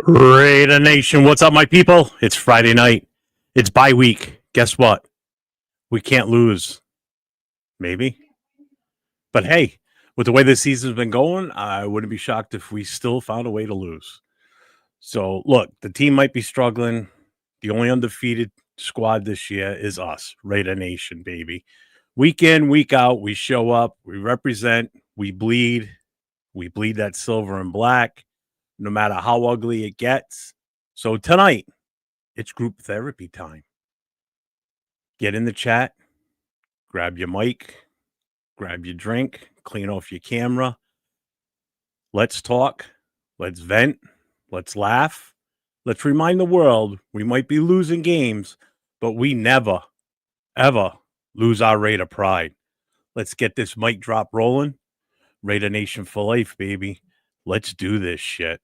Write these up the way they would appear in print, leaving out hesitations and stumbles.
Raider Nation, what's up, my people? It's Friday night. It's bye week. Guess what? We can't lose. Maybe. But hey, with the way this season's been going, I wouldn't be shocked if we still found a way to lose. So, look, the team might be struggling. The only undefeated squad this year is us, Raider Nation, baby. Week in, week out, we show up, we represent, we bleed that silver and black, no matter how ugly it gets. So tonight, it's group therapy time. Get in the chat, grab your mic, grab your drink, clean off your camera. Let's talk, let's vent, let's laugh. Let's remind the world we might be losing games, but we never, ever lose our Raider pride. Let's get this mic drop rolling. Raider Nation for life, baby. Let's do this shit.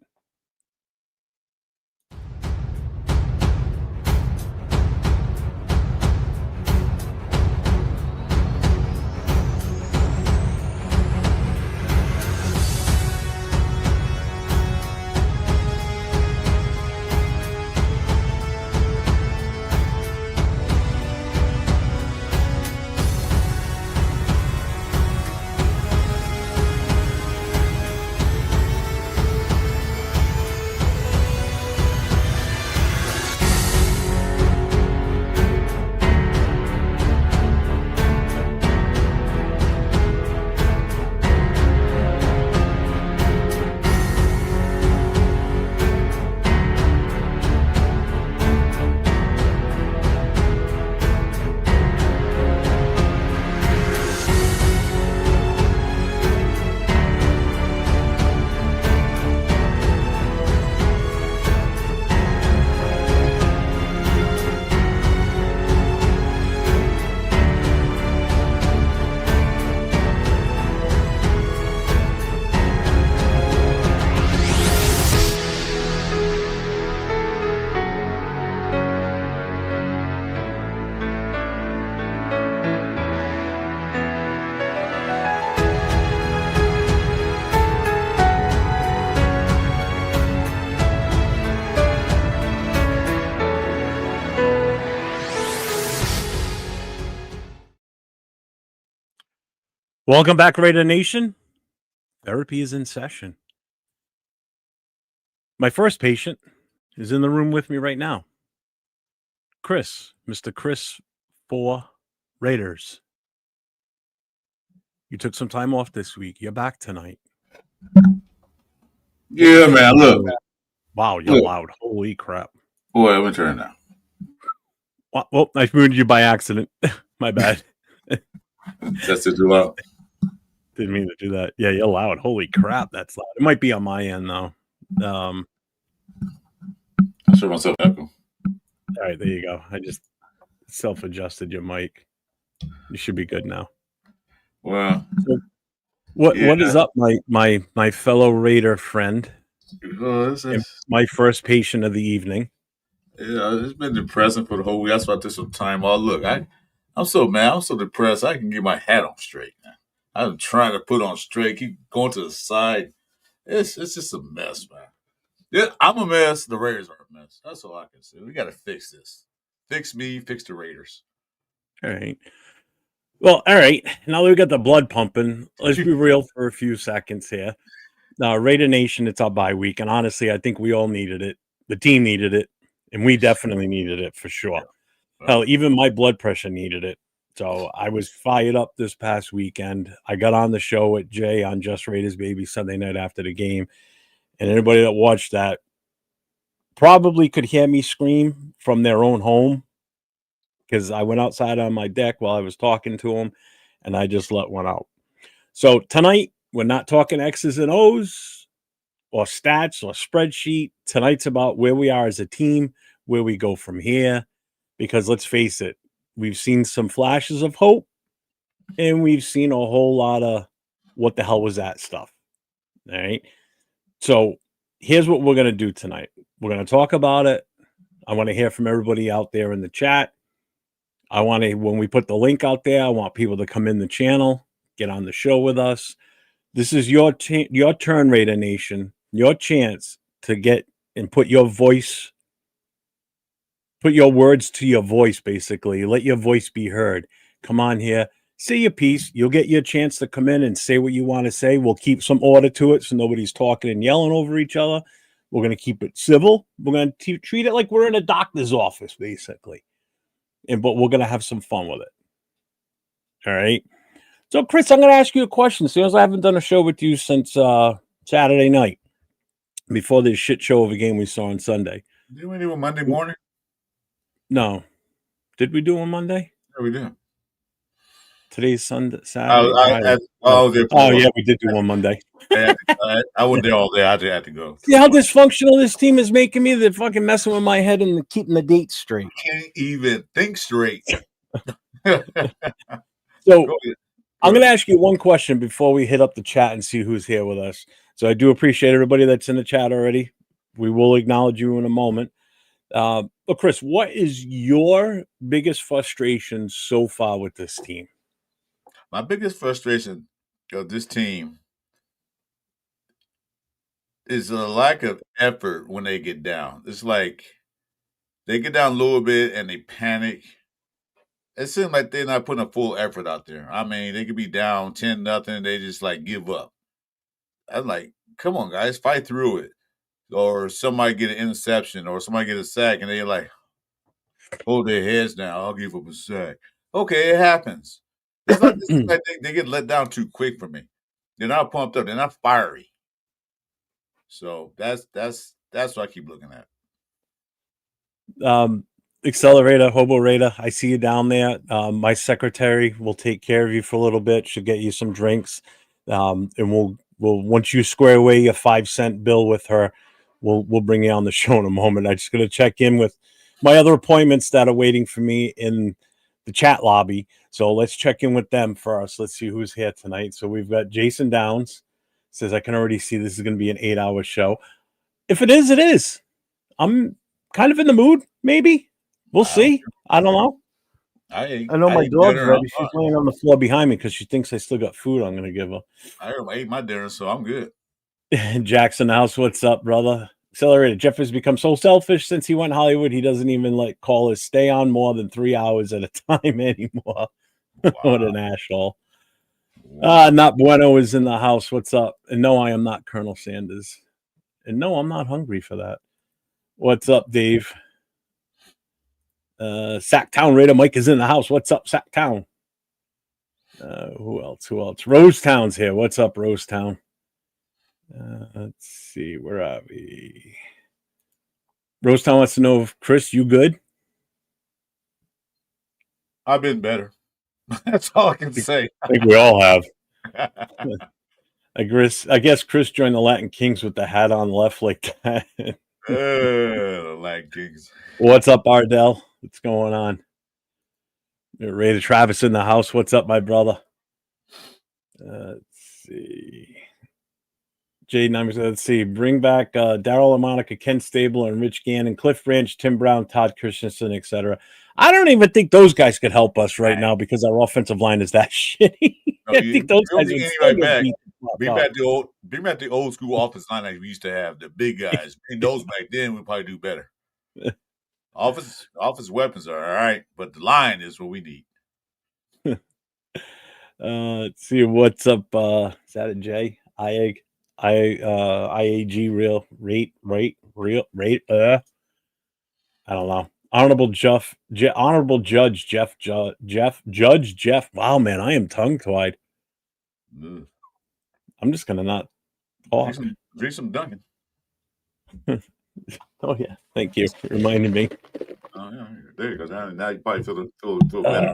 Welcome back, Raider Nation. Therapy is in session. My first patient is in the room with me right now. Chris, Mr. Chris for Raiders. You took some time off this week. You're back tonight. Yeah, man. Look. Wow, you're loud. Holy crap. Boy, let me turn it down. Well, I muted you by accident. My bad. That's it too loud. Didn't mean to do that. Yeah, you're loud. Holy crap, that's loud. It might be on my end though. I sure myself echo. All right, there you go. I just self-adjusted your mic. You should be good now. Well, so what is up, my fellow Raider friend? My first patient of the evening. Yeah, it's been depressing for the whole week. That's why I took some time off. Look, I'm so mad. I'm so depressed. I can get my hat on straight now. I'm trying to put on straight. Keep going to the side. It's just a mess, man. Yeah, I'm a mess. The Raiders are a mess. That's all I can say. We got to fix this. Fix me. Fix the Raiders. All right. Well, all right. Now that we got the blood pumping, let's be real for a few seconds here. Raider Nation, it's our bye week, and honestly, I think we all needed it. The team needed it, and we definitely needed it for sure. Yeah. Hell, even my blood pressure needed it. So I was fired up this past weekend. I got on the show with Jay on Just Raiders Baby Sunday night after the game, and anybody that watched that probably could hear me scream from their own home because I went outside on my deck while I was talking to them, and I just let one out. So tonight, we're not talking X's and O's or stats or spreadsheet. Tonight's about where we are as a team, where we go from here, because let's face it, we've seen some flashes of hope, and we've seen a whole lot of what the hell was that stuff. All right. So here's what we're going to do tonight. We're going to talk about it. I want to hear from everybody out there in the chat. I want to, when we put the link out there, I want people to come in the channel, get on the show with us. This is your turn, Raider Nation, your chance to get and put your voice, put your words to your voice, basically. Let your voice be heard. Come on here. Say your piece. You'll get your chance to come in and say what you want to say. We'll keep some order to it so nobody's talking and yelling over each other. We're going to keep it civil. We're going to treat it like we're in a doctor's office, basically. But we're going to have some fun with it. All right. So, Chris, I'm going to ask you a question. Since I haven't done a show with you since Saturday night, before this shit show of a game we saw on Sunday. Did we do a Monday morning? No. Did we do on Monday? Yeah, we did. Today's Sunday, Saturday. Yeah, we did do one Monday. I wasn't there all day. I had to go. See how dysfunctional this team is making me? They're fucking messing with my head and keeping the dates straight. I can't even think straight. So I'm going to ask you one question before we hit up the chat and see who's here with us. So I do appreciate everybody that's in the chat already. We will acknowledge you in a moment. But Chris, what is your biggest frustration so far with this team? My biggest frustration of this team is a lack of effort when they get down. It's like they get down a little bit and they panic. It seems like they're not putting a full effort out there. I mean, they could be down 10-0, they just like give up. I'm like, come on, guys, fight through it. Or somebody get an interception or somebody get a sack and they're like, hold their heads down. I'll give up a sack. Okay, it happens. It's like they get let down too quick for me. They're not pumped up. They're not fiery. So that's what I keep looking at. Accelerator, Hobo Raider, I see you down there. My secretary will take care of you for a little bit. She'll get you some drinks. And we'll once you square away your 5-cent bill with her, we'll bring you on the show in a moment. I'm just gonna check in with my other appointments that are waiting for me in the chat lobby. So let's check in with them first. Let's see who's here tonight. So we've got Jason Downs. Says I can already see this is gonna be an 8-hour show. If it is, it is. I'm kind of in the mood, maybe. We'll see. I don't know. I know my dog's ready. She's laying on the floor behind me because she thinks I still got food I'm going to give her. I ate my dinner, so I'm good. Jackson House, what's up, brother? Accelerated. Jeff has become so selfish since he went Hollywood. He doesn't even call his stay on more than 3 hours at a time anymore. Wow. What an asshole. Not Bueno is in the house. What's up? And no, I am not Colonel Sanders. And no, I'm not hungry for that. What's up, Dave? Sacktown Raider Mike is in the house. What's up, Sacktown? Who else? Rosetown's here. What's up, Rosetown? Let's see. Where are we? Rosetown wants to know if Chris, you good? I've been better. That's all I can say. I think we all have. I guess Chris joined the Latin Kings with the hat on left like that. Latin Kings. What's up, Ardell? What's going on? Ray Travis in the house. What's up, my brother? Let's see. Let's see. Bring back Daryl LaMonica, Ken Stable, and Rich Gannon, Cliff Branch, Tim Brown, Todd Christensen, etc. I don't even think those guys could help us right now because our offensive line is that shitty. I think those guys would still get beat. Bring back the old school offensive line like we used to have, the big guys. Bring those back then, we'd probably do better. Office weapons are all right, but the line is what we need. Let's see what's up. Is that a J? IAG real rate. I don't know. Honorable Judge Jeff. Wow, man, I am tongue tied. I'm just gonna not talk. Drink some Dunkin'. Oh yeah, thank you for reminding me. Oh yeah, there you go. Now you probably feel better.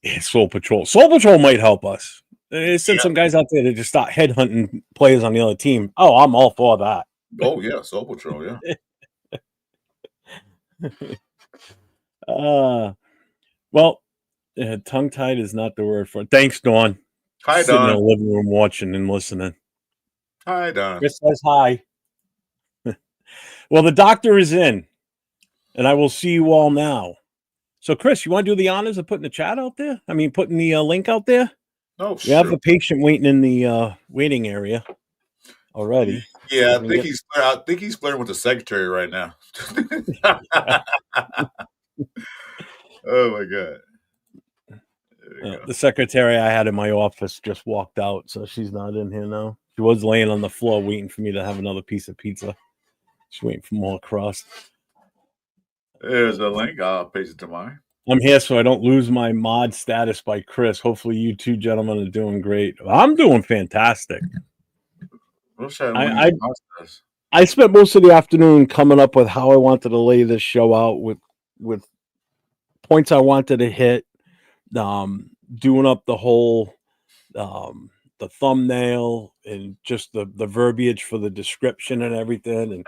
Yeah, Soul Patrol. Soul Patrol might help us. They send some guys out there to just start headhunting players on the other team. Oh, I'm all for that. Oh yeah, Soul Patrol. Yeah. Well, tongue tied is not the word for it. Thanks, Dawn. Hi, Sitting Dawn. in the living room watching and listening. Hi, Dawn. Chris says hi. Well, the doctor is in, and I will see you all now. So, Chris, you want to do the honors of putting the chat out there? I mean, putting the link out there? Oh, we have a patient waiting in the waiting area already. Yeah, I think he's flirting with the secretary right now. Oh my god! The secretary I had in my office just walked out, so she's not in here now. She was laying on the floor waiting for me to have another piece of pizza. She's waiting for more crust. There's a link. I'll paste it to mine. I'm here so I don't lose my mod status by Chris. Hopefully you two gentlemen are doing great. I'm doing fantastic. I spent most of the afternoon coming up with how I wanted to lay this show out with points I wanted to hit, doing up the whole the thumbnail and just the verbiage for the description and everything. And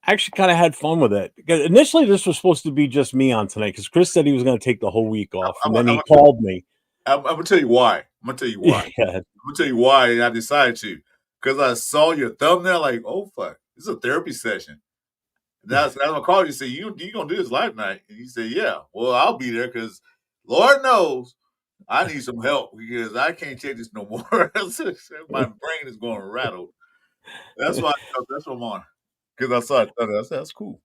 I actually kind of had fun with it. Because initially, this was supposed to be just me on tonight because Chris said he was going to take the whole week off. And then he called me. I'm going to tell you why. I'm going to tell you why I decided to. Because I saw your thumbnail like, oh, fuck. This is a therapy session. That's when I called you and said, you going to do this live night? And you said, yeah. Well, I'll be there because Lord knows I need some help because I can't take this no more. My brain is going rattled. That's why I'm on. Because I saw it. I said, that's cool.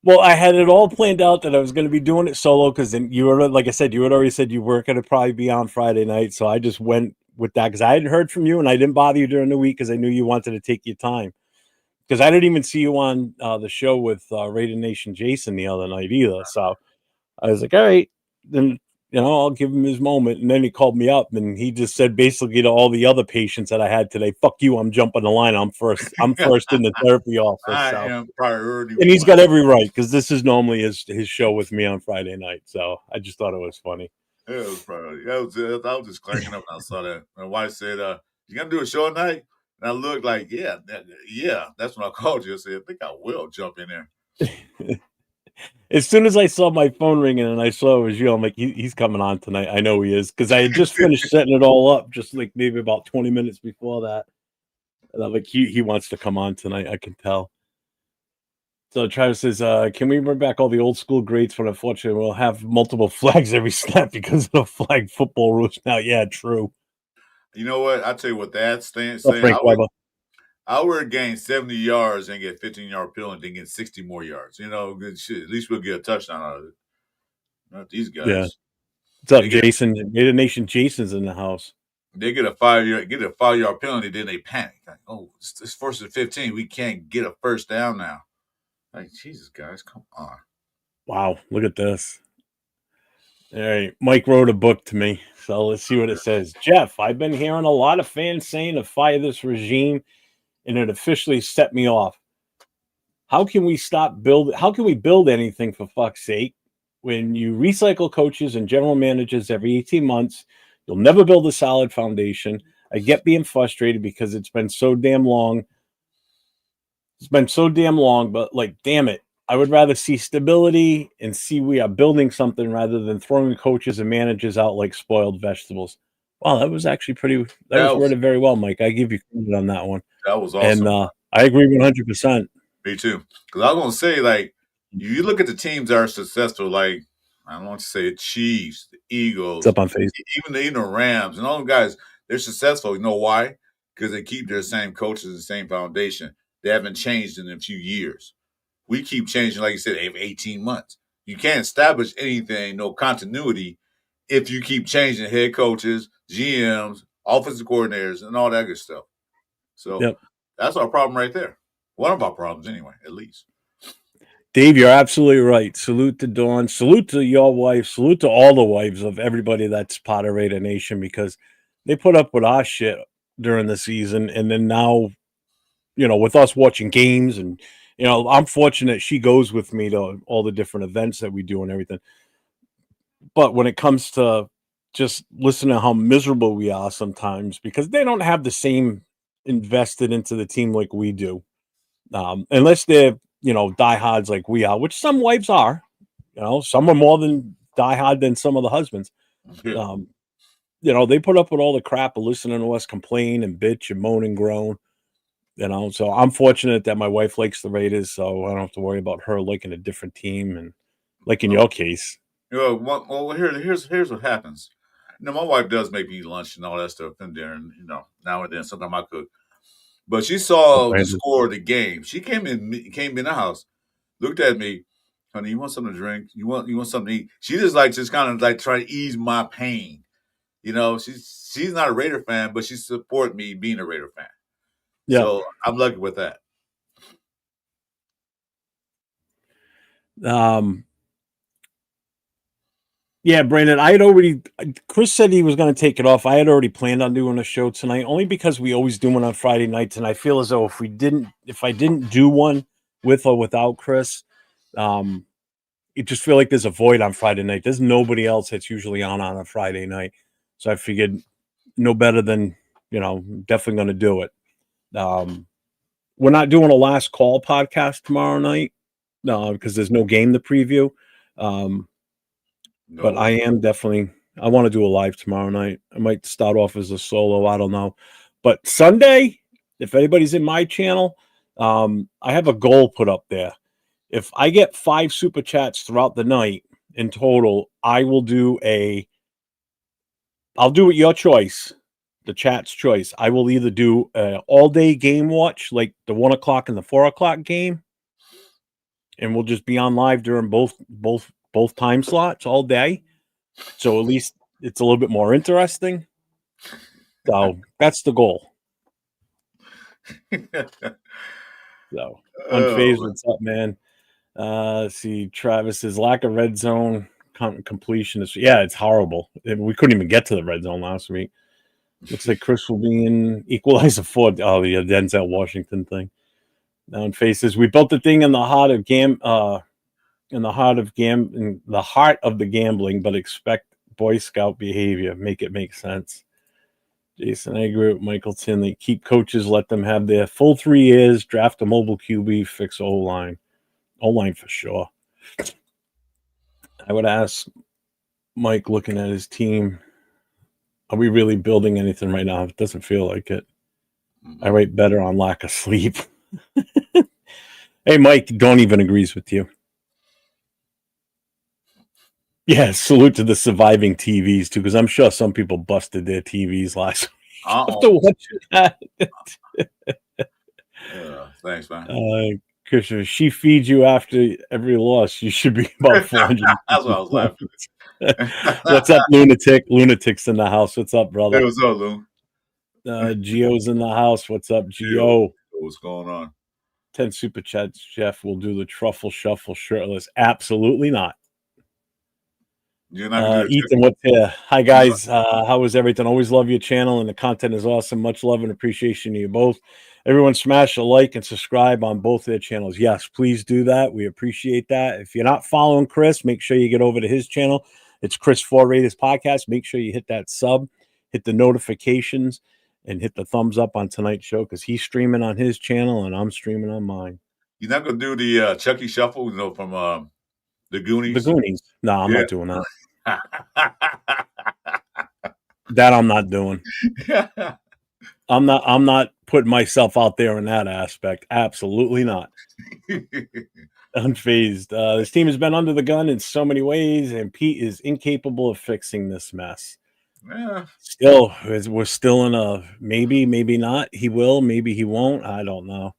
Well, I had it all planned out that I was going to be doing it solo because then you were, like I said, you had already said you were going to probably be on Friday night. So I just went with that because I hadn't heard from you and I didn't bother you during the week because I knew you wanted to take your time. Because I didn't even see you on the show with Raider Nation Jason the other night either. So I was like, all right, then, I'll give him his moment. And then he called me up and he just said basically to all the other patients that I had today, fuck you, I'm jumping the line. I'm first in the therapy office. I am priority. And he's got every right because this is normally his show with me on Friday night. So I just thought it was funny. Yeah, it was priority. I was just cracking up when I saw that. My wife said, you going to do a show at night? And I looked like, yeah, that's when I called you. I said, I think I will jump in there. As soon as I saw my phone ringing and I saw it was you, I'm like, he's coming on tonight. I know he is because I had just finished setting it all up, just like maybe about 20 minutes before that. And I'm like, he wants to come on tonight. I can tell. So Travis says, can we bring back all the old school greats? But unfortunately, we'll have multiple flags every snap because of the flag football rules now. Yeah, true. You know what? I'll tell you what that's saying. I would gain 70 yards and get 15-yard penalty and then get 60 more yards. Good shit. At least we'll get a touchdown out of it. Not these guys. What's up, They get Jason? Made a Nation Jason's in the house. they get a 5 yard penalty, then they panic. Like, oh, it's first and 15. We can't get a first down now. Like, Jesus, guys, come on. Wow, look at this. All right, Mike wrote a book to me, so let's see what it says. Jeff, I've been hearing a lot of fans saying to fire this regime, and it officially set me off. How can we How can we build anything, for fuck's sake, when you recycle coaches and general managers every 18 months? You'll never build a solid foundation. I get being frustrated because it's been so damn long. It's been so damn long, but like, damn it. I would rather see stability and see we are building something rather than throwing coaches and managers out like spoiled vegetables. Wow, that was actually that That was was worded very well, Mike. I give you credit on that one. that was And awesome. I agree 100%. Me too. Because I was gonna say, like, you look at the teams that are successful, like I don't want to say the Chiefs, the It's Eagles, up on Facebook. even the Rams, and all them guys. They're successful. You know why? Because they keep their same coaches and same foundation. They haven't changed in a few years. We keep changing, like you said, every 18 months. You can't establish anything, no continuity, if you keep changing head coaches, GMs, offensive coordinators, and all that good stuff. So Yep. that's our problem right there. One of our problems, anyway, at least. Dave, you're absolutely right. Salute to Dawn. Salute to your wife. Salute to all the wives of everybody that's part of Raider Nation, because they put up with our shit during the season. And then now, with us watching games, and, I'm fortunate she goes with me to all the different events that we do and everything. But when it comes to just listening to how miserable we are sometimes, because they don't have the same invested into the team like we do, unless they're, diehards like we are, which some wives are. Some are more than diehard than some of the husbands. Yeah. They put up with all the crap of listening to us complain and bitch and moan and groan. So I'm fortunate that my wife likes the Raiders, so I don't have to worry about her liking a different team. And like in your case, Here's what happens. My wife does make me lunch and all that stuff in there, and now and then sometimes I cook. But she saw the score of the game. She came in the house, looked at me, honey. You want something to drink? You want something to eat? She just kind of like try to ease my pain. She's not a Raider fan, but she support me being a Raider fan. yeah. So I'm lucky with that. Yeah, Brandon, Chris said he was going to take it off. I had already planned on doing a show tonight, only because we always do one on Friday nights. And I feel as though if I didn't do one with or without Chris, it just feel like there's a void on Friday night. There's nobody else that's usually on a Friday night. So I figured no better than, definitely going to do it. We're not doing a last call podcast tomorrow night because there's no game to preview. But I am definitely, I want to do a live tomorrow night. I might start off as a solo. I don't know. But Sunday, if anybody's in my channel, I have a goal put up there. If I get 5 super chats throughout the night in total, I'll do it your choice, the chat's choice. I will either do an all-day game watch, like the 1 o'clock and the 4 o'clock game, and we'll just be on live during both time slots all day. So at least it's a little bit more interesting. So that's the goal. So unfazed, what's up, man? See, Travis's lack of red zone completion is, it's horrible. We couldn't even get to the red zone last week. Looks like Chris will be in Equalizer 4. Oh, the Denzel Washington thing. Now in faces, we built the thing in the heart of in the heart of the gambling, but expect Boy Scout behavior. Make it make sense. Jason, I agree with Michael Tinley. Keep coaches, let them have their full 3 years, draft a mobile QB, fix O-line. O-line for sure. I would ask Mike, looking at his team, are we really building anything right now? It doesn't feel like it. Mm-hmm. I rate better on lack of sleep. Hey, Mike, don't even agrees with you. Yeah, salute to the surviving TVs, too, because I'm sure some people busted their TVs last week. Thanks, man. Christopher, she feeds you after every loss. You should be about 400. That's why I was laughing. What's up, lunatic? Lunatic's in the house. What's up, brother? Hey, what's up, Lou? Gio's in the house. What's up, Gio? What's going on? 10 super chats. Jeff will do the truffle shuffle shirtless. Absolutely not. You're not gonna do it. Ethan, what's here? Hi, guys. How is everything? Always love your channel, and the content is awesome. Much love and appreciation to you both. Everyone, smash a like and subscribe on both their channels. Yes, please do that. We appreciate that. If you're not following Chris, make sure you get over to his channel. It's Chris 4 Raiders Podcast. Make sure you hit that sub, hit the notifications, and hit the thumbs up on tonight's show because he's streaming on his channel and I'm streaming on mine. You're not gonna do the Chucky Shuffle, from the Goonies? The Goonies. No, I'm not doing that. That I'm not doing. I'm not putting myself out there in that aspect. Absolutely not. Unfazed. This team has been under the gun in so many ways, and Pete is incapable of fixing this mess. Yeah. Still, we're still in a maybe not. He will, maybe he won't. I don't know.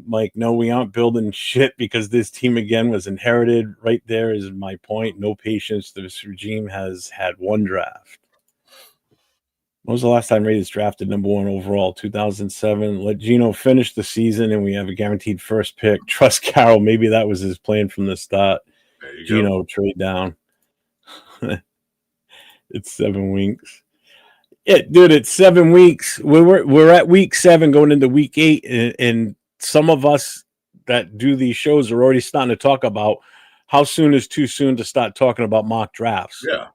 Mike, no, we aren't building shit because this team again was inherited. Right there is my point. No patience. This regime has had one draft. When was the last time Raiders drafted number 1 overall? 2007. Let Geno finish the season and we have a guaranteed first pick. Trust Carroll. Maybe that was his plan from the start. Geno trade down. It's 7 weeks. Yeah, dude, it's 7 weeks. We're at week 7 going into week 8, and some of us that do these shows are already starting to talk about how soon is too soon to start talking about mock drafts. Yeah,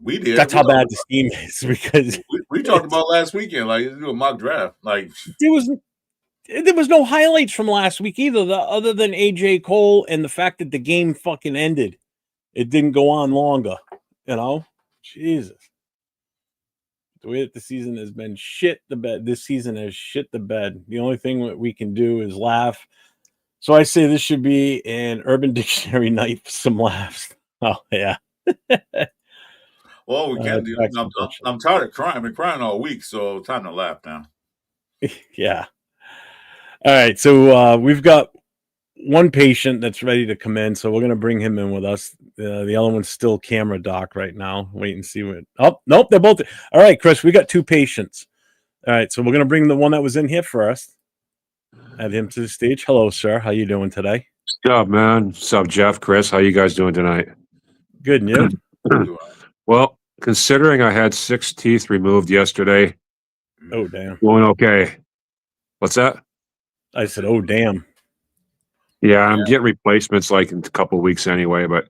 we did. That's how bad this team is because we talked about last weekend, like do a mock draft. Like there was no highlights from last week either, other than AJ Cole and the fact that the game fucking ended. It didn't go on longer, Jesus. The way that the season has been shit the bed. This season has shit the bed. The only thing that we can do is laugh. So I say this should be an Urban Dictionary night for some laughs. Oh, yeah. Well, we can do. I'm tired of crying. I've been crying all week, so time to laugh now. Yeah. All right. So we've got one patient that's ready to come in, so we're going to bring him in with us. The other one's still camera doc right now. Wait and see what. Oh, nope, they're both. All right, Chris, we got 2 patients. All right, so we're going to bring the one that was in here first. Add him to the stage. Hello, sir. How you doing today? What's up, man? What's up, Jeff? Chris, how you guys doing tonight? Good, and you? Well, considering I had 6 teeth removed yesterday. Oh, damn. Doing okay. What's that? I said, oh, damn. Yeah, I'm getting replacements like in a couple of weeks anyway, but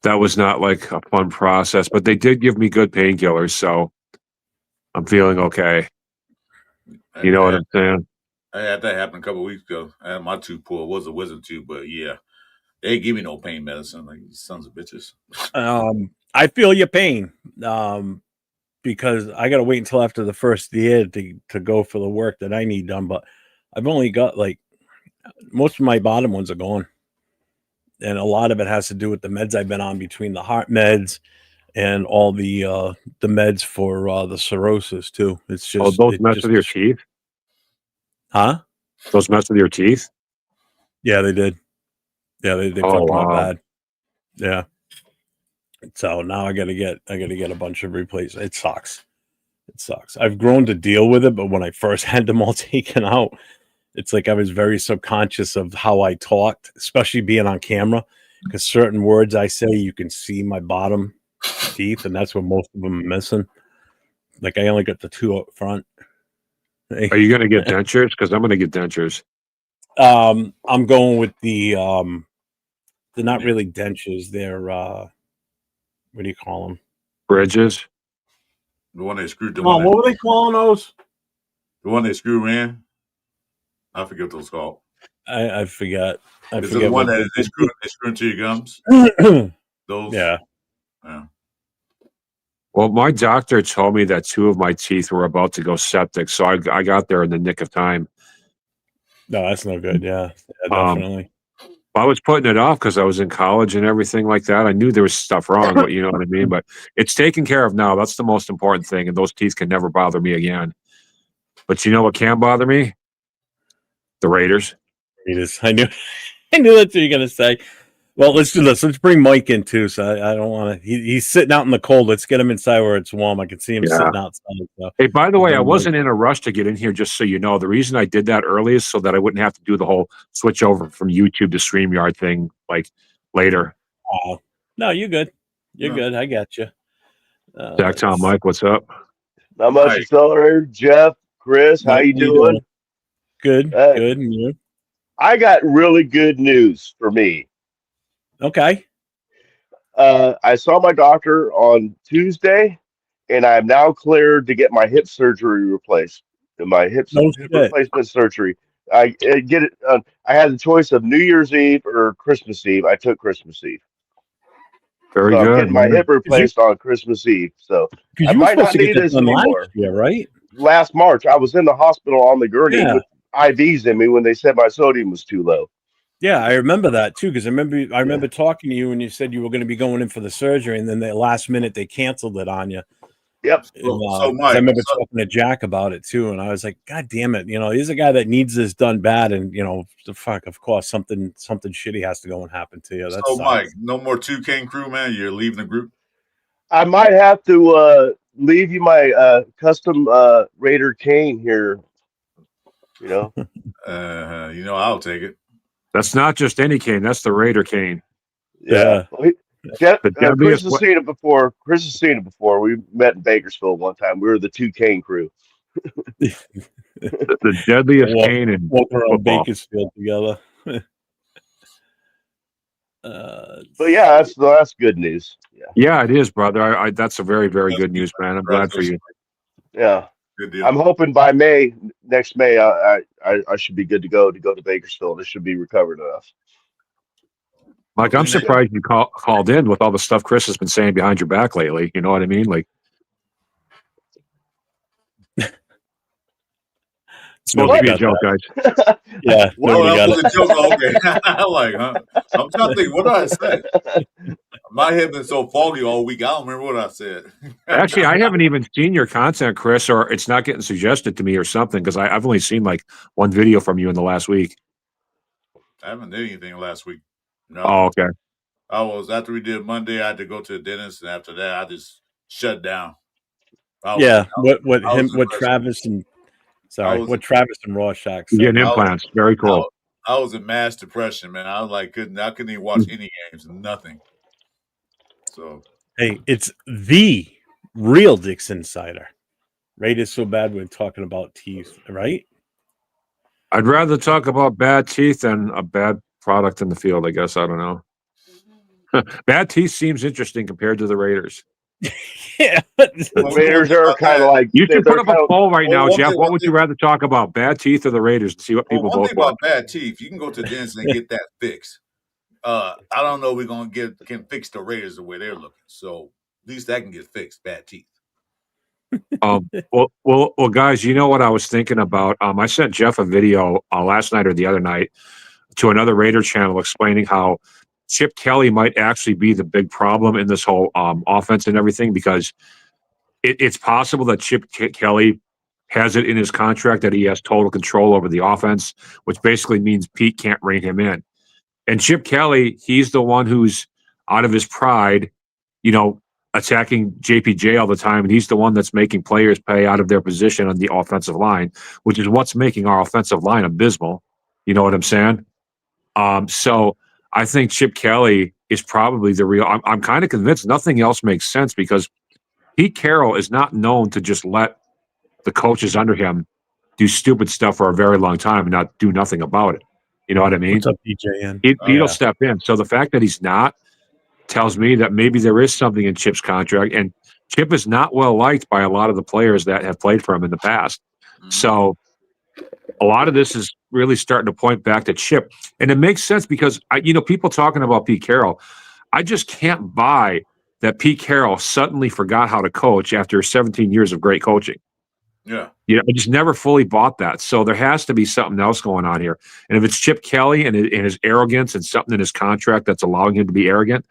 that was not like a fun process, but they did give me good painkillers, so I'm feeling okay. You know what I'm saying? I had that happen a couple of weeks ago. I had my tooth pulled. It was a wisdom tooth, but yeah, they didn't give me no pain medicine. Like, you sons of bitches. I feel your pain because I got to wait until after the first year to go for the work that I need done, but I've only got like most of my bottom ones are gone. And a lot of it has to do with the meds I've been on between the heart meds and all the meds for the cirrhosis too. It's just those mess with your teeth? Huh? Those mess with your teeth? Yeah, they did. Yeah, they fucked them up bad. Yeah. So now I gotta get a bunch of replacements. It sucks. It sucks. I've grown to deal with it, but when I first had them all taken out, it's like I was very subconscious of how I talked, especially being on camera, because certain words I say, you can see my bottom teeth, and that's where most of them are missing. Like I only got the 2 up front. Are you going to get dentures? Because I'm going to get dentures. I'm going with the they're not really dentures. They're what do you call them? Bridges. The one they screwed. What were they calling those? The one they screw in. I forget what those called. I forget. Is it the one that they screw into your gums? Those. Yeah. Well, my doctor told me that 2 of my teeth were about to go septic, so I got there in the nick of time. No, that's no good. Yeah, definitely. I was putting it off because I was in college and everything like that. I knew there was stuff wrong, but you know what I mean? But it's taken care of now. That's the most important thing, and those teeth can never bother me again. But you know what can bother me? The Raiders. I knew that's what you're going to say. Well, let's do this. Let's bring Mike in too. So I don't want to. He's sitting out in the cold. Let's get him inside where it's warm. I can see him Yeah. sitting outside. So Hey, by the we'll way, I bring Mike. wasn't in a rush to get in here, just so you know. The reason I did that early is so that I wouldn't have to do the whole switch over from YouTube to StreamYard thing like later. No, you're good. You're No. good. I got you. Zach, Tom, Mike, what's up? Not much, Mike. Accelerator. Jeff, Chris, how Mike, you doing? Good. Hey. Good. And you? I got really good news for me. Okay. I saw my doctor on Tuesday, and I'm now cleared to get my hip surgery replaced. My hip No shit. replacement surgery. I get it. I had the choice of New Year's Eve or Christmas Eve. I took Christmas Eve. Very So I'm good. getting my hip replaced on Christmas Eve. So Because I you were might supposed not to get need that this done anymore. last year, right? Last March, I was in the hospital on the gurney Yeah. with IVs in me when they said my sodium was too low. Yeah, I remember that too. Because I remember talking to you and you said you were going to be going in for the surgery, and then the last minute they canceled it on you. Yep. And, So 'cause Mike, I remember talking to Jack about it too, and I was like, God damn it, he's a guy that needs this done bad, and the fuck, of course, something shitty has to go and happen to you. That's Mike, no more 2K crew, man. You're leaving the group. I might have to leave you my custom Raider cane here. I'll take it. That's not just any cane. That's the Raider cane. Yeah. The Chris deadliest, has seen it before. Chris has seen it before. We met in Bakersfield one time. We were the 2 cane crew. the deadliest cane in walk around football. Bakersfield together. But yeah, that's good news. Yeah, it is, brother. I that's a very, very good news, man. I'm glad for you. Yeah. Good deal. I'm hoping by next May, I should be good to go to Bakersfield. It should be recovered enough. Mike, I'm surprised you called in with all the stuff Chris has been saying behind your back lately. You know what I mean? Like, it's supposed to be a joke, guys. Yeah, that was a joke. Okay, I'm like, huh? I'm trying to think. What did I say? My head been so foggy all week. I don't remember what I said. Actually, I haven't even seen your content, Chris, or it's not getting suggested to me or something because I've only seen like one video from you in the last week. I haven't did anything last week. No. Oh, okay. After we did Monday, I had to go to the dentist, and after that, I just shut down. What Travis and Rorschach said. You get implants. Very cool. I was in mass depression, man. I was like, couldn't even watch any games, nothing. So hey, it's the real Dix Insider. Right? It's so bad we're talking about teeth, right? I'd rather talk about bad teeth than a bad product in the field, I guess. I don't know. Bad teeth seems interesting compared to the Raiders. Yeah. The Raiders are kind of like... You should put up a poll right now, Jeff. What would you rather talk about, bad teeth or the Raiders, and see what people vote for? One thing about bad teeth, you can go to the dentist and get that fixed. I don't know if we're can fix the Raiders the way they're looking. So at least that can get fixed, bad teeth. Well, guys, you know what I was thinking about? I sent Jeff a video last night or the other night to another Raider channel explaining how Chip Kelly might actually be the big problem in this whole offense and everything, because it's possible that Chip Kelly has it in his contract that he has total control over the offense, which basically means Pete can't rein him in. And Chip Kelly, he's the one who's out of his pride, attacking JPJ all the time, and he's the one that's making players pay out of their position on the offensive line, which is what's making our offensive line abysmal. You know what I'm saying? So I think Chip Kelly is probably the real. I'm kind of convinced nothing else makes sense, because Pete Carroll is not known to just let the coaches under him do stupid stuff for a very long time and not do nothing about it. You know what I mean? What's up, DJN? Pete'll step in. So the fact that he's not tells me that maybe there is something in Chip's contract, and Chip is not well liked by a lot of the players that have played for him in the past. Mm-hmm. So a lot of this is really starting to point back to Chip, and it makes sense because people talking about Pete Carroll, I just can't buy that Pete Carroll suddenly forgot how to coach after 17 years of great coaching. Yeah. I just never fully bought that. So there has to be something else going on here. And if it's Chip Kelly and his arrogance and something in his contract that's allowing him to be arrogant,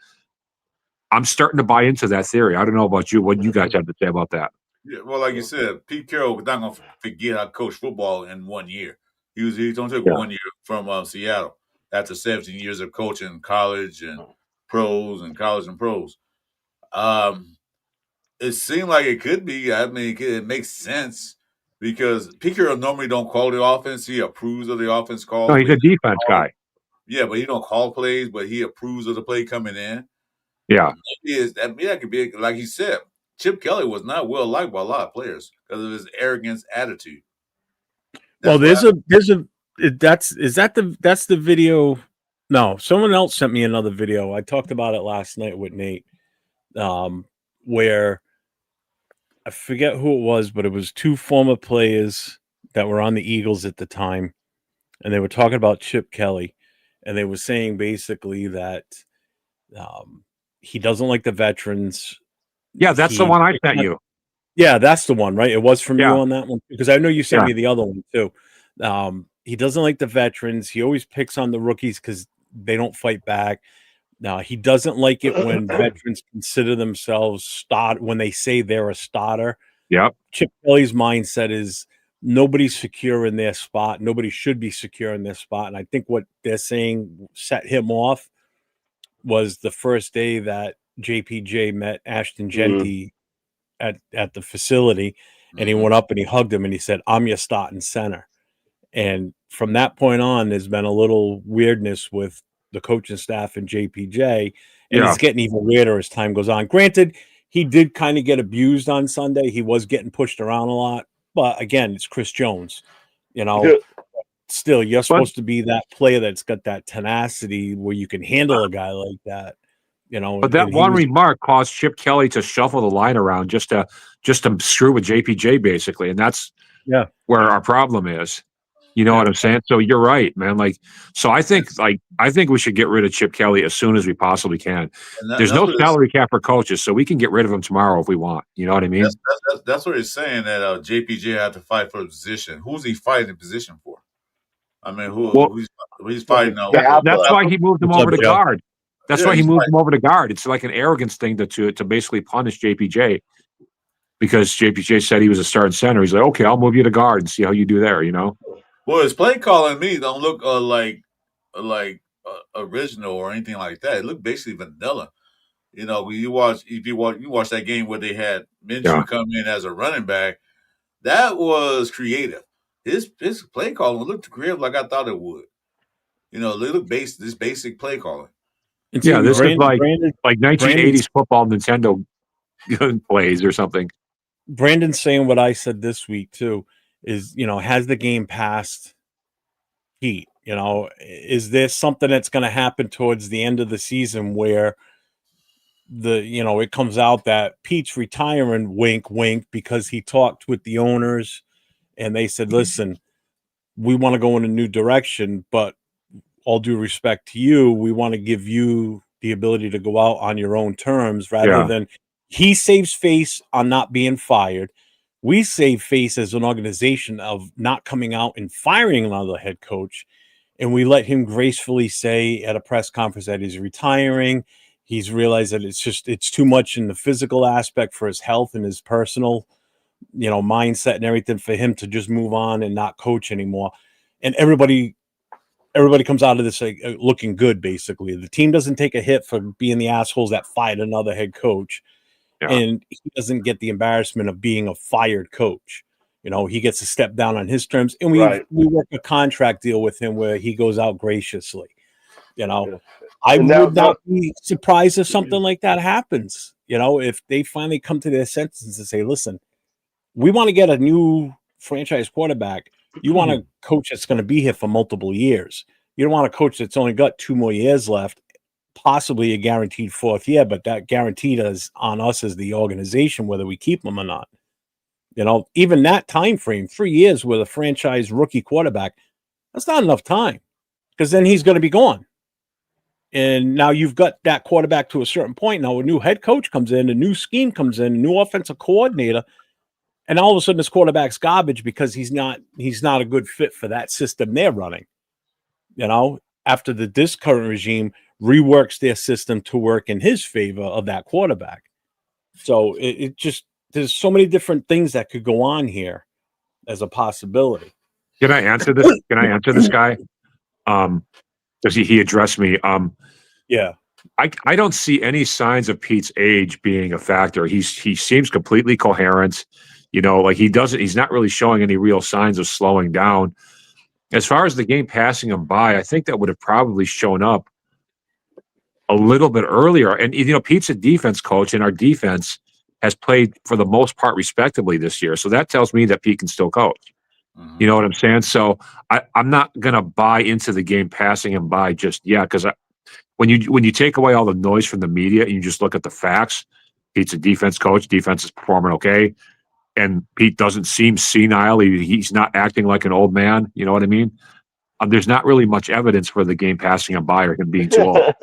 I'm starting to buy into that theory. I don't know about you. What do you guys have to say about that? Yeah, well, like you said, Pete Carroll was not going to forget how to coach football in 1 year. He only took 1 year from Seattle. after 17 years of coaching college and pros and college and pros. It seemed like it could be. I mean, it makes sense because Picker normally don't call the offense. He approves of the offense No, calls, he's but a defense guy. yeah, but he don't call plays, but he approves of the play coming in. Yeah. Maybe that could be like he said. Chip Kelly was not well liked by a lot of players because of his arrogance attitude. Well, That's that's the video. No, someone else sent me another video. I talked about it last night with Nate, where I forget who it was, but it was two former players that were on the Eagles at the time, and they were talking about Chip Kelly, and they were saying basically that he doesn't like the veterans. Yeah, that's the one I sent you. Yeah, that's the one, right? It was from you Yeah. on that one because I know you sent Yeah. me the other one too. He doesn't like the veterans. He always picks on the rookies because they don't fight back. Now he doesn't like it when veterans consider themselves when they say they're a starter. Yep. Chip Kelly's mindset is nobody's secure in their spot. Nobody should be secure in their spot. And I think what they're saying set him off was the first day that JPJ met Ashton Genty at the facility, and he went up and he hugged him and he said, "I'm your starting center." And from that point on, there's been a little weirdness with the coaching staff and JPJ, and Yeah. it's getting even weirder as time goes on. Granted, he did kind of get abused on Sunday. He was getting pushed around a lot, but again, it's Chris Jones. You know, still, you're supposed to be that player that's got that tenacity where you can handle a guy like that. You know, But that one remark caused Chip Kelly to shuffle the line around just to screw with JPJ basically, and that's where our problem is. You know what I'm saying? So you're right, man. Like, so I think we should get rid of Chip Kelly as soon as we possibly can. There's no salary cap for coaches, so we can get rid of him tomorrow if we want. You know what I mean? That's what he's saying, that JPJ had to fight for a position. Who's he fighting the position for? I mean, who's fighting? That's why he moved him over to guard. That's why he moved him over to guard. It's like an arrogance thing to basically punish JPJ because JPJ said he was a starting center. He's like, okay, I'll move you to guard and see how you do there. You know. Well, his play calling me don't look like original or anything like that. It looked basically vanilla. You know, when you watch that game where they had Minshew come in as a running back, that was creative. His play calling looked creative like I thought it would. You know, they look this basic play calling. Yeah, this is like 1980s football Nintendo plays or something. Brandon's saying what I said this week too is, you know, has the game passed heat? You know, is there something that's going to happen towards the end of the season where it comes out that Pete's retiring, wink, wink, because he talked with the owners and they said, listen, we want to go in a new direction, but all due respect to you, we want to give you the ability to go out on your own terms rather than he saves face on not being fired. We save face as an organization of not coming out and firing another head coach. And we let him gracefully say at a press conference that he's retiring. He's realized that it's too much in the physical aspect for his health and his personal, mindset and everything for him to just move on and not coach anymore. And everybody comes out of this looking good, basically. The team doesn't take a hit for being the assholes that fired another head coach. And he doesn't get the embarrassment of being a fired coach. You know, he gets to step down on his terms. And we work a contract deal with him where he goes out graciously. You know, I would not be surprised if something like that happens. You know, if they finally come to their senses and say, listen, we want to get a new franchise quarterback. You want a coach that's going to be here for multiple years. You don't want a coach that's only got 2 more years left, possibly a guaranteed 4th year, but that guaranteed is on us as the organization, whether we keep them or not. You know, even that time frame, 3 years with a franchise rookie quarterback, that's not enough time because then he's going to be gone. And now you've got that quarterback to a certain point. Now a new head coach comes in, a new scheme comes in, a new offensive coordinator. And all of a sudden, this quarterback's garbage because he's not a good fit for that system they're running. You know, after this current regime reworks their system to work in his favor of that quarterback. So it just there's so many different things that could go on here as a possibility. Can I answer this? Can I answer this guy? because he addressed me. Yeah. I don't see any signs of Pete's age being a factor. He seems completely coherent. Like he's not really showing any real signs of slowing down. As far as the game passing him by, I think that would have probably shown up a little bit earlier. And Pete's a defense coach, and our defense has played for the most part respectably this year. So that tells me that Pete can still coach. Mhm. You know what I'm saying? So I'm not gonna buy into the game passing him by just yet, because when you take away all the noise from the media and you just look at the facts, Pete's a defense coach. Defense is performing okay, and Pete doesn't seem senile. He's not acting like an old man. You know what I mean? There's not really much evidence for the game passing him by or him being too old.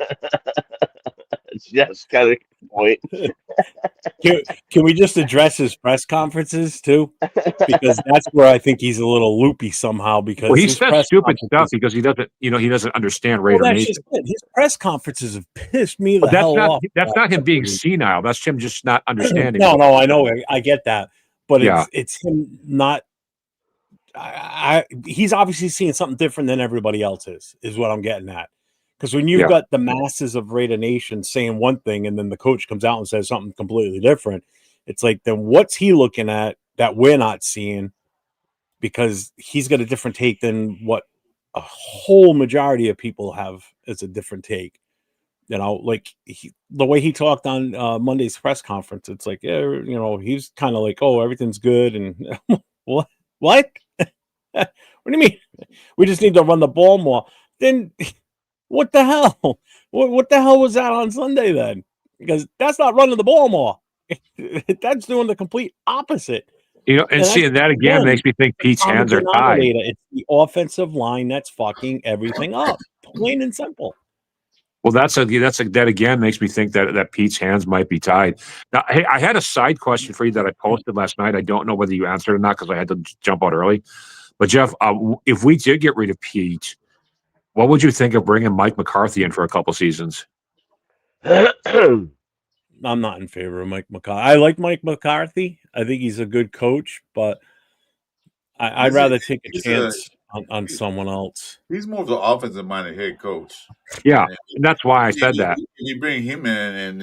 Yes, kind of point. Can we just address his press conferences too? Because that's where I think he's a little loopy somehow. Because Well, he his says press stupid stuff conferences- because he doesn't understand Well, Raider that's Nation. just it. His press conferences have pissed me the But that's hell not off. that's not him being senile. That's him just not understanding. No, I know, I get that, but Yeah. it's him not. He's obviously seeing something different than everybody else is what I'm getting at. Because when you've got the masses of Raider Nation saying one thing and then the coach comes out and says something completely different, it's like, then what's he looking at that we're not seeing? Because he's got a different take than what a whole majority of people have as a different take. Like the way he talked on Monday's press conference, it's like, he's kind of like, oh, everything's good. And what? What do you mean? We just need to run the ball more. Then what the hell? What the hell was that on Sunday then? Because that's not running the ball more. That's doing the complete opposite. And seeing that again makes me think Pete's hands are tied. It's the offensive line that's fucking everything up, plain and simple. Well, that again makes me think that Pete's hands might be tied. Now, hey, I had a side question for you that I posted last night. I don't know whether you answered or not because I had to jump out early. But Jeff, if we did get rid of Pete, what would you think of bringing Mike McCarthy in for a couple seasons? I'm not in favor of Mike McCarthy. I like Mike McCarthy. I think he's a good coach, but I'd rather take a chance on someone else. He's more of the offensive minded head coach. Yeah, and that's why I said that. If you bring him in, and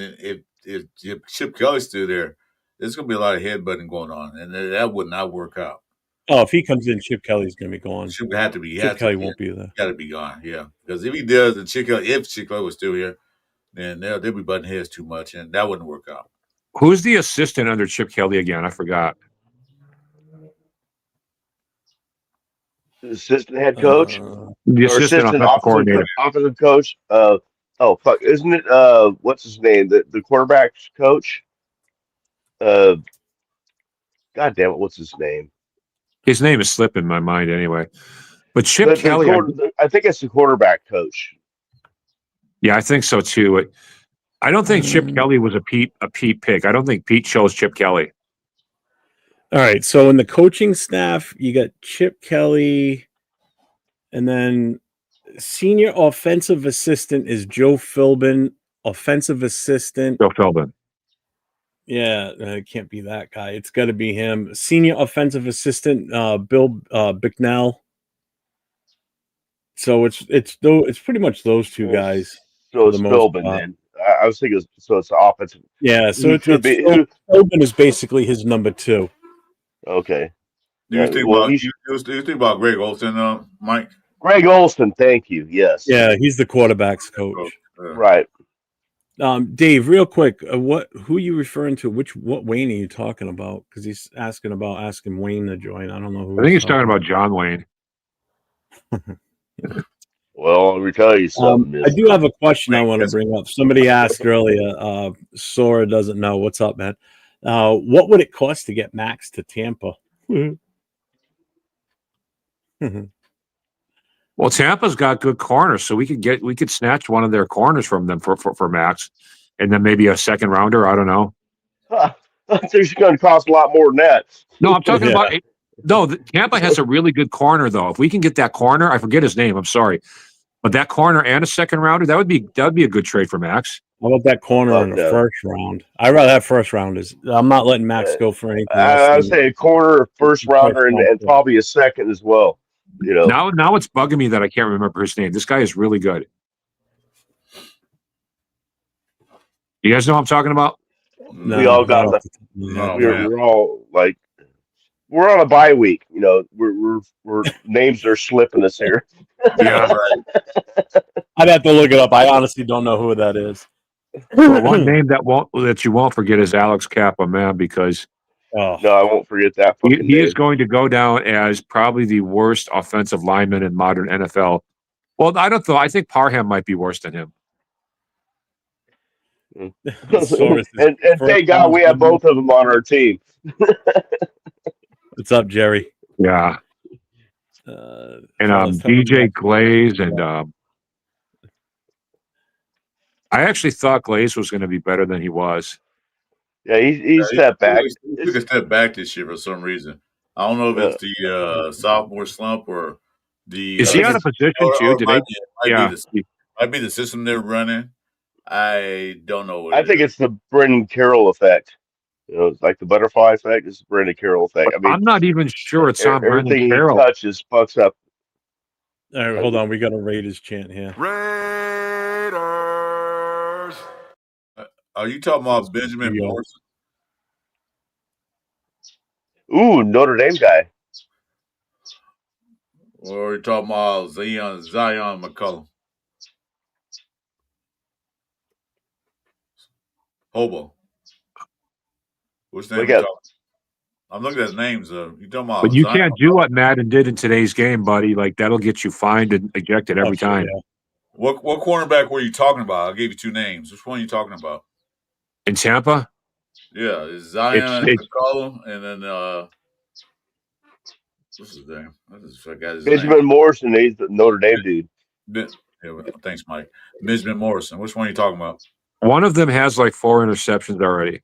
if Chip Kelly's still there, there's going to be a lot of headbutting going on, and that would not work out. Oh, if he comes in, Chip Kelly's going to be gone. Chip had to be. Chip Kelly won't be there. Got to be gone. Yeah, because if he does, and if Chip Kelly was still here, then they'll be butting heads too much, and that wouldn't work out. Who's the assistant under Chip Kelly again? I forgot. Assistant head coach, the assistant coordinator, offensive coach. Isn't it? What's his name? The quarterback coach. God damn it! What's his name? His name is slipping my mind anyway. But Chip Kelly, I think it's the quarterback coach. Yeah, I think so too. I don't think Chip Kelly was a Pete pick. I don't think Pete chose Chip Kelly. All right, so in the coaching staff, you got Chip Kelly, and then senior offensive assistant is Joe Philbin. Offensive assistant, Joe Philbin. Yeah, it can't be that guy. It's got to be him. Senior offensive assistant, Bill Bicknell. So it's pretty much those two guys. So it's Philbin then. I was thinking so it's the offensive. Yeah, so Philbin is basically his number 2. Okay. Do you think about Greg Olson, Mike? Greg Olson, thank you. Yes. Yeah, he's the quarterback's coach. Right. Dave, real quick, who are you referring to? What Wayne are you talking about? Because he's asking Wayne to join. I don't know who. I think he's talking about John Wayne. Well, let me tell you something. I do have a question I want to bring up. Somebody asked earlier. Sora doesn't know. What's up, man? What would it cost to get Max to Tampa? Well, Tampa's got good corners, so we could snatch one of their corners from them for Max, and then maybe a second rounder. I don't know. It's going to cost a lot more than that. No, I'm talking about. No, Tampa has a really good corner though. If we can get that corner, I forget his name. I'm sorry, but that corner and a second rounder, that would be a good trade for Max. How about that corner in the first round? I'd rather have first rounders. I'm not letting Max go for anything. I would say a corner, first rounder, and probably a second as well. You know, Now it's bugging me that I can't remember his name. This guy is really good. You guys know what I'm talking about? we No, all not got off the. the top of my head. No, We're man. we're all like we're on a bye week. You know, we're names are slipping us here. Yeah. Right. I'd have to look it up. I honestly don't know who that is. Well, one name that you won't forget is Alex Kappa, man, because Oh, No, I won't forget that fucking he is name. going to go down as probably the worst offensive lineman in modern NFL. Well, I don't know. I think Parham might be worse than him. Soros is and first thank God round. we have both of them on our team. What's up, Jerry? Yeah. And Fellas, tell me DJ about- Glaze and I actually thought Glaze was going to be better than he was. Yeah, he stepped back. He took a step back this year for some reason. I don't know if it's the sophomore slump or the. Is he out of position too? Or Did might they? Yeah. might be the system they're running. I don't know what I it think is. it's the Brendan Carroll effect. You know, it's like the butterfly effect. It's the Brendan Carroll effect. I mean, I'm not even sure it's on Brendan everything he Carroll. touches fucks up. All right, hold on. We got a Raiders chant here. Raiders. Are you talking about Benjamin Yeah. Morrison? Ooh, Notre Dame guy. Or are you talking about Zion McCullum? Hobo. Which name Look we at talking? I'm looking at names. You talking about But you Zion can't do McCullum? what Madden did in today's game, buddy. Like that'll get you fined and ejected every Oh, sure, time. yeah. What cornerback were you talking about? I gave you two names. Which one are you talking about? In Tampa, Yeah, it's Zion it's McCullum, and then what's his name? I just forgot his name. Benjamin Morrison. He's the Notre Dame dude. Thanks, Mike. Benjamin Morrison. Which one are you talking about? one of them has like 4 interceptions already.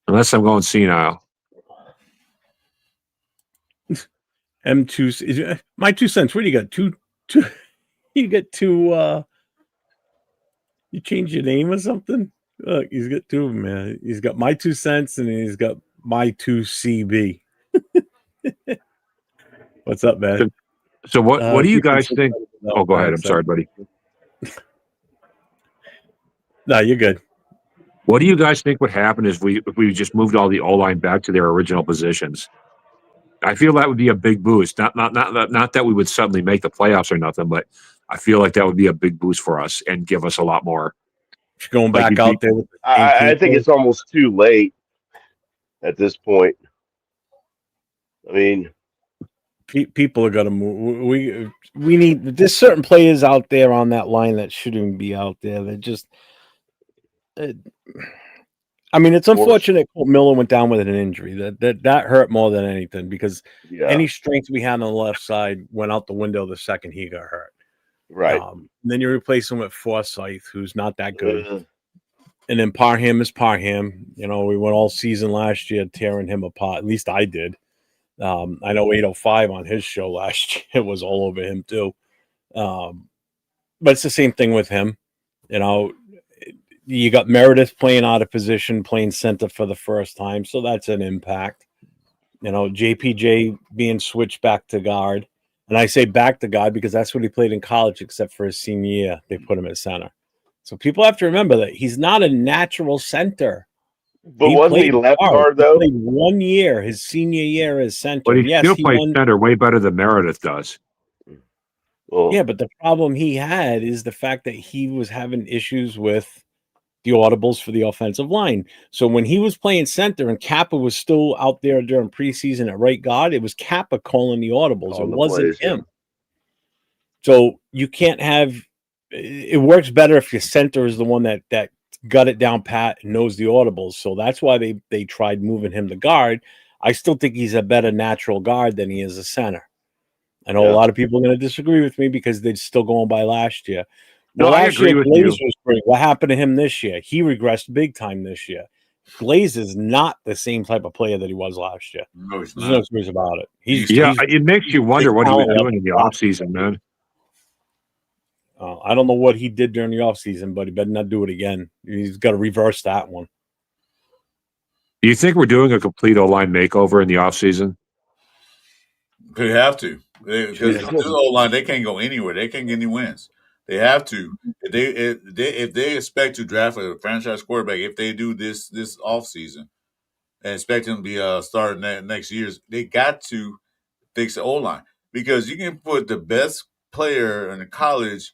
Unless I'm going senile. M2. My 2 cents. What do you got? Two. You get two. You change your name or something? Look, he's got two of them, man. He's got my 2 cents and he's got my 2CB. What's up, man? So what do you guys defensive think? side of the ball. Oh, go ahead. I'm Thanks, sorry, buddy. No, you're good. What do you guys think would happen if we just moved all the O line back to their original positions? I feel that would be a big boost. Not that we would suddenly make the playoffs or nothing, but I feel like that would be a big boost for us and give us a lot more. Just going Like back you'd be- out there with the same I think people. it's almost too late at this point. I mean, People are gonna move. We need. There's certain players out there on that line that shouldn't be out there. They're just. I mean, it's unfortunate Colt Miller went down with an injury. That hurt more than anything because yeah, any strength we had on the left side went out the window the second he got hurt. right. Then you replace him with Forsyth, who's not that good. Uh, And then Parham is Parham. You know, we went all season last year tearing him apart. At least I did. I know 805 on his show last year was all over him too. But it's the same thing with him. You know, you got Meredith playing out of position, playing center for the first time. So that's an impact. You know, JPJ being switched back to guard. And I say back to guard because that's what he played in college, except for his senior year. They put him at center. So people have to remember that he's not a natural center. but wasn't he played left guard though? He played 1 year, his senior year as center. But he Yes, still he plays won. center way better than Meredith does. Well, Yeah, but the problem he had is the fact that he was having issues with the audibles for the offensive line. So when he was playing center and Kappa was still out there during preseason at right guard, it was Kappa calling the audibles. Calling It the wasn't plays, yeah. him. So you can't have it works better if your center is the one that got it down pat and knows the audibles. So that's why they tried moving him to guard. I still think he's a better natural guard than he is a center. I know Yeah. a lot of people are going to disagree with me because they're still going by last year. No, Well, I last agree year with Glaze you. was great. What happened to him this year? He regressed big time this year. Glaze is not the same type of player that he was last year. No, he's There's no not. excuse about it. He's Yeah, he's it makes you wonder what he was talent doing in the level. offseason, man. I don't know what he did during the offseason, but he better not do it again. He's got to reverse that one. Do you think we're doing a complete O-line makeover in the offseason? They have to, because this O-line, they can't go anywhere. They can't get any wins. They have to. If they expect to draft a franchise quarterback, if they do this offseason and expect him to be starting next year's, they got to fix the O-line, because you can put the best player in the college,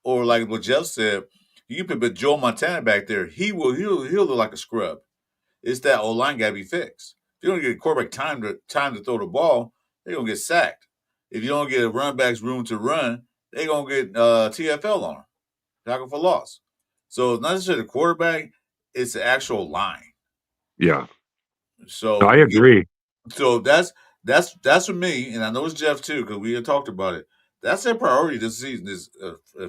or like what Jeff said, you can put Joe Montana back there. He'll look like a scrub. It's that O-line got to be fixed. If you don't get a quarterback time to throw the ball, they're gonna get sacked. If you don't get a run back's room to run, they're gonna get TFL on them, tackle for loss. So it's not necessarily the quarterback; it's the actual line. Yeah, So no, I agree. So that's for me, and I know it's Jeff too, because we had talked about it. That's their priority this season: is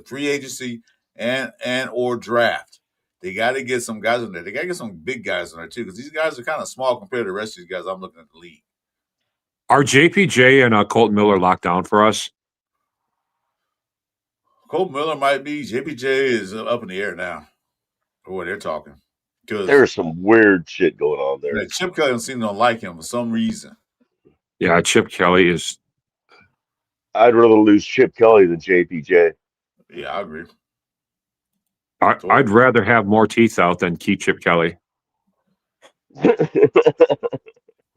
free agency and or draft. They got to get some guys in there. They got to get some big guys in there too, because these guys are kind of small compared to the rest of these guys I'm looking at the league. Are JPJ and Colton Miller locked down for us? Colton Miller might be. JPJ is up in the air now, for what they're talking. There's some weird shit going on there. Chip Kelly don't seem to like him for some reason. Yeah, Chip Kelly is. I'd rather lose Chip Kelly than JPJ. Yeah, I agree. I'd rather have more teeth out than keep Chip Kelly.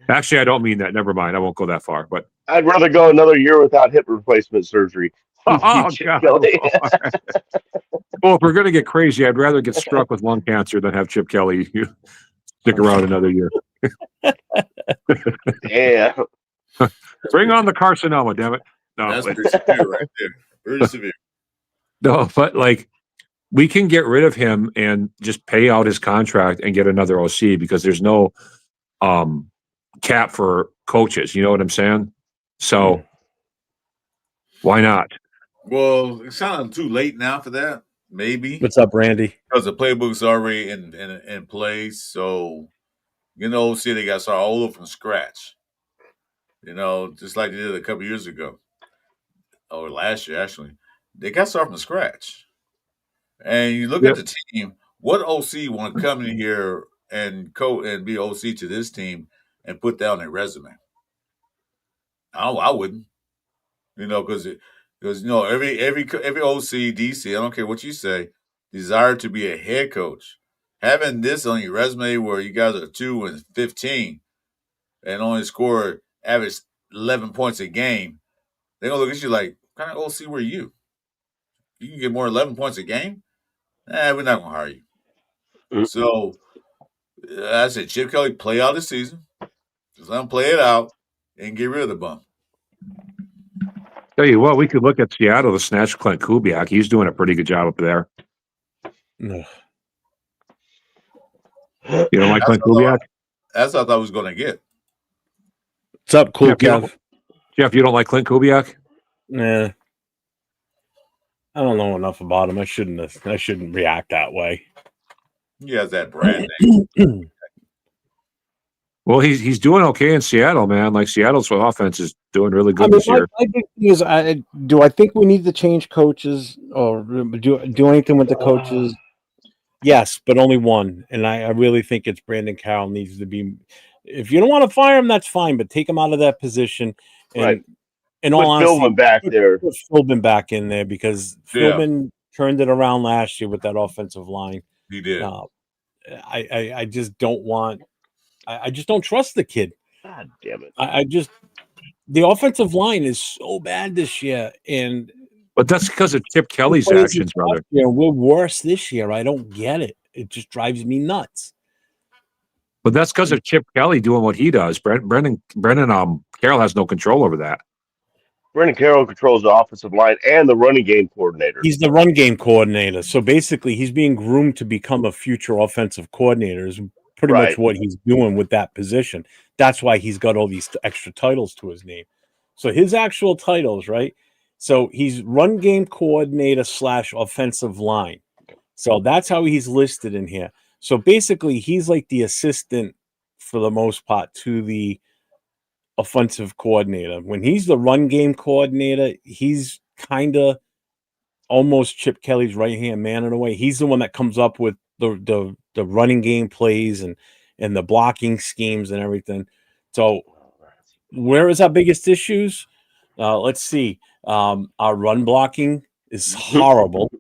Actually, I don't mean that. Never mind. I won't go that far. But I'd rather go another year without hip replacement surgery. oh God! Well, if we're gonna get crazy, I'd rather get struck with lung cancer than have Chip Kelly stick around another year. Yeah. Bring on the carcinoma, damn it! No, that's pretty severe right there. Pretty severe. No, but like, we can get rid of him and just pay out his contract and get another OC, because there's no cap for coaches. You know what I'm saying? So why not? Well, it's kind of too late now for that. Maybe. What's up, Randy? Because the playbook's already in place. So, OC, they got to start all over from scratch. Just like they did a couple years ago. Or last year, actually. They got to start from scratch. And you look at the team, what OC want to come in here and be OC to this team and put that on their resume? I wouldn't. Because every OC, DC, I don't care what you say, desire to be a head coach. Having this on your resume where you guys are 2-15 and only score average 11 points a game, they're gonna look at you like, what kind of OC were you? You can get more 11 points a game? We're not gonna hire you. So I said, Chip Kelly, play out the season. Just let him play it out and get rid of the bum. Tell you what, we could look at Seattle to snatch Clint Kubiak. He's doing a pretty good job up there. No. You don't like Clint Kubiak? That's what I thought I was going to get. What's up, Cool Kev? Jeff, you don't like Clint Kubiak? Nah. I don't know enough about him. I shouldn't react that way. He has that brand name. Well, he's doing okay in Seattle, man. Like, Seattle's offense is doing really good this year. My big thing is, do I think we need to change coaches or do anything with the coaches? Yes, but only one. And I really think it's Brandon Carroll needs to be. If you don't want to fire him, that's fine, but take him out of that position. And right. In all honesty, Philbin back there. Put Philbin back in there, because Philbin turned it around last year with that offensive line. He did. I just don't want. I just don't trust the kid. God damn it! The offensive line is so bad this year, but that's because of Chip Kelly's actions, brother. We're worse this year. I don't get it. It just drives me nuts. But that's because of Chip Kelly doing what he does. Brendan Carroll has no control over that. Brendan Carroll controls the offensive line and the running game coordinator. He's the run game coordinator. So basically, he's being groomed to become a future offensive coordinator. Is pretty much what he's doing with that position. That's why he's got all these extra titles to his name. So his actual titles, right? So he's run game coordinator / offensive line. So that's how he's listed in here. So basically, he's like the assistant for the most part to the offensive coordinator. When he's the run game coordinator, he's kind of almost Chip Kelly's right-hand man in a way. He's the one that comes up with the running game plays and the blocking schemes and everything. So where is our biggest issues? Let's see. Our run blocking is horrible,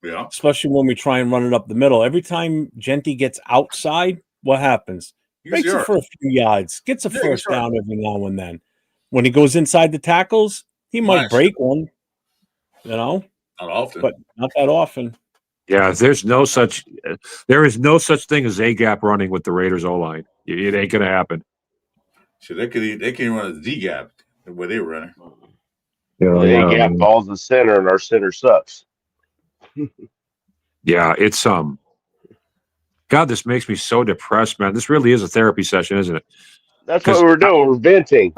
Yeah. especially when we try and run it up the middle. Every time Genty gets outside, what happens? Breaks it for a few yards, gets a first down every now and then. When he goes inside the tackles, he might break one, Not often. but not that often. Yeah, there is no such thing as A gap running with the Raiders O line. It ain't gonna happen. So they can run a Z gap the way they were running. The A gap falls the center, and our center sucks. Yeah, it's God, this makes me so depressed, man. This really is a therapy session, isn't it? That's what we're doing. We're venting.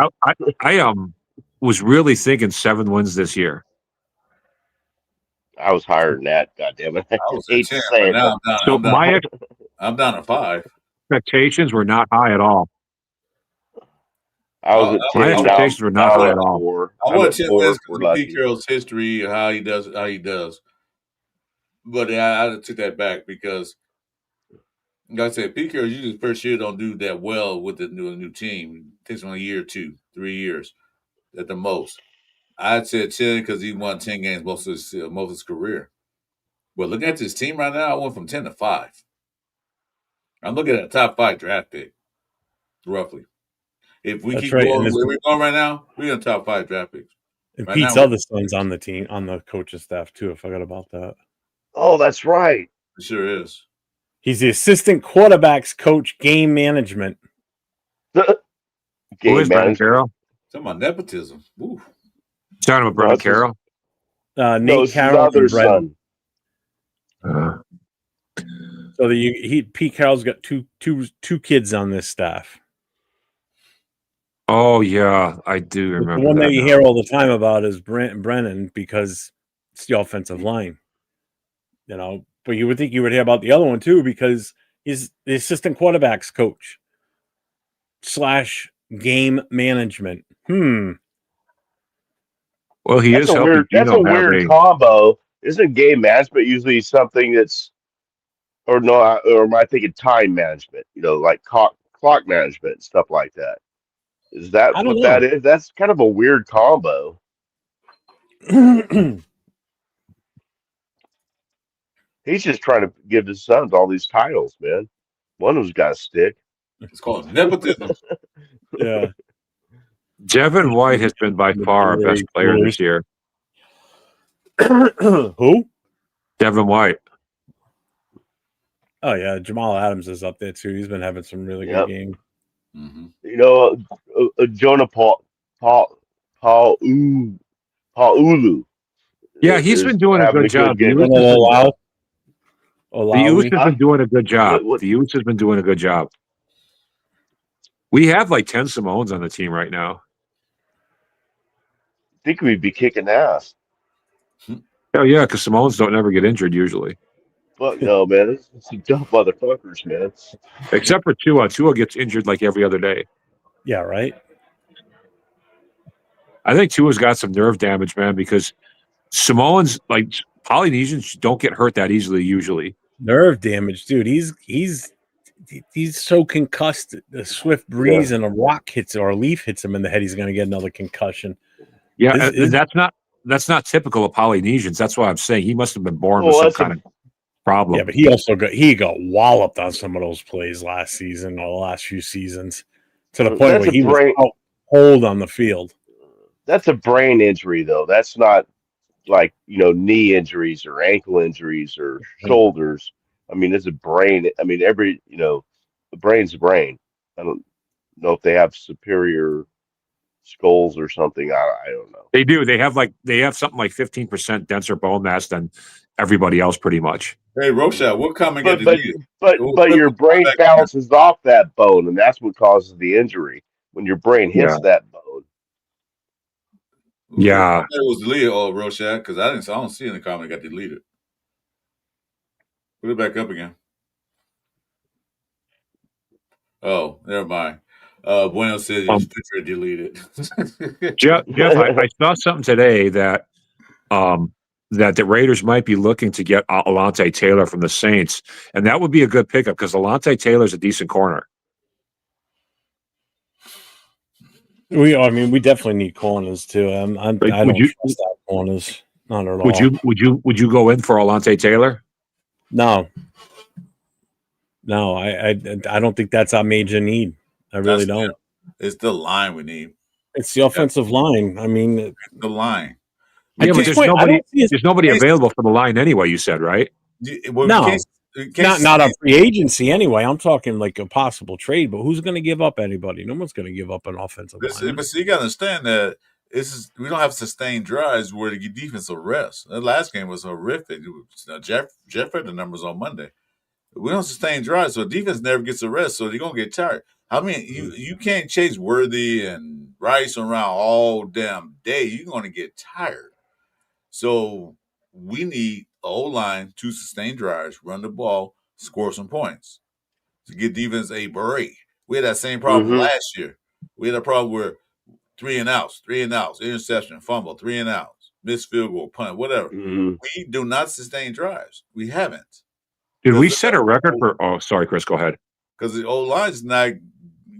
I was really thinking 7 wins this year. I was higher than that. God damn it! I was hate at 10, to say but it. now I'm down to 5. Expectations were not high at all. I was at 10. My expectations were not high at all. 4. I want 10 wins We're because of lucky. Pete Carroll's history and how he does. But I took that back because, like I said, Pete Carroll usually first year don't do that well with the new team. It takes him a year or 2, 3 years at the most. I'd say 10 because he won 10 games most of his career. But looking at this team right now, I went from 10 to 5. I'm looking at a top 5 draft pick, roughly. If we keep going where we're going right now, we're in top 5 draft picks. And right Pete's other son's on the team, on the coaching staff too. I forgot about that. Oh, that's right. It sure is. He's the assistant quarterbacks coach, game management. Who is Brendan Carroll? Talking about nepotism. Ooh. Talking about Brendan Carroll? Nate Carroll and son. So Pete Carroll's got two kids on this staff. Oh yeah, I do remember. The one that you hear all the time about is Brennan because it's the offensive line. You know, but you would think you would hear about the other one too because he's the assistant quarterbacks coach / game management. Well, that's a weird combo. Isn't game management usually something that's, or am I thinking time management? You know, like clock management and stuff like that. Is that what that is? That's kind of a weird combo. He's just trying to give his sons all these titles, man. One of them's got to stick. It's called nepotism. Yeah. Devin White has been by far our best player this year. Who? Devin White. Oh yeah, Jamal Adams is up there too. He's been having some really good games. Mm-hmm. You know, Jonah Paulu. Yeah, he's been doing a good job. The youth has been doing a good job. The youth has been doing a good job. We have like 10 Simones on the team right now. I think we'd be kicking ass. Oh yeah, because Simones don't ever get injured usually. Fuck no, man. It's some dumb motherfuckers, man. Except for Tua. Tua gets injured like every other day. Yeah, right. I think Tua's got some nerve damage, man, because Samoans, like Polynesians, don't get hurt that easily usually. Nerve damage, dude. He's so concussed. A swift breeze and a rock hits or a leaf hits him in the head. He's going to get another concussion. Yeah, and that's not typical of Polynesians. That's why I'm saying he must have been born with some kind of problem. Yeah, but he got walloped on some of those plays last season or the last few seasons to the point where he was out cold on the field. That's a brain injury, though. That's not like, knee injuries or ankle injuries or shoulders. I mean, it's a brain. I mean, the brain's a brain. I don't know if they have superior skulls or something. I don't know. They do. They have something like 15% denser bone mass than everybody else, pretty much. Hey, Rosha, what comment got deleted? But your brain bounces off that bone, and that's what causes the injury when your brain hits that bone. Yeah, it was deleted, Rosha, because I don't see any comment got deleted. Put it back up again. Oh, never mind. Bueno said his picture deleted. Jeff, I saw something today that that the Raiders might be looking to get Alontae Taylor from the Saints, and that would be a good pickup because Alontae Taylor's a decent corner. We definitely need corners too. I Would don't you trust our corners, not at all. would you go in for Alontae Taylor? No, I don't think that's our major need. I really don't. It's the line we need. It's the offensive line. I mean, It's the line. Yeah, but there's nobody available for the line anyway. You said, right? Well, no, not a free agency anyway. I'm talking like a possible trade. But who's going to give up anybody? No one's going to give up an offensive line. But you got to understand that we don't have sustained drives where the defense will rest. The last game was horrific. Jeff had the numbers on Monday. We don't sustain drives, so defense never gets a rest, so they're gonna get tired. I mean, you can't chase Worthy and Rice around all damn day. You're gonna get tired. So we need a O-line to sustain drives, run the ball, score some points to give defense a break. We had that same problem last year. We had a problem where 3 and outs, interception, fumble, 3 and outs, missed field goal, punt, whatever. We do not sustain drives. We haven't. Did we set a record for? Oh, sorry, Chris. Go ahead. Because the old line's not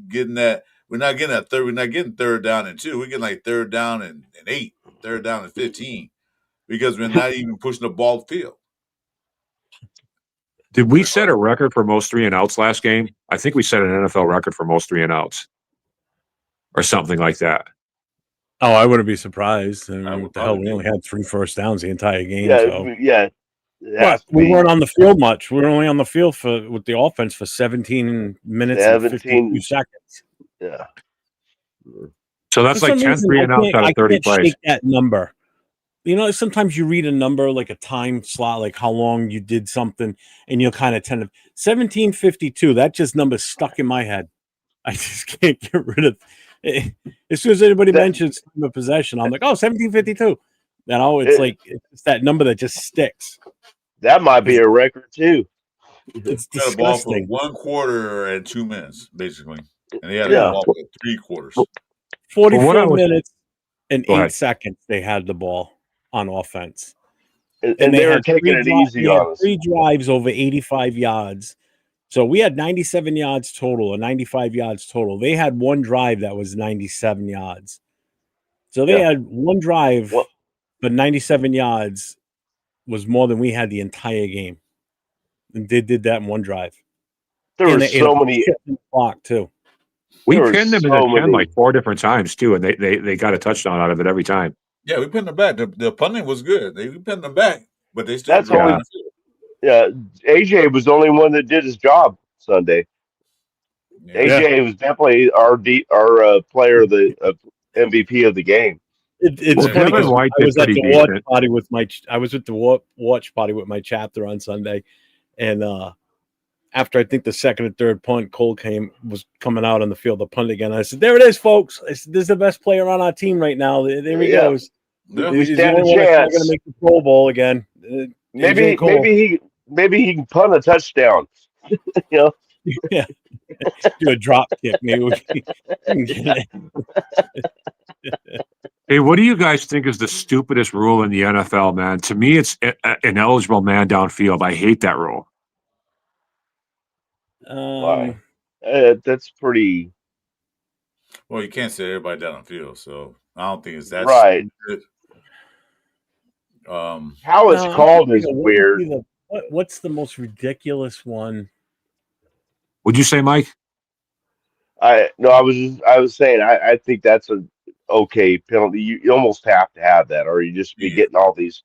getting that. We're not getting that third. We're not getting 3rd down and 2. We're getting like 3rd down and 8, 3rd down and 15, because we're not even pushing the ball field. Did we set a record for most 3 and outs last game? I think we set an NFL record for most 3 and outs, or something like that. Oh, I wouldn't be surprised. I mean, what the hell? We only had 3 first downs the entire game. But we weren't on the field much. We were only on the field with the offense for 17 minutes and 52 seconds. Yeah. So that's like 10 3 and outs out of 30 plays. Shake that number. You know, sometimes you read a number like a time slot, like how long you did something, and you'll kind of tend to 1752. That just number stuck in my head. I just can't get rid of it. As soon as anybody mentions time of possession, I'm like, oh, 1752. It's that number that just sticks. That might be a record too. It's disgusting. The ball for 1 quarter and 2 minutes, basically, and they had the ball for 3 quarters. 44 minutes and 8 seconds. They had the ball on offense, and they were taking it easy on us. 3 drives over 85 yards. So we had 97 yards total, or 95 yards total. They had 1 drive that was 97 yards. So they had 1 drive, but 97 yards was more than we had the entire game. And they did that in 1 drive. There were so many clock too. We pinned them in the 10 like 4 different times too, and they got a touchdown out of it every time. Yeah, we pinned them back. The punting was good. We pinned them back, but they still. AJ was the only one that did his job Sunday. AJ was definitely our player of the MVP of the game. It's funny. I was at the watch party with my chapter on Sunday, and after I think the 2nd and 3rd punt, Cole was coming out on the field to punt again. I said, "There it is, folks. This is the best player on our team right now. There he goes. We stand a chance. Going to make the Pro Bowl again. Maybe he can punt a touchdown. You know." Yeah. Do a drop kick, maybe. Hey, what do you guys think is the stupidest rule in the NFL, man? To me, it's an eligible man downfield. I hate that rule. Why? That's pretty. Well, you can't say everybody downfield, so I don't think it's that right. Stupid. How it's called is weird. What's the most ridiculous one? Would you say, Mike? I was saying I think that's a okay penalty. You almost have to have that, or you just be getting all these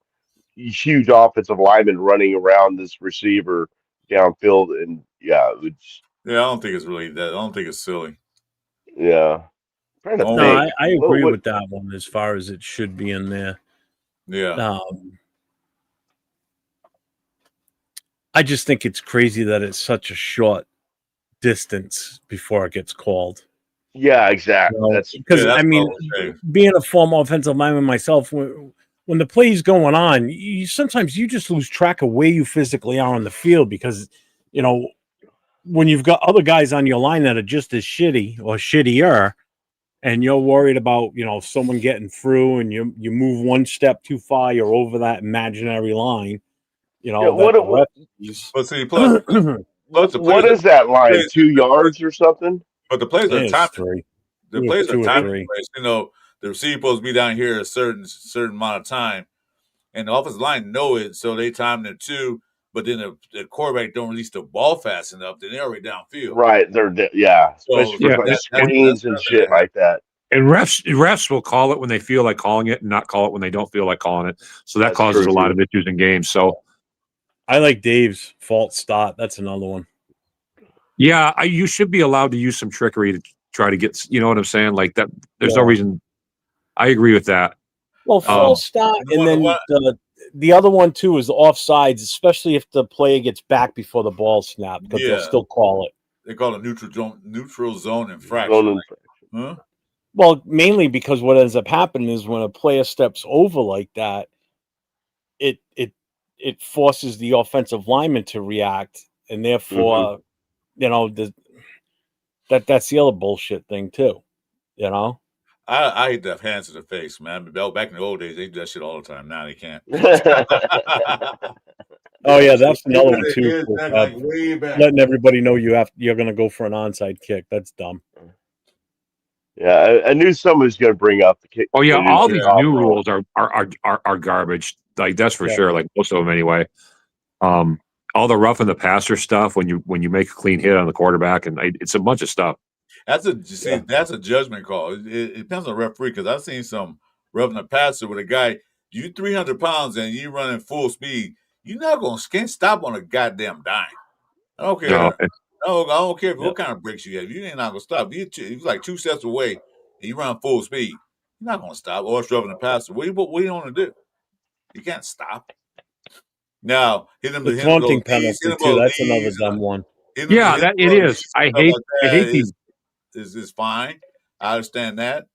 huge offensive linemen running around this receiver downfield, and I don't think it's really that. I don't think it's silly. Yeah, I agree with that one as far as it should be in there. Yeah. I just think it's crazy that it's such a short distance before it gets called. Yeah, exactly. That's because being a former offensive lineman myself, when the play's going on, sometimes you just lose track of where you physically are on the field because, when you've got other guys on your line that are just as shitty or shittier, and you're worried about someone getting through, and you move one step too far, you're over that imaginary line, Yeah, that the ref sees. But see, plus the what players is that line? plays, 2 yards or something? but the plays are It's timing. three, The plays are two or timing. three. The receiver supposed to be down here a certain amount of time, and the offensive line know it, so they timed it too. But then the quarterback don't release the ball fast enough, then they're already downfield. Right, especially So for Yeah, like that's screens and nothing that shit like that. and refs will call it when they feel like calling it, and not call it when they don't feel like calling it. So that That's causes true, a lot too. of issues in games. So I like Dave's false start. That's another one. yeah, you should be allowed to use some trickery to try to get. You know what I'm saying? Like that. There's no Yeah. reason. I agree with that. Well, false start, and then the other one too is offsides, especially if the player gets back before the ball snapped, because they'll still call it. They call it neutral zone infraction. Zone infraction. Huh? Well, mainly because what ends up happening is when a player steps over like that, it forces the offensive lineman to react, and therefore, that's the other bullshit thing too. I hate to have hands to the face, man. Back in the old days, they do that shit all the time. Now they can't. Oh yeah, that's another one too. Like way back. Letting everybody know you're going to go for an onside kick. That's dumb. Yeah, I knew someone was going to bring up the kick. Oh yeah, all these new rule. rules are garbage. Like that's for Yeah. sure. Like most of them anyway. All the rough and the passer stuff when you make a clean hit on the quarterback, and it's a bunch of stuff. That's a judgment call. It depends on the referee, because I've seen some roughing the passer with a guy. You 300 pounds and you running full speed. You're not can't stop on a goddamn dime. I don't care. No, I don't care what kind of brakes you have. You ain't not gonna stop. You're like 2 steps away and you run full speed. You're not gonna stop. Or it's roughing the passer. What do you want to do? You can't stop. Now hit him The to taunting penalty too. That's another dumb one. Yeah, that it is. I hate these. Is fine. I understand that.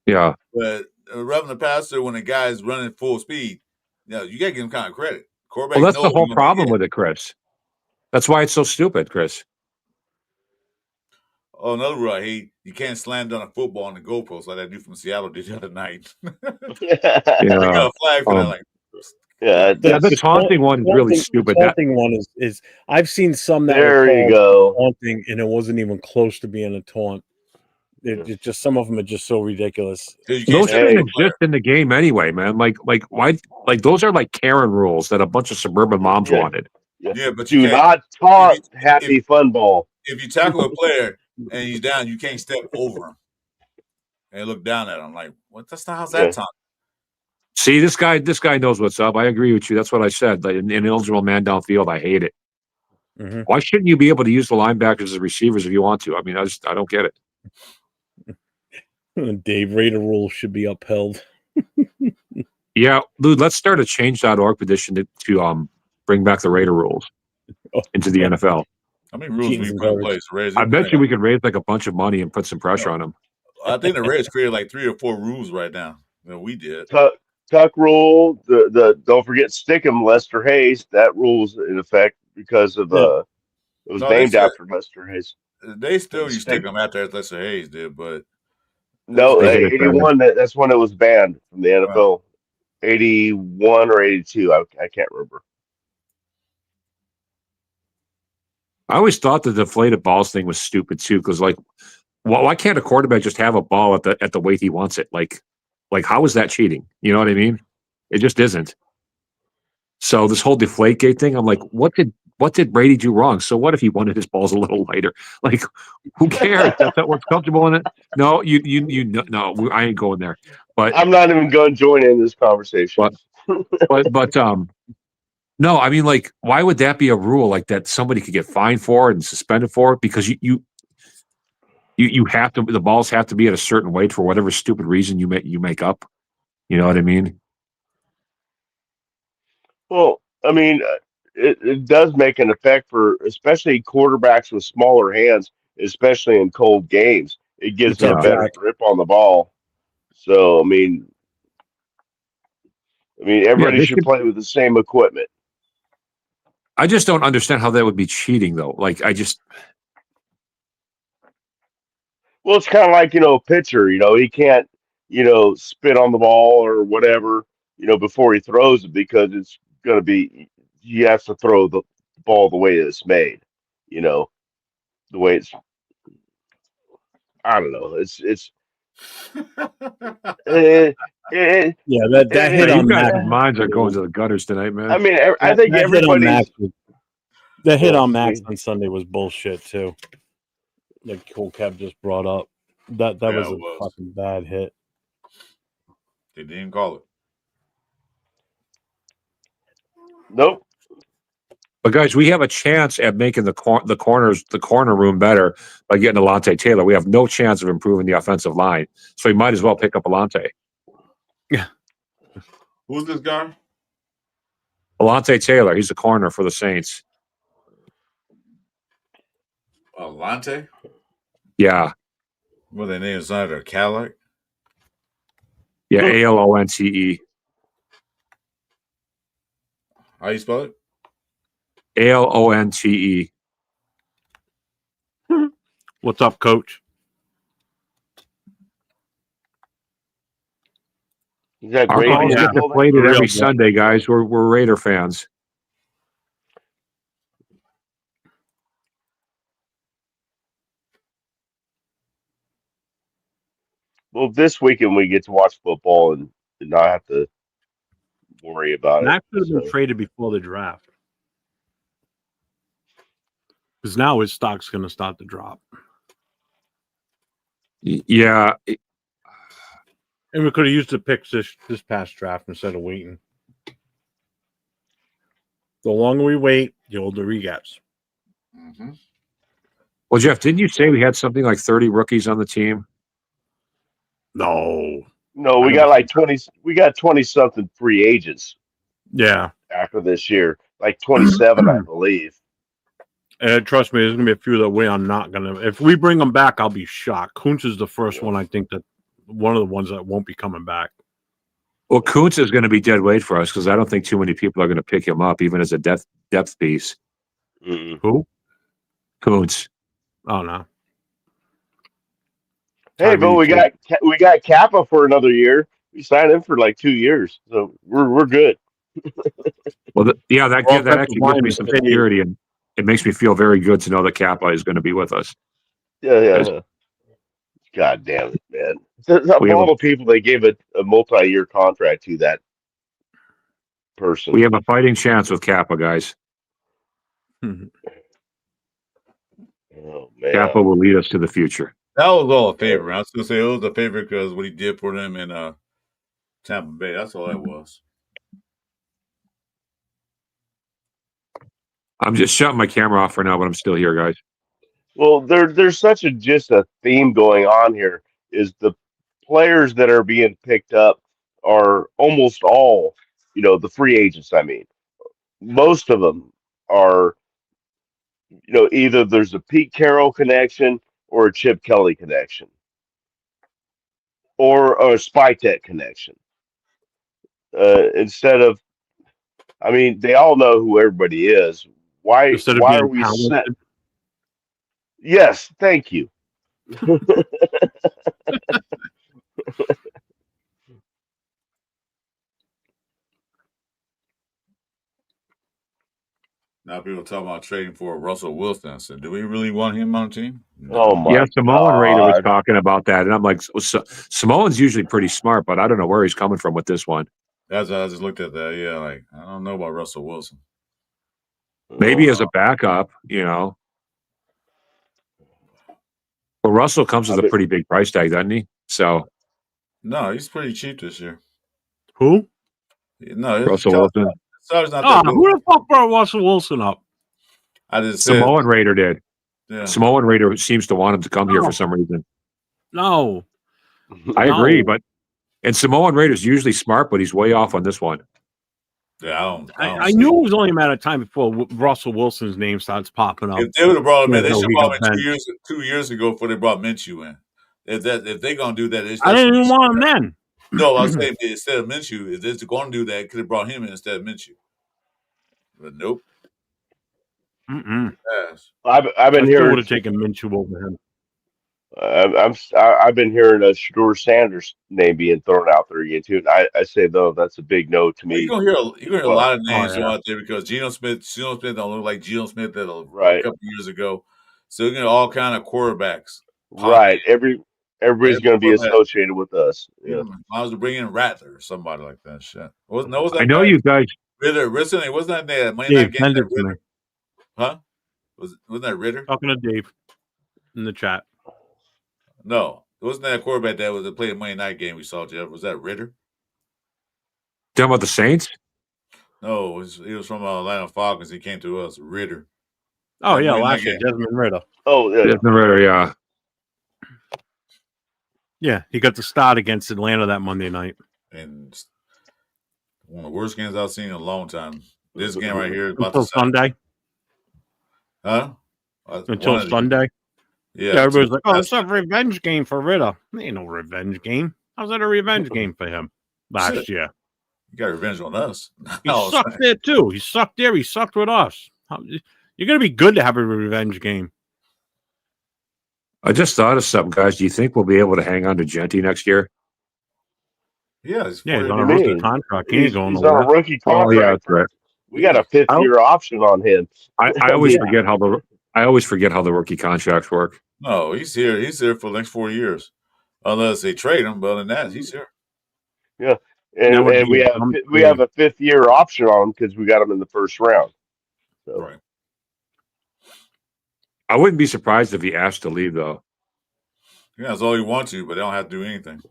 Yeah, But roughing the passer when a guy is running full speed, you got to give him kind of credit. Quarterback well, that's the knows whole you're gonna problem hit. with it, Chris. That's why it's so stupid, Chris. Oh, another rule I hate: you can't slam down a football on the goalpost like that dude from Seattle did the other night. They got a flag for that. Like, the taunting one is really stupid. The taunting one is I've seen some that There were you called go. taunting, and it wasn't even close to being a taunt. It's just some of them are just so ridiculous. Those shouldn't exist in the game anyway, man. Like why? Like those are like Karen rules that a bunch of suburban moms wanted. Yeah, but do not taunt happy fun ball. If you tackle a player and he's down, you can't step over him and look down at him like, what? That's not how's that taunting. See, this guy knows what's up. I agree with you. That's what I said. Like, an ineligible man downfield, I hate it. Mm-hmm. Why shouldn't you be able to use the linebackers as receivers if you want to? I mean, I don't get it. Dave, Raider rule should be upheld. Yeah, dude, let's start a change.org petition to bring back the Raider rules into the NFL. How many rules we put in place? I bet you we could raise like a bunch of money and put some pressure on them. I think the Raiders created like 3 or 4 rules right now. We did. Tuck rule. The don't forget Stickum, Lester Hayes. That rule's in effect because of it was named after Lester Hayes. They still used Stickum after Lester Hayes did, but no, 81. That's when it was banned from the NFL. 81 or 82. I can't remember. I always thought the deflated balls thing was stupid too, because like, why can't a quarterback just have a ball at the weight he wants it? Like how is that cheating? You know what I mean? It just isn't. So this whole Deflategate thing, I'm like, what did Brady do wrong? So what if he wanted his balls a little lighter? Like, who cares? That's not what's comfortable in it. No, no, I ain't going there. But I'm not even going to join in this conversation. But no, I mean, like, why would that be a rule like that? Somebody could get fined for it and suspended for it because you have to. The balls have to be at a certain weight for whatever stupid reason you make up. You know what I mean? Well, I mean, it does make an effect for especially quarterbacks with smaller hands, especially in cold games. It gives them a better grip on the ball. So, I mean, everybody should play with the same equipment. I just don't understand how that would be cheating, though. Like, Well, it's kind of like, a pitcher, he can't, spit on the ball or whatever, before he throws it because it's going to be, he has to throw the ball the way it's made, you know, the way it's, I don't know. It, it, Yeah, that hit Man, you on guys' Max. minds are going to the gutters tonight, I man. mean, I That, think that hit on Max. everybody's, That hit on Max see, on Sunday was bullshit too. Like Cool Kev just brought up. That was it a was. fucking bad hit. They didn't call it. nope. But guys, we have a chance at making the corner room better by getting Alante Taylor. We have no chance of improving the offensive line, so we might as well pick up Alante. Who's this guy? Alante Taylor, he's the corner for the Saints. Alante? Yeah, What their name is under Cadillac? yeah, ALONTE, How you spell it? ALONTE. What's up, Coach? He's got Our gravy calls in the get building. deflated Real every good. Sunday, guys. We're Raider fans. Well, this weekend we get to watch football and not have to worry about it. Max should have been So, traded before the draft. Because now his stock's going to start to drop. Yeah, And we could have used the picks this past draft instead of waiting. The longer we wait, the older he gets. Mm-hmm. well, Jeff, didn't you say we had something like 30 rookies on the team? No. no, I we never got said like 20. We got 20-something free agents Yeah. after this year, like 27, I believe. And trust me, there's going to be a few that we are not going to. If we bring them back, I'll be shocked. Kuntz is the first one, I think, that one of the ones that won't be coming back. Well, Kuntz is going to be dead weight for us because I don't think too many people are going to pick him up, even as a depth piece. Mm-mm. Who? Kuntz. Oh, no. Hey, but Tyree, we got Kappa for another year. We signed him for like 2 years, so we're good. Well, yeah, that Well, that offensive actually gives me lineman some stayed. security, and it makes me feel very good to know that Kappa is going to be with us. Yeah. God damn it, man! Of We have all a the people they gave a multi-year contract to, that person. we have a fighting chance with Kappa, guys. Mhm. Oh man. Kappa will lead us to the future. That was all a favor. I was gonna say it was a favor because what he did for them in Tampa Bay. That's all that was. I'm just shutting my camera off for now, but I'm still here, guys. Well, there's such just a theme going on here. Is the players that are being picked up are almost all, the free agents. I mean, most of them are, either there's a Pete Carroll connection or a Chip Kelly connection or a Spytek connection. Instead of, I mean, they all know who everybody is. Why Instead of why are being we set? talented. Yes, thank you. Now people talking about trading for Russell Wilson. I said, do we really want him on the team? Oh No. Yeah, my Samoan Raider was God. talking about that, and I'm like, Samoan's usually pretty smart, but I don't know where he's coming from with this one. That's I just looked at that. Yeah, like I don't know about Russell Wilson. Maybe Oh, as a backup, Well, Russell comes with I've a been, pretty big price tag, doesn't he? So No, he's pretty cheap this year. Who? No, his Russell Wilson, salary's not Oh, that good. who the fuck brought Russell Wilson up? I just said, Samoan Raider did. yeah. Samoan Raider seems to want him to come here for some reason. No. I No. agree, but and Samoan Raider's usually smart, but he's way off on this one. Yeah, I don't I see knew it. it was only a matter of time before Russell Wilson's name starts popping up. If they would have brought him in, they Until should he have brought got him in benched. 2 years ago before they brought Minshew in. If they're gonna do that, I didn't even want him then. No, I was saying instead of Minshew, if they're going to do that, could have brought him in instead of Minshew. But nope. Mm-mm. Pass. I've I been still would hearing have taken Minshew over him. I've been hearing a Shador Sanders name being thrown out there again too. And I say though that's a big no to Well, me you're as gonna hear a well. lot of Oh names yeah. thrown out there because Geno Smith don't look like Geno Smith that a Right, couple years ago. So you're gonna all kind of quarterbacks pop right. Everybody's in. going to be associated with us. Yeah. Even might as well bring in Rattler or somebody like that. Shit. Was I that know guy you guys. Ritter? Wasn't that the Monday Dave, night game send that it to me. Ritter? Huh? Wasn't that Ritter? Talking to Dave in the chat. No, it wasn't that quarterback that was playing Monday night game we saw. Jeff, was that Ritter? Talking about the Saints? No, he was from Atlanta Falcons. He came to us. Ritter. Oh That yeah, Monday night last year, game. Desmond Ritter. Oh yeah. Desmond Ritter, yeah. Yeah, he got the start against Atlanta that Monday night. And one of the worst games I've seen in a long time. This game right here is about the Until same. Sunday. Huh? Until One of the, Sunday. yeah. Yeah, everybody's until like, "Oh, last it's a revenge game for Ritter." Ain't no revenge game. How's that a revenge game for him last Shit. year? You got revenge on us. He sucked there too. He sucked there. He sucked with us. You're gonna be good to have a revenge game. I just thought of something, guys. Do you think we'll be able to hang on to Genty next year? Yeah, he's Yeah, he's What on do a you rookie mean? contract. He ain't going He's on a nowhere. rookie Oh yeah, contract. that's right. We got a yeah. 5th-year option on him. I I always mean, forget how the rookie contracts work. No, he's here. He's here for the next 4 years. Unless they trade him, but other than that, he's here. yeah. That would And be a dumb we have trade. a 5th-year option on him because we got him in the first round. So Right. I wouldn't be surprised if he asked to leave, though. Yeah, that's all you want to, but they don't have to do anything.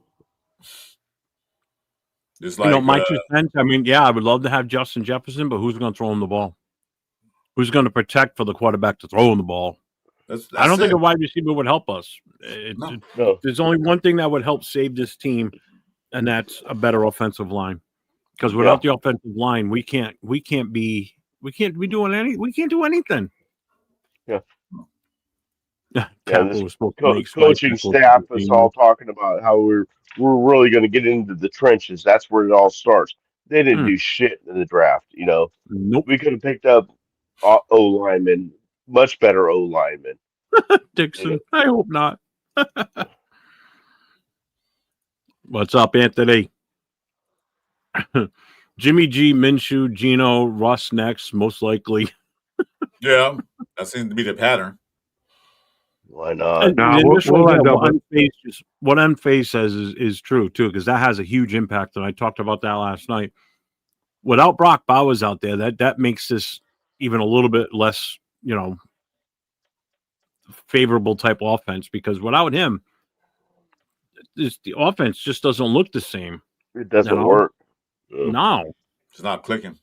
Just You know, like my 2 cents. I mean, yeah, I would love to have Justin Jefferson, but who's going to throw him the ball? Who's going to protect for the quarterback to throw him the ball? I don't think it. a wide receiver would help us. no. There's only one thing that would help save this team, and that's a better offensive line. Because without the offensive line, we can't do anything. Yeah. Kappa This was supposed to make coaching staff is all talking about how we're really going to get into the trenches. That's where it all starts. They didn't do shit in the draft. You know, Nope. we could have picked up O linemen, much better O linemen. Dixon. I hope not. What's up, Anthony? Jimmy G, Minshew, Gino, Russ next, most likely. Yeah, that seems to be the pattern. Why not? No, we'll end up with what Unface says is true too, because that has a huge impact, and I talked about that last night. Without Brock Bowers out there, that makes this even a little bit less, favorable type offense, because without him, the offense just doesn't look the same. It doesn't work. No. It's not clicking.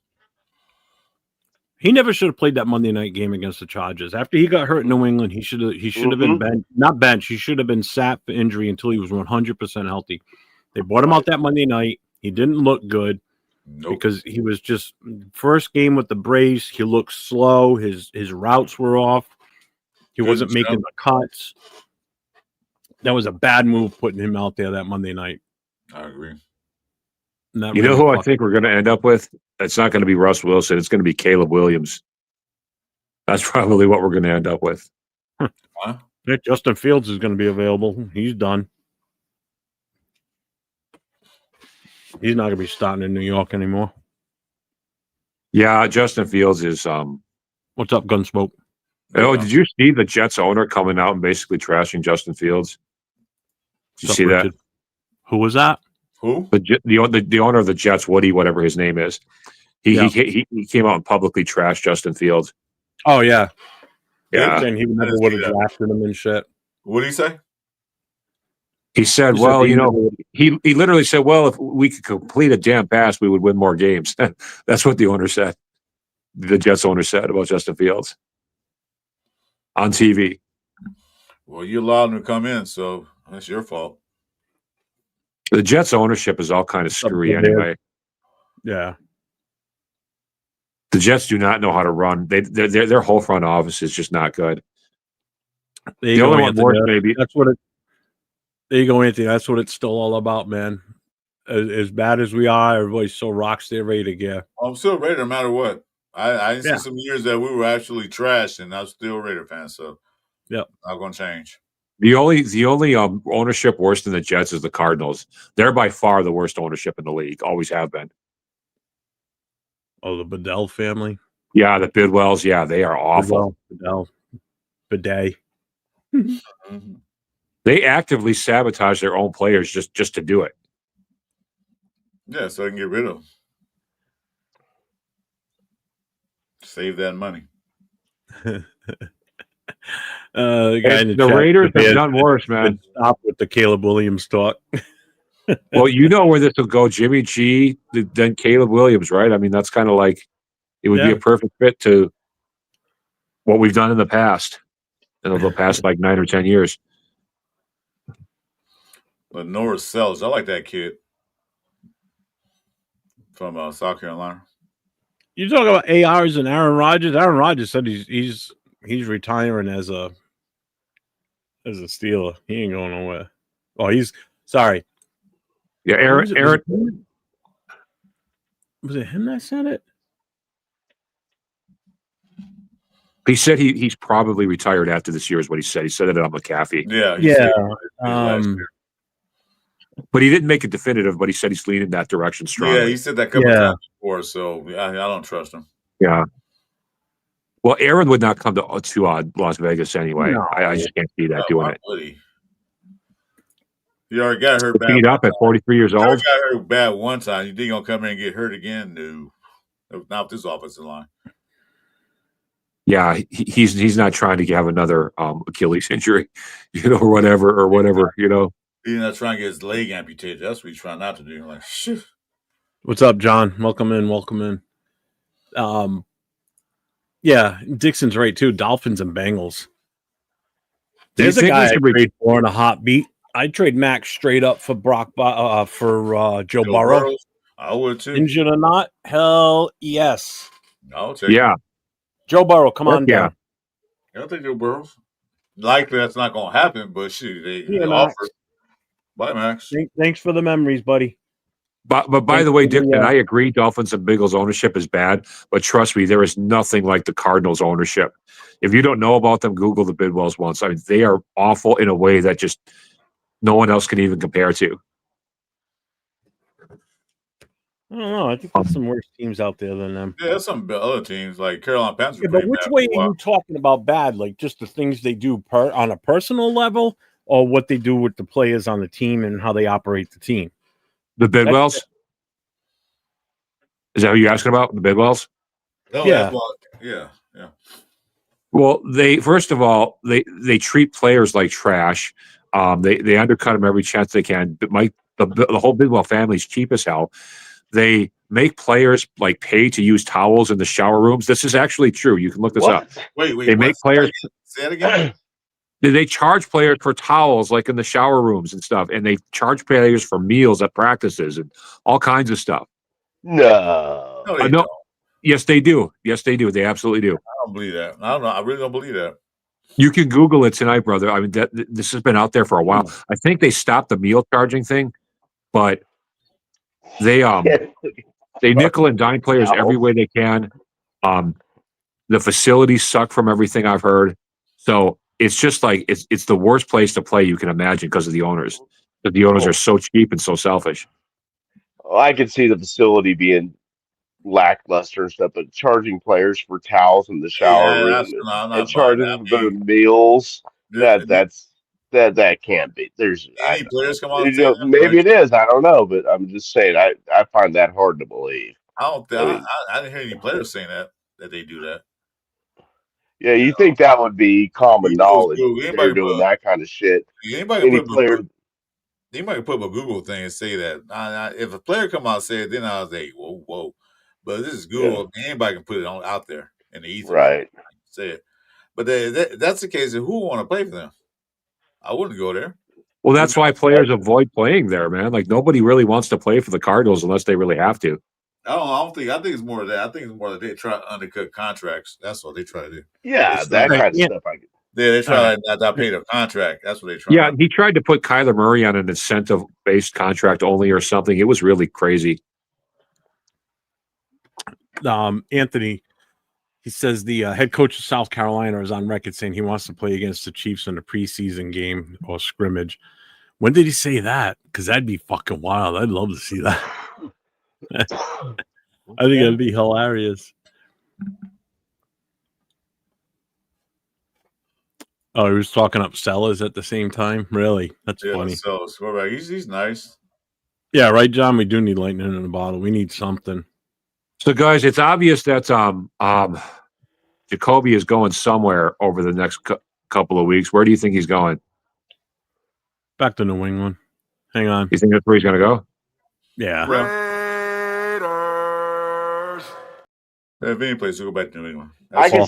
He never should have played that Monday night game against the Chargers. After he got hurt in New England, he should have been not benched. He should have been sat for injury until he was 100% healthy. They brought him out that Monday night. He didn't look good because he was just first game with the brace. He looked slow. His routes were off. He wasn't making the cuts. That was a bad move putting him out there that Monday night. I agree. You know who I think we're going to end up with? It's not going to be Russ Wilson. It's going to be Caleb Williams. That's probably what we're going to end up with. Huh? Yeah, Justin Fields is going to be available. He's done. He's not going to be starting in New York anymore. Yeah, Justin Fields is. What's up, Gunsmoke? Oh, did you see the Jets owner coming out and basically trashing Justin Fields? Did you see that? Who was that? Who? The owner of the Jets, Woody, whatever his name is. He came out and publicly trashed Justin Fields. Oh yeah, yeah. And he never would have drafted him and shit. What did he say? He said, he literally said, well, if we could complete a damn pass, we would win more games. That's what the owner said. The Jets owner said about Justin Fields on TV. Well, you allowed him to come in, so that's your fault. The Jets ownership is all kind of screwy anyway. Yeah. The Jets do not know how to run. Their whole front office is just not good. There you go, Anthony. There you go, Anthony. That's what it's still all about, man. As bad as we are, everybody still rocks their Raider gear. I'm still Raider no matter what. I see some years that we were actually trashed, and I'm still a Raider fan, so yep, not going to change. The only ownership worse than the Jets is the Cardinals. They're by far the worst ownership in the league. Always have been. Oh, the Bedell family. Yeah, the Bidwells. Yeah, they are awful. Bedell. Bidet. Mhm. They actively sabotage their own players just to do it. Yeah, so I can get rid of them. Save that money. The guy in the The chat, Raiders have man, done worse, man. stop with the Caleb Williams talk. Well, you know where this will go. Jimmy G, then Caleb Williams, right? I mean, that's kind of like it would be Yeah. a perfect fit to what we've done in the past, in the past like 9 or 10 years. But Norris Sells, I like that kid from South Carolina. You talk about ARs and Aaron Rodgers. Aaron Rodgers said he's retiring as a Steeler. He ain't going nowhere. Oh, he's sorry. Yeah, Aaron. Aaron. Was it him that said it? He said he's probably retired after this year. Is what he said. He said it on McAfee. Yeah, Yeah. said last year. But he didn't make it definitive. But he said he's leaning that direction strongly. Yeah, he said that a couple times before, so I don't trust him. Yeah. Well, Aaron would not come to Las Vegas anyway. No. I just can't see that doing it. He already got hurt bad. Beat up at 43 years old. He got hurt bad one time. You think he's gonna come in and get hurt again? No. Not with this offensive line. Yeah, he's not trying to have another Achilles injury, or whatever. He's not trying to get his leg amputated. That's what he's trying not to do. Like, shit. What's up, John? Welcome in. Yeah, Dixon's right too. Dolphins and Bengals. There's a guy I trade for in a hot beat. I'd trade Max straight up for Joe Burrow. Burrows? I would too. Injured or not? Hell yes. I'll take Yeah. Joe Burrow, come on down. I think Joe Burrows. Likely that's not going to happen, but shoot, they Max. offer. Bye, Max. Thanks for the memories, buddy. But by the way, Dixon, I agree. Dolphins and Bengals ownership is bad, but trust me, there is nothing like the Cardinals ownership. If you don't know about them, Google the Bidwells once. I mean, they are awful in a way that just no one else can even compare to. I don't know. I think there's some worse teams out there than them. Yeah, there's some other teams like Carolina Panthers. Yeah, but which way are you talking about bad? Like just the things they do on a personal level, or what they do with the players on the team and how they operate the team? The Bidwells? Is that what you're asking about? The Bidwells? Oh, yeah. Yeah. Well, first of all, they treat players like trash. They undercut them every chance they can. But the whole Bidwell family is cheap as hell. They make players like pay to use towels in the shower rooms. This is actually true. You can look this up. Wait. They make players. Say it again. They charge players for towels, like in the shower rooms and stuff, and they charge players for meals at practices and all kinds of stuff. No. No. Yes, they do. Yes, they do. They absolutely do. I don't believe that. I don't know. I really don't believe that. You can Google it tonight, brother. I mean, this has been out there for a while. I think they stopped the meal charging thing, but they nickel and dime players every way they can. The facilities suck from everything I've heard. So it's just like it's the worst place to play you can imagine because of the owners. But the owners are so cheap and so selfish. Well, I could see the facility being lackluster and stuff, but charging players for towels in the shower room and charging them for their meals, that can't be. Any players come on? Maybe it is. I don't know, but I'm just saying I find that hard to believe. I didn't hear any players saying that they do that. Yeah, you think that would be common knowledge? They're doing that kind of shit. Anybody can put up a Google thing and say that. If a player come out and say it, then I was like, whoa. But this is Google. Yeah. Anybody can put it out there in the ether. Right. Say it. But that's the case. Who want to play for them? I wouldn't go there. Well, that's why players avoid playing there, man. Like nobody really wants to play for the Cardinals unless they really have to. I think it's more of that. I think it's more that they try to undercut contracts. That's what they try to do. Yeah, that kind of stuff. They try to not pay the contract. That's what they try. Yeah, he tried to put Kyler Murray on an incentive-based contract only or something. It was really crazy. Anthony, He says the head coach of South Carolina is on record saying he wants to play against the Chiefs in a preseason game or scrimmage. When did he say that? Because that'd be fucking wild. I'd love to see that. I think that'd be hilarious. Oh, he was talking up sellers at the same time? Really? That's funny. So he's nice. Yeah, right, John? We do need lightning in a bottle. We need something. So, guys, it's obvious that Jacoby is going somewhere over the next couple of weeks. Where do you think he's going? Back to New England. Hang on. You think that's where he's going to go? Yeah. Raiders. If any place to go back to New England. I can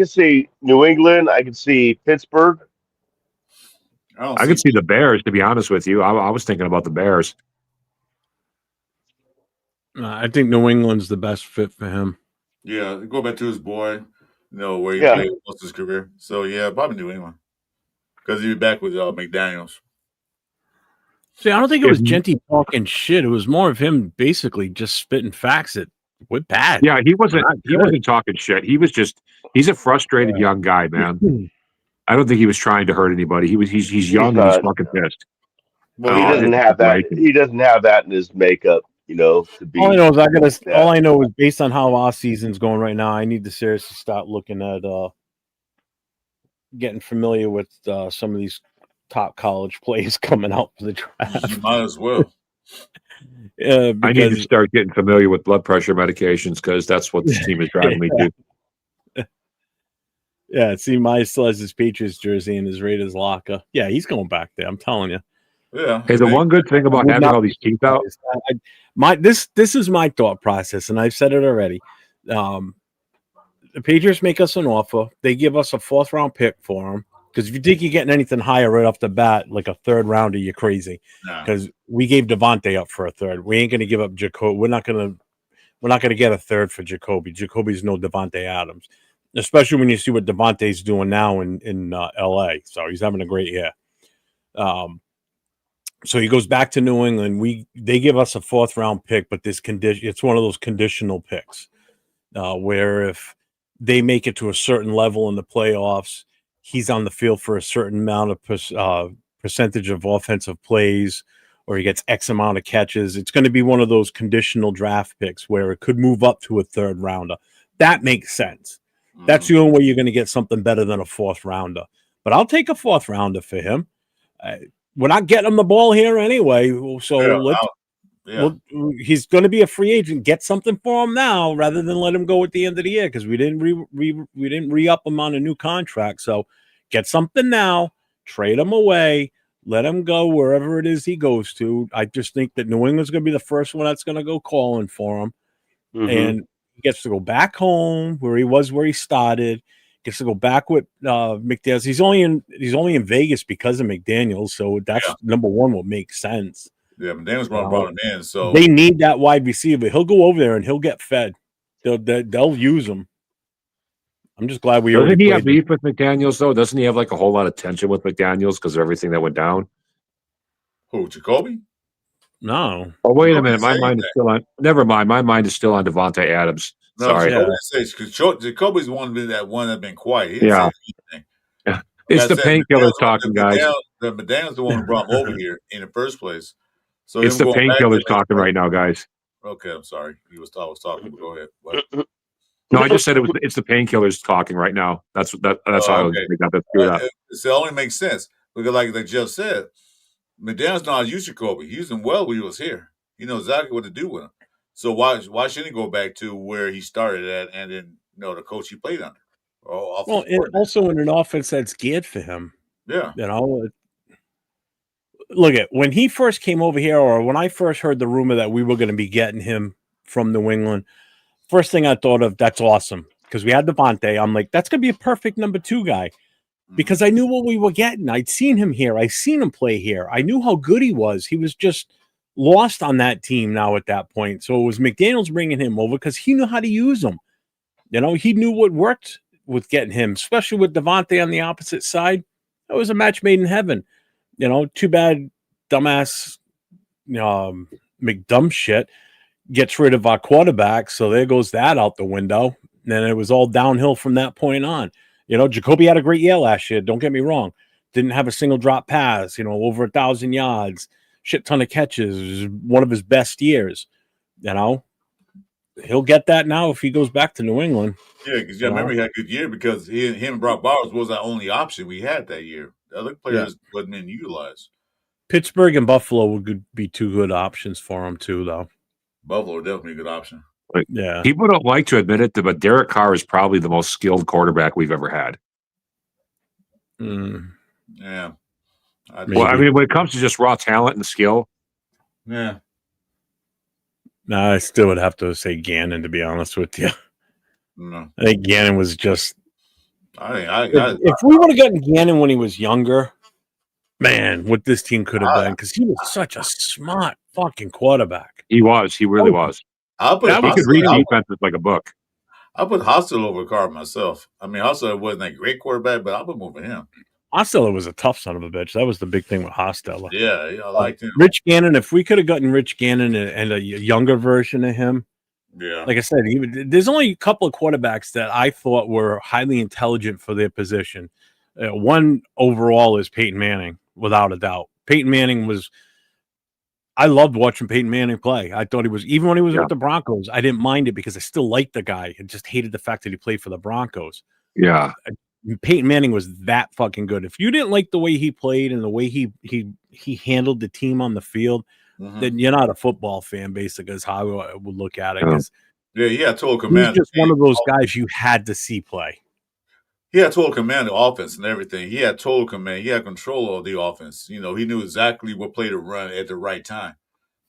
see New England. I can see Pittsburgh. I could see the Bears, to be honest with you. I was thinking about the Bears. I think New England's the best fit for him. Yeah, go back to his boy, where he played most of his career. So, yeah, probably New England. Because he'd be back with McDaniels. See, I don't think it was Genty talking shit. It was more of him basically just spitting facts that we're bad. Yeah, he wasn't talking shit. He's a frustrated young guy, man. I don't think he was trying to hurt anybody. He's young and he's fucking pissed. Well, he doesn't have that. He doesn't have that in his makeup, to be. All I know is based on how our season's going right now, I need to seriously start looking at getting familiar with some of these top college plays coming out for the draft. You might as well. I need to start getting familiar with blood pressure medications because that's what this team is driving me to. Yeah, see, Maya still has his Patriots jersey and his Raiders locker. Yeah, he's going back there. I'm telling you. Yeah. Hey, the one good thing about having all these teeth out. This is my thought process, and I've said it already. The Patriots make us an offer. They give us a 4th round pick for him. Because if you think you're getting anything higher right off the bat, like a 3rd rounder, you're crazy. Because we gave Devontae up for a 3rd. We ain't going to give up Jacoby. We're not going to get a 3rd for Jacoby. Jacoby's no Devontae Adams, especially when you see what Devontae's doing now in L.A. So he's having a great year. So he goes back to New England. They give us a 4th round pick, but it's one of those conditional picks where if they make it to a certain level in the playoffs, he's on the field for a certain amount of percentage of offensive plays, or he gets X amount of catches. It's going to be one of those conditional draft picks where it could move up to a 3rd rounder. That makes sense. That's the only way you're going to get something better than a 4th rounder. But I'll take a 4th rounder for him. We're not getting him the ball here anywe, so he's going to be a free agent. Get something for him now rather than let him go at the end of the year because we didn't re-up him on a new contract. So get something now, trade him away, let him go wherever it is he goes to. I just think that New England's going to be the first one that's going to go calling for him, and he gets to go back home where he started. Gets to go back with McDaniels. He's only in Vegas because of McDaniels, so that's number one. What makes sense. Yeah, McDaniels brought him in, so they need that wide receiver. He'll go over there and he'll get fed. They'll use him. I'm just glad we. Doesn't he have beef with McDaniels though? Doesn't he have like a whole lot of tension with McDaniels because of everything that went down? Who, Jacoby? No. Oh wait a minute, my mind is still on. Never mind, my mind is still on Devontae Adams. No, sorry, Jacoby's the one that's been quiet. He didn't say anything. Yeah. It's the painkillers talking, guys. McDaniels the one who brought him over here in the first place. So it's the painkillers talking right now, guys. Okay, I'm sorry. I was talking. Go ahead. But. No, I just said it's the painkillers talking right now. That's how I got that screwed up. It only makes sense because, like Jeff said, McDaniels know how to use Jacoby. He used him well when he was here. He knows exactly what to do with him. So why shouldn't he go back to where he started at and then the coach he played under? Well, also in an offense that's geared for him. Yeah. Look at when he first came over here, or when I first heard the rumor that we were going to be getting him from New England, first thing I thought of, that's awesome. Because we had Devontae. I'm like, that's going to be a perfect number 2 guy. Because I knew what we were getting. I'd seen him here. I seen him play here. I knew how good he was. He was just lost on that team now at that point. So it was McDaniels bringing him over because he knew how to use him. He knew what worked with getting him, especially with Devontae on the opposite side. That was a match made in heaven. Too bad dumbass McDumb shit gets rid of our quarterback. So there goes that out the window. then it was all downhill from that point on. Jacoby had a great year last year. Don't get me wrong. Didn't have a single drop pass, over 1,000 yards, shit ton of catches. It was one of his best years. He'll get that now if he goes back to New England. Yeah, because I remember he had a good year because him and Brock Bowers was our only option we had that year. The other players wasn't being utilized. Pittsburgh and Buffalo would be two good options for him too, though. Buffalo definitely a good option. Yeah, people don't like to admit it, but Derek Carr is probably the most skilled quarterback we've ever had. Yeah. Well, I mean, when it comes to just raw talent and skill. Yeah. No, I still would have to say Gannon, to be honest with you. No. I think Gannon was just. If we would have gotten Gannon when he was younger, man, what this team could have been, because he was such a smart fucking quarterback. He was. He really was. He could read defenses like a book. I put Hostel over Carr myself. I mean, Hostel wasn't a great quarterback, but I put him over him. Hostel was a tough son of a bitch. That was the big thing with Hostel. Yeah, I liked him. Rich Gannon, if we could have gotten Rich Gannon and a younger version of him, like I said, there's only a couple of quarterbacks that I thought were highly intelligent for their position. One overall is Peyton Manning, without a doubt. Peyton Manning was. I loved watching Peyton Manning play. I thought he was, even when he was with the Broncos, I didn't mind it because I still liked the guy. I just hated the fact that he played for the Broncos. Yeah. Peyton Manning was that fucking good. If you didn't like the way he played and the way he handled the team on the field, then you're not a football fan, basically, is how I would look at it. Total command. He was just one of those guys you had to see play. He had total command of the offense and everything. He had total command. He had control of the offense. He knew exactly what play to run at the right time.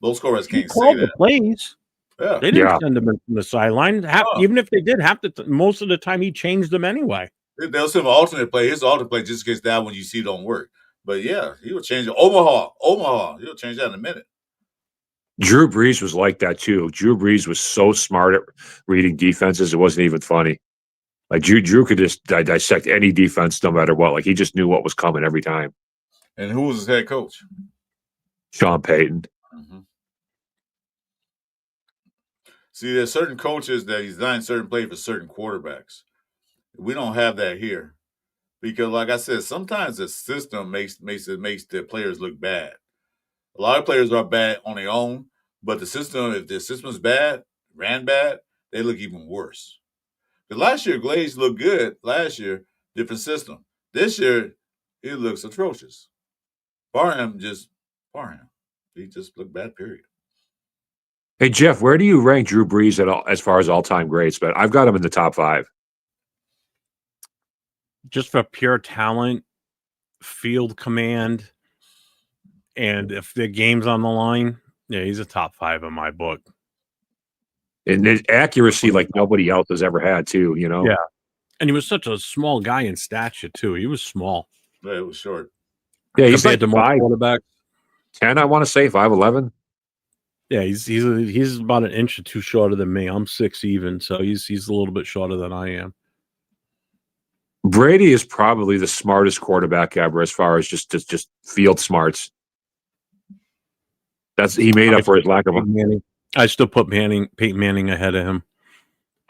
Most scorers can't say that. The plays. Yeah. They didn't send him from the sideline. Even if they did, most of the time he changed them anyway. They'll send an alternate play. His alternate play just gets that when you see it don't work. But yeah, he will change it. Omaha. He'll change that in a minute. Drew Brees was like that too. Drew Brees was so smart at reading defenses, it wasn't even funny. Like Drew could just dissect any defense no matter what. Like he just knew what was coming every time. And who was his head coach? Sean Payton. See, there's certain coaches that design certain plays for certain quarterbacks. We don't have that here. Because like I said, sometimes the system makes the players look bad. A lot of players are bad on their own, but if the system is bad, ran bad, they look even worse. Because last year, Glaze looked good. Last year, different system. This year, it looks atrocious. Barham. He just looked bad, period. Hey, Jeff, where do you rank Drew Brees as far as all-time greats? But I've got him in the top 5. Just for pure talent, field command, and if the game's on the line, he's a top 5 in my book. And his accuracy like nobody else has ever had, too, Yeah. And he was such a small guy in stature, too. He was small. Yeah, it was short. Yeah, he's like 5'10", I want to say, 5'11". Yeah, he's about an inch or two shorter than me. I'm 6 even, so he's a little bit shorter than I am. Brady is probably the smartest quarterback ever as far as just field smarts. He made up for his lack of Manning. I still put Peyton Manning ahead of him.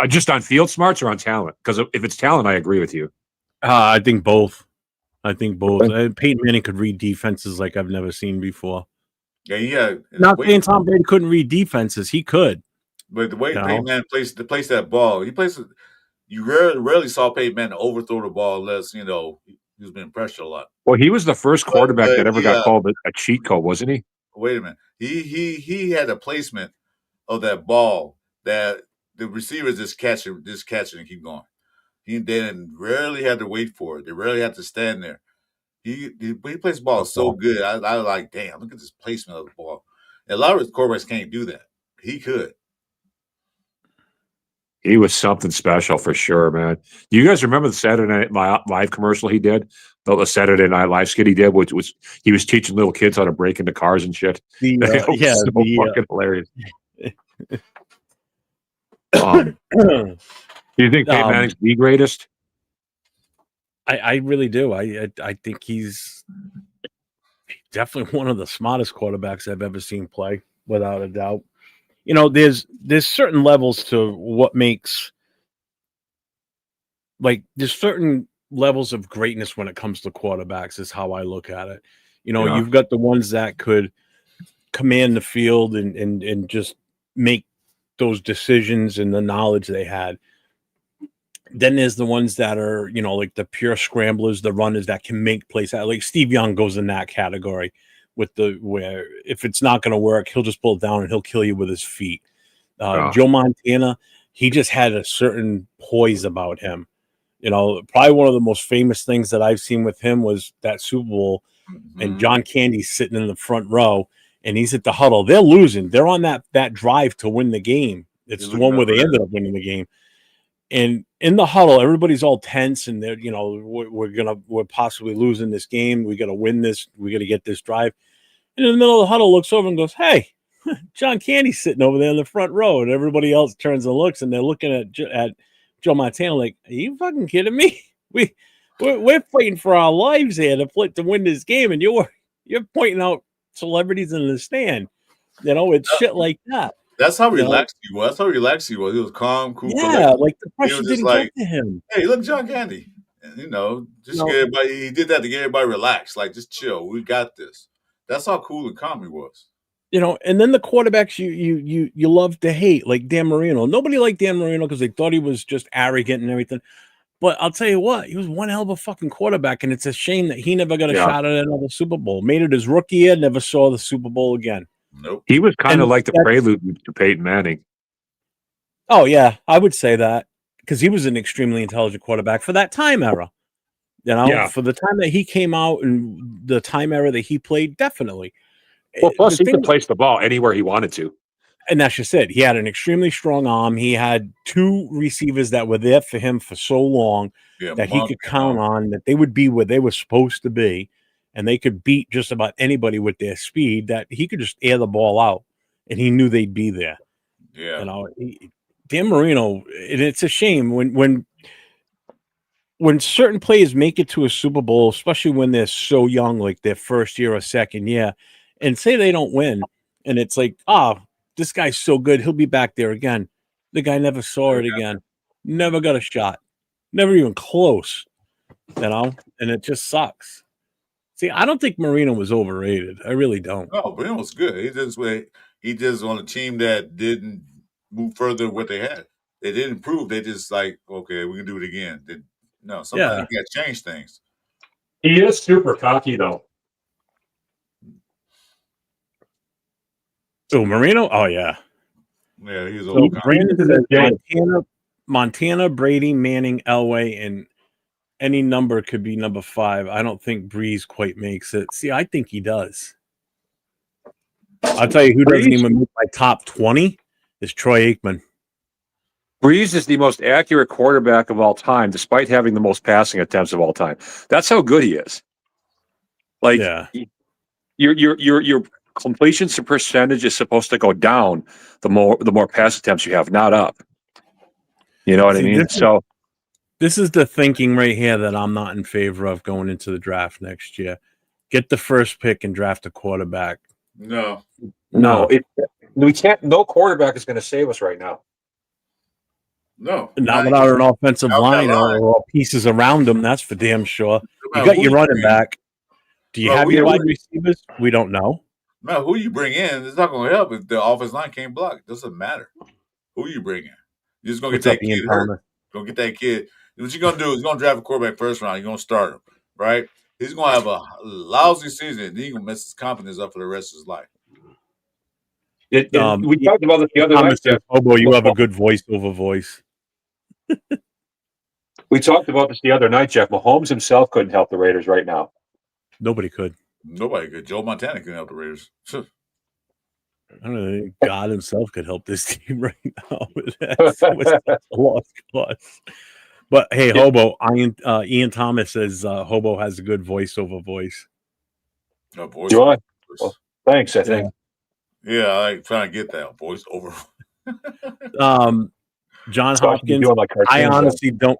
Just on field smarts or on talent? Because if it's talent, I agree with you. I think both. Peyton Manning could read defenses like I've never seen before. Yeah. Not saying Tom Brady couldn't read defenses. He could. But the way Peyton Manning plays that ball, you rarely saw Peyton Manning overthrow the ball unless, he was being pressured a lot. Well, he was the first quarterback that ever got called a cheat code, wasn't he? Wait a minute. He had a placement of that ball that the receivers just catch it and keep going. They didn't rarely had to wait for it. They rarely had to stand there. He plays the ball so good. I was like, damn, look at this placement of the ball. And a lot of quarterbacks can't do that. He could. He was something special for sure, man. Do you guys remember the Saturday Night Live commercial he did? The Saturday Night Live skit he did, which was he was teaching little kids how to break into cars and shit. Fucking hilarious. Do you think Peyton Manning's the greatest? I really do. I think he's definitely one of the smartest quarterbacks I've ever seen play, without a doubt. There's certain levels to what makes like there's certain levels of greatness when it comes to quarterbacks is how I look at it. You know, Yeah. you've got the ones that could command the field and just make those decisions and the knowledge they had. Then there's the ones that are, you know, like the pure scramblers, the runners that can make plays out. Like Steve Young goes in that category with the where if it's not going to work, he'll just pull it down and he'll kill you with his feet. Yeah. Joe Montana, he just had a certain poise about him. You know, probably one of the most famous things that I've seen with him was that Super Bowl, and John Candy's sitting in the front row, and he's at the huddle. They're losing. They're on that drive to win the game. It's He's the looking one where up they there. ended up winning the game. And in the huddle, everybody's all tense, and they're, you know, we're possibly losing this game. We got to win this. We got to get this drive. And in the middle of the huddle, looks over and goes, "Hey, John Candy's sitting over there in the front row," and everybody else turns and looks, and they're looking at Joe Montana like, "Are you fucking kidding me? We're fighting for our lives here to win this game, and you're pointing out celebrities in the stand. You know, it's shit like that. That's how You know? relaxed he was. That's how relaxed he was. He was calm, cool, Yeah, collected. like the He pressure was just didn't like, get to him. "Hey, look, John Candy." And, you know, just No. get everybody. He did that to get everybody relaxed. Like, just chill. We got this. That's how cool and calm he was. You know, and then the quarterbacks you love to hate, like Dan Marino. Nobody liked Dan Marino because they thought he was just arrogant and everything. But I'll tell you what, he was one hell of a fucking quarterback, and it's a shame that he never got a Yeah. shot at another Super Bowl. Made it his rookie year, never saw the Super Bowl again. Nope. He was kind of And like the that's- prelude to Peyton Manning. Oh yeah, I would say that because he was an extremely intelligent quarterback for that time era. You know, Yeah. for the time that he came out and the time era that he played, definitely. Well, plus The he could place the ball anywhere he wanted to. and that's just it. He had an extremely strong arm. He had two receivers that were there for him for so long Yeah, that he Monk could and, count on, that they would be where they were supposed to be, and they could beat just about anybody with their speed, that he could just air the ball out, and he knew they'd be there. yeah. You know, Dan Marino, and it's a shame when certain players make it to a Super Bowl, especially when they're so young, like their first year or second year, and say they don't win, and it's like, oh, this guy's so good, he'll be back there again. The guy never saw it again, never got a shot, never even close, you know, and it just sucks. See, I don't think Marino was overrated. I really don't. No, but it was good. He just on a team that didn't move further than what they had. They didn't improve. They just like, okay, we can do it again. No, sometimes Yeah. you got to change things. He is super cocky, though. Oh, Marino? Oh, yeah. Yeah, he was a So little Brandon He's says a Montana, Brady, Manning, Elway, and any number could be number 5. I don't think Breeze quite makes it. See, I think he does. I'll tell you who doesn't Breeze? even make my top 20 is Troy Aikman. Breeze is the most accurate quarterback of all time, despite having the most passing attempts of all time. That's how good he is. Like, Yeah. your completion percentage is supposed to go down the more pass attempts you have, not up. You know what I mean? This is the thinking right here that I'm not in favor of going into the draft next year. Get the first pick and draft a quarterback. No. We can't. No quarterback is going to save us right now. No. Not without an offensive Out that line or pieces around them. That's for damn sure. You No, got who your you running bring- back. Do you Well, have who your you wide bring- receivers? We don't know. No, who you bring in, it's not going to help if the offensive line can't block. It doesn't matter. Who you bring in. You're just going to What's get up, that Ian kid hurt. Thomas? Going to get that kid. What you're going to do is you're going to draft a quarterback first round. You're going to start him, right? He's going to have a lousy season. Then he's going to mess his confidence up for the rest of his life. We talked about this the other night, Jeff. Hobo, you have a good voiceover voice. We talked about this the other night, Jeff. Mahomes himself couldn't help the Raiders right now. Nobody could. Nobody could. Joe Montana couldn't help the Raiders. I don't know. God himself could help this team right now. That's a lost cause. But hey, Hobo, Ian Thomas says Hobo has a good voiceover voice. No, voice. Do I? Well, thanks, I think. Yeah, I like trying to get that voice over. John So I should be Hopkins. doing like cartoons,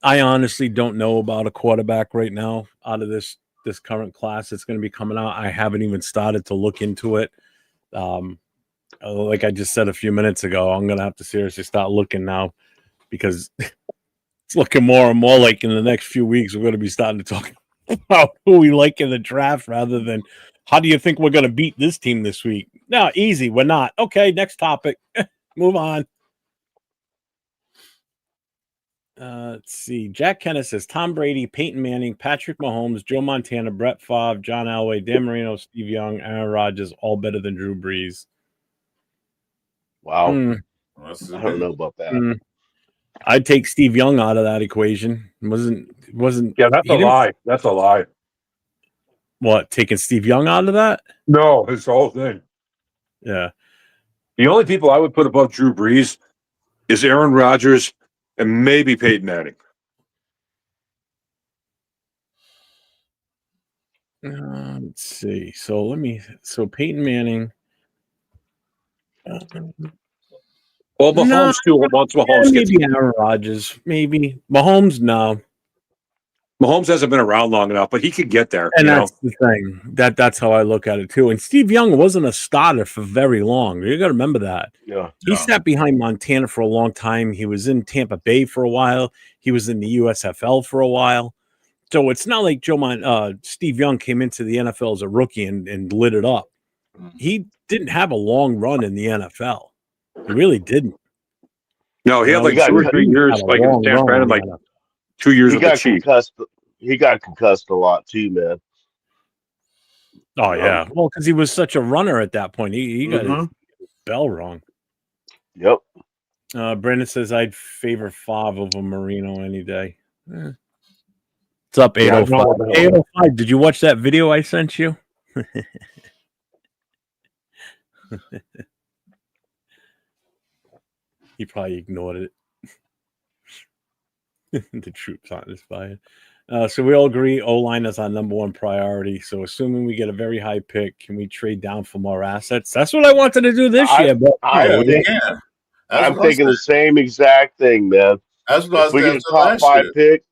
I honestly don't know about a quarterback right now out of this current class that's going to be coming out. I haven't even started to look into it. Like I just said a few minutes ago, I'm going to have to seriously start looking now because It's looking more and more like in the next few weeks we're going to be starting to talk about who we like in the draft rather than how do you think we're going to beat this team this week? No, easy. We're not. Okay, next topic. Move on. Let's see. Jack Kennis says Tom Brady, Peyton Manning, Patrick Mahomes, Joe Montana, Brett Favre, John Elway, Dan Marino, Steve Young, Aaron Rodgers, all better than Drew Brees. Wow. Well, that's I don't know about that. I'd take Steve Young out of that equation. Wasn't Yeah, that's he a didn't- lie. That's a lie. What, taking Steve Young out of that? No, it's the whole thing. Yeah. The only people I would put above Drew Brees is Aaron Rodgers and maybe Peyton Manning. Let's see. So Peyton Manning. Well, Mahomes too. Once Mahomes gets, Maybe Aaron Rodgers. Maybe Mahomes. No, Mahomes hasn't been around long enough, but he could get there. and you that's know? the thing. That's how I look at it too. And Steve Young wasn't a starter for very long. You got to remember that. Yeah. He sat behind Montana for a long time. He was in Tampa Bay for a while. He was in the USFL for a while. So it's not like Steve Young came into the NFL as a rookie and lit it up. He didn't have a long run in the NFL. He really didn't. No, he had like 2 or 3 years, like in Tampa, and like 2 years He with the got Chiefs. concussed. He got concussed a lot too, man. Oh yeah, well, because he was such a runner at that point. He got his bell wrong. Yep. Brandon says I'd favor Favre over Marino any day. What's up, 805? 805. Did you watch that video I sent you? He probably ignored it. The troops aren't inspired. So we all agree O-line is our number one priority. So assuming we get a very high pick, can we trade down for more assets? That's what I wanted to do this year. But I'm thinking the same exact thing, man. That's what if we get a top 5 pick,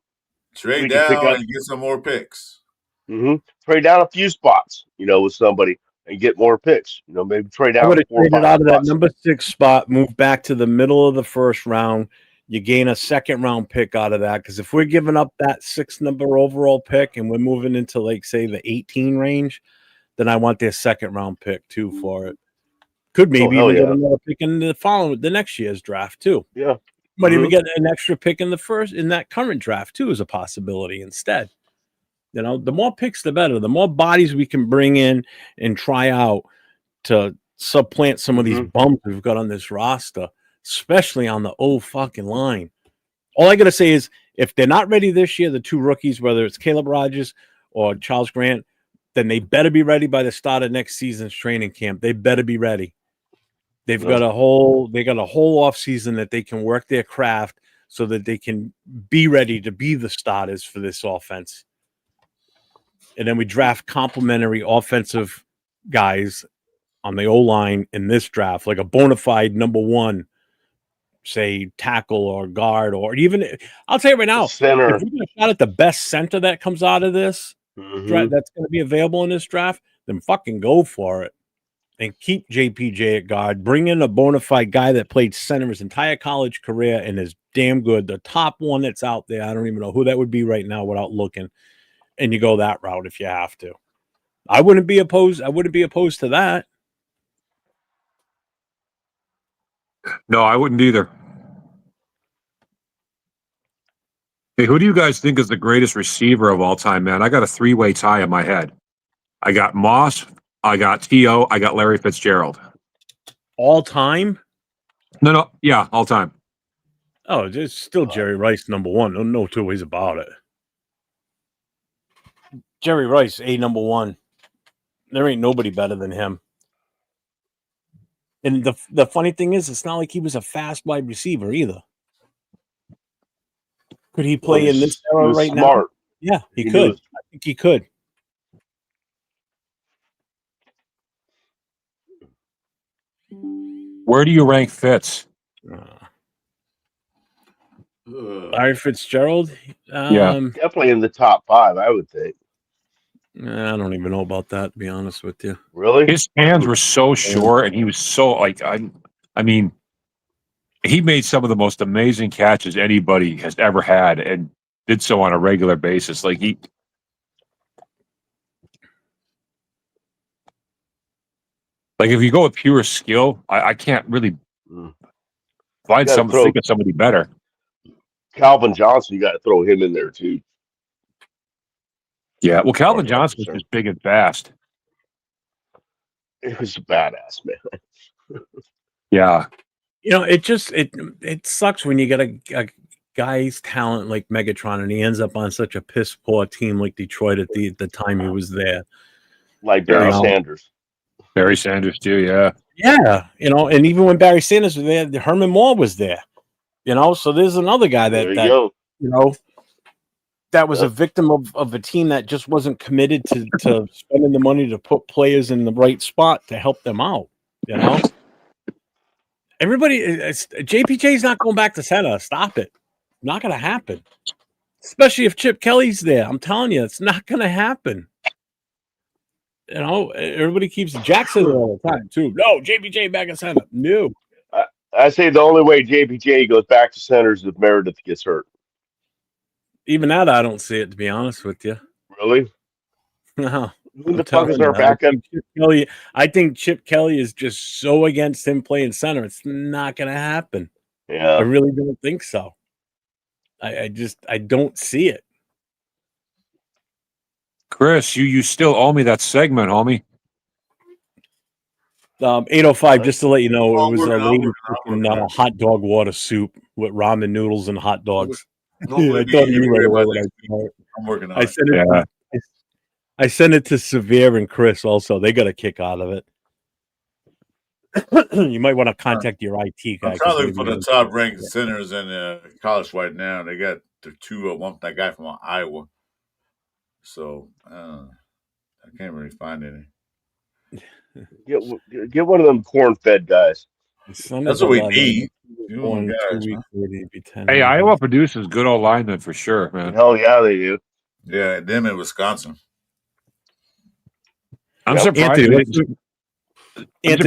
trade down and get some more picks. Trade down a few spots, with somebody and get more picks. Maybe trade down. I would have traded out of that number 6 spot, move back to the middle of the first round. You gain a second round pick out of that, because if we're giving up that 6th number overall pick and we're moving into, like, say, the 18 range, then I want their second round pick too for it. Could maybe even get another pick in the next year's draft too. Yeah, might even get an extra pick in that current draft too, as a possibility instead. The more picks, the better. The more bodies we can bring in and try out to supplant some of these bums we've got on this roster, especially on the old fucking line. All I got to say is, if they're not ready this year, the 2 rookies, whether it's Caleb Rogers or Charles Grant, then they better be ready by the start of next season's training camp. They better be ready. They've got a whole off season that they can work their craft so that they can be ready to be the starters for this offense. And then we draft complementary offensive guys on the O-line in this draft, like a bona fide number 1, say, tackle or guard, or even, I'll tell you right now, center. If we get a shot at the best center that comes out of this draft, that's going to be available in this draft, then fucking go for it. And keep JPJ at guard. Bring in a bona fide guy that played center his entire college career and is damn good. The top one that's out there, I don't even know who that would be right now without looking. And you go that route if you have to. I wouldn't be opposed to that. No, I wouldn't either. Hey, who do you guys think is the greatest receiver of all time, man? I got a 3-way tie in my head. I got Moss, I got T.O., I got Larry Fitzgerald. All time? No, yeah, all time. Oh, it's still Jerry Rice, number 1. No 2 ways about it. Jerry Rice, number 1. There ain't nobody better than him. And the funny thing is, it's not like he was a fast wide receiver either. Could he play in this era right now? Yeah, he could. I think he could. Where do you rank Fitz? Larry Fitzgerald? Definitely in the top 5, I would think. I don't even know about that, to be honest with you. Really? His hands were so short, and he was so, like, I mean, he made some of the most amazing catches anybody has ever had, and did so on a regular basis. Like if you go with pure skill, I can't really Mm. think of somebody better. Calvin Johnson. You got to throw him in there too. Yeah, well, As far Calvin as I'm Johnson was concerned, just big and fast. it was a badass, man. Yeah, it sucks when you get a guy's talent like Megatron and he ends up on such a piss poor team like Detroit at the time he was there. Like Barry Yeah. Sanders. Barry Sanders too. Yeah, Yeah, and even when Barry Sanders was there, Herman Moore was there. So there's another guy There you that go. that was a Yep. victim of a team that just wasn't committed to spending the money to put players in the right spot to help them out. Everybody, JPJ's not going back to center. Stop it. Not going to happen. Especially if Chip Kelly's there. I'm telling you, it's not going to happen. Everybody keeps Jackson all the time too. No, JPJ back in center. No. I say the only way JPJ goes back to center is if Meredith gets hurt. Even that, I don't see it, to be honest with you. Really? No. Who the fuck is our backup? I think Chip Kelly is just so against him playing center. It's not going to happen. I Yeah. really don't think so. I don't see it. Chris, you still owe me that segment, homie. 805, just to let you know, it was a lady I'm cooking working on it. hot dog water soup with ramen noodles and hot dogs. Hopefully I thought of you right away when I next saw it. I'm working on I it. sent it. Yeah. I sent it to Severe and Chris. Also, they got a kick out of it. You might want to contact your IT guy. I'm trying to 'cause look for maybe the top ranked centers in college right now. They got the two one that guy from Iowa. So I can't really find any. Get one of them corn-fed guys. That's what we need. You want them 2 guys, weeks, man. 30, be 10. Hey, Iowa produces good old linemen for sure, man. Hell yeah, they do. Yeah, them in Wisconsin. I'm Yep. surprised. Anthony,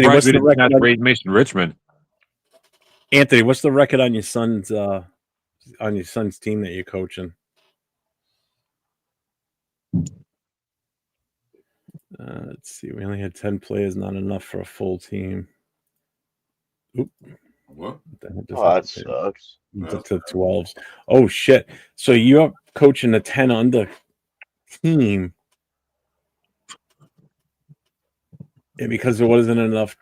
what's we the didn't record? snatch Ray Mason Richmond. Anthony, what's the record on your son's team that you're coaching? Let's see. We only had 10 players, not enough for a full team. Oop. What? Oh, that sucks. To 12s. Oh shit! So you're coaching a 10 under team, and because there wasn't enough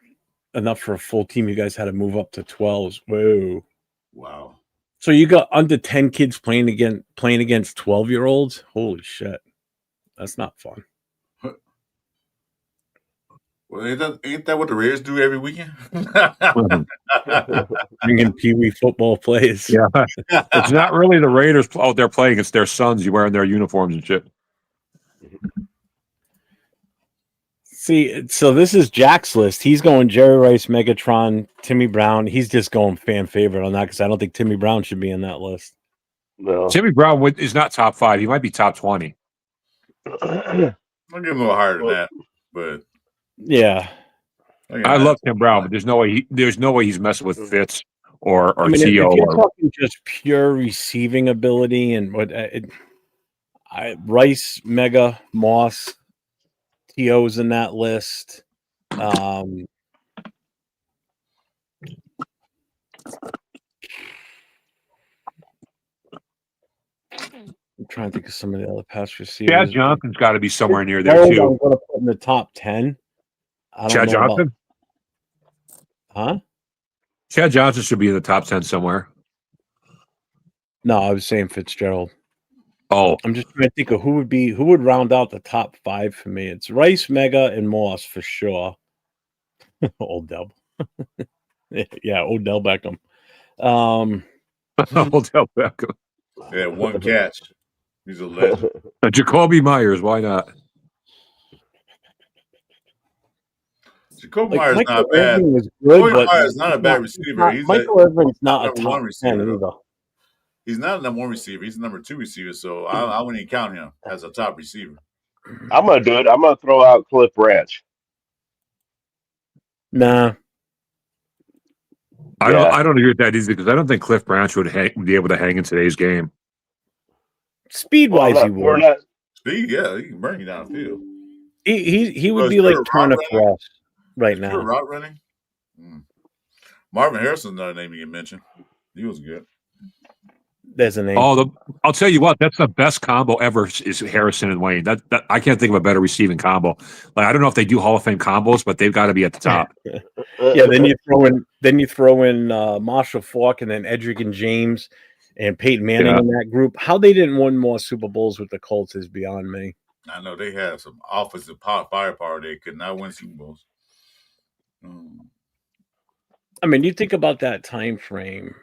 for a full team, you guys had to move up to 12s. Whoa! Wow. So you got under 10 kids playing against 12-year-olds. Holy shit! That's not fun. Well, ain't that what the Raiders do every weekend? Bringing Pee-wee football players. Yeah, it's not really the Raiders out there playing; it's their sons. You wearing their uniforms and shit. See, so this is Jack's list. He's going Jerry Rice, Megatron, Timmy Brown. He's just going fan favorite on that because I don't think Timmy Brown should be in that list. No. Timmy Brown is not top 5. He might be top 20. I'll give him a little higher than that, but yeah, I love Tim Brown, but there's no way he's messing with Fitz or I mean, T.O. if you're talking just pure receiving ability and what Rice, Mega, Moss, T.O.'s in that list. I'm trying to think of some of the other pass receivers. Chad Johnson's got to be somewhere near there I'm too. going to put in the top 10. I don't Chad know Johnson? Huh? Chad Johnson should be in the top 10 somewhere. No, I was saying Fitzgerald. Oh, I'm just trying to think of who would round out the top 5 for me. It's Rice, Mega, and Moss for sure. Odell. Yeah, Odell Beckham. Odell Beckham. Yeah, one catch. He's a legend. Jacoby Myers, why not? Jacoby Myers Michael not bad. Irvin was good, Jacoby but Myers not a bad receiver. Michael Irvin's not a number top one receiver, 10 though. either. He's not a number 1 receiver. He's a number 2 receiver. So I wouldn't even count him as a top receiver. I'm gonna do it. I'm gonna throw out Cliff Branch. Nah. I don't agree with that either because I don't think Cliff Branch would be able to hang in today's game. Speed wise, he We're would. not. Speed, yeah, he can bring you down the field. He would Was be like Kurt Turner route for us right Is Kurt now. route running? Marvin Harrison's another name you can mention. He was good. There's a name. Oh, I'll tell you what, that's the best combo ever is Harrison and Wayne. That I can't think of a better receiving combo. Like I don't know if they do Hall of Fame combos, but they've got to be at the top. Yeah, then you throw in Marshall Faulk and then Edric and James and Peyton Manning in that group. How they didn't win more Super Bowls with the Colts is beyond me. I know they had some offensive firepower. They could not win Super Bowls. I mean, you think about that time frame.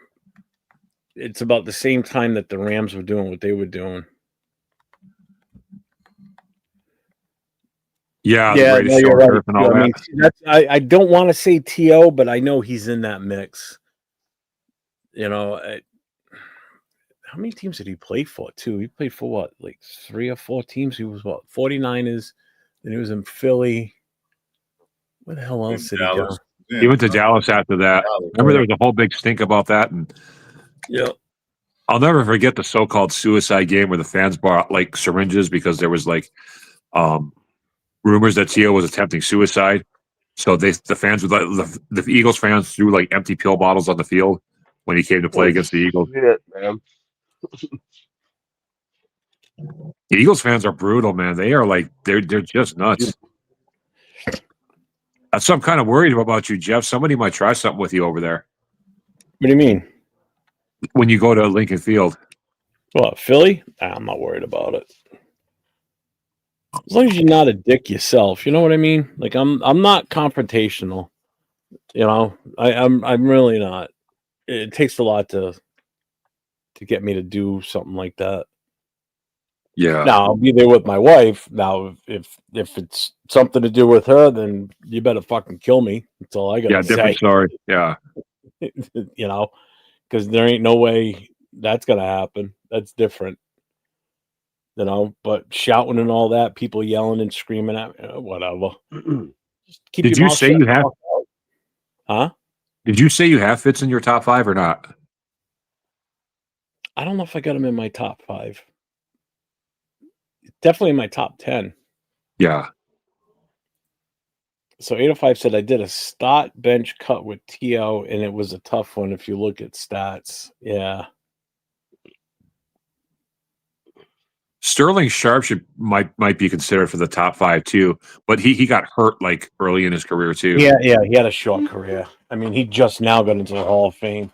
It's about the same time that the Rams were doing what they were doing. Yeah, no, you're right. And all that. I don't want to say T.O., but I know he's in that mix. You know, how many teams did he play for, too? He played for what, like 3 or 4 teams? He was, 49ers, then he was in Philly. Where the hell else did he go? He went to Dallas after that. Remember, there was a whole big stink about that? And yeah. I'll never forget the so-called suicide game where the fans brought, like, syringes because there was, like, rumors that T.O. was attempting suicide. So the fans would the Eagles fans threw like empty pill bottles on the field when he came to play against the Eagles. Shit, man. The Eagles fans are brutal, man. They are like they're just nuts. That's what I'm kind of worried about you, Jeff. Somebody might try something with you over there. What do you mean? When you go to Lincoln Field. What, Philly? I'm not worried about it. As long as you're not a dick yourself, you know what I mean? Like I'm not confrontational. You know, I'm really not. It takes a lot to get me to do something like that. Yeah. Now I'll be there with my wife. Now, if it's something to do with her, then you better fucking kill me. That's all I gotta say. Different story. Yeah. You know, because there ain't no way that's gonna happen. That's different. You know, but shouting and all that, people yelling and screaming at me, whatever. Did you say you have? Huh? Did you say you have Fitz in your top 5 or not? I don't know if I got him in my top 5. Definitely in my top 10. Yeah. So 805 said I did a start bench cut with T.O. and it was a tough one if you look at stats. Yeah. Sterling Sharp might be considered for the top 5 too, but he got hurt like early in his career too. Yeah, he had a short career. I mean, he just now got into the Hall of Fame.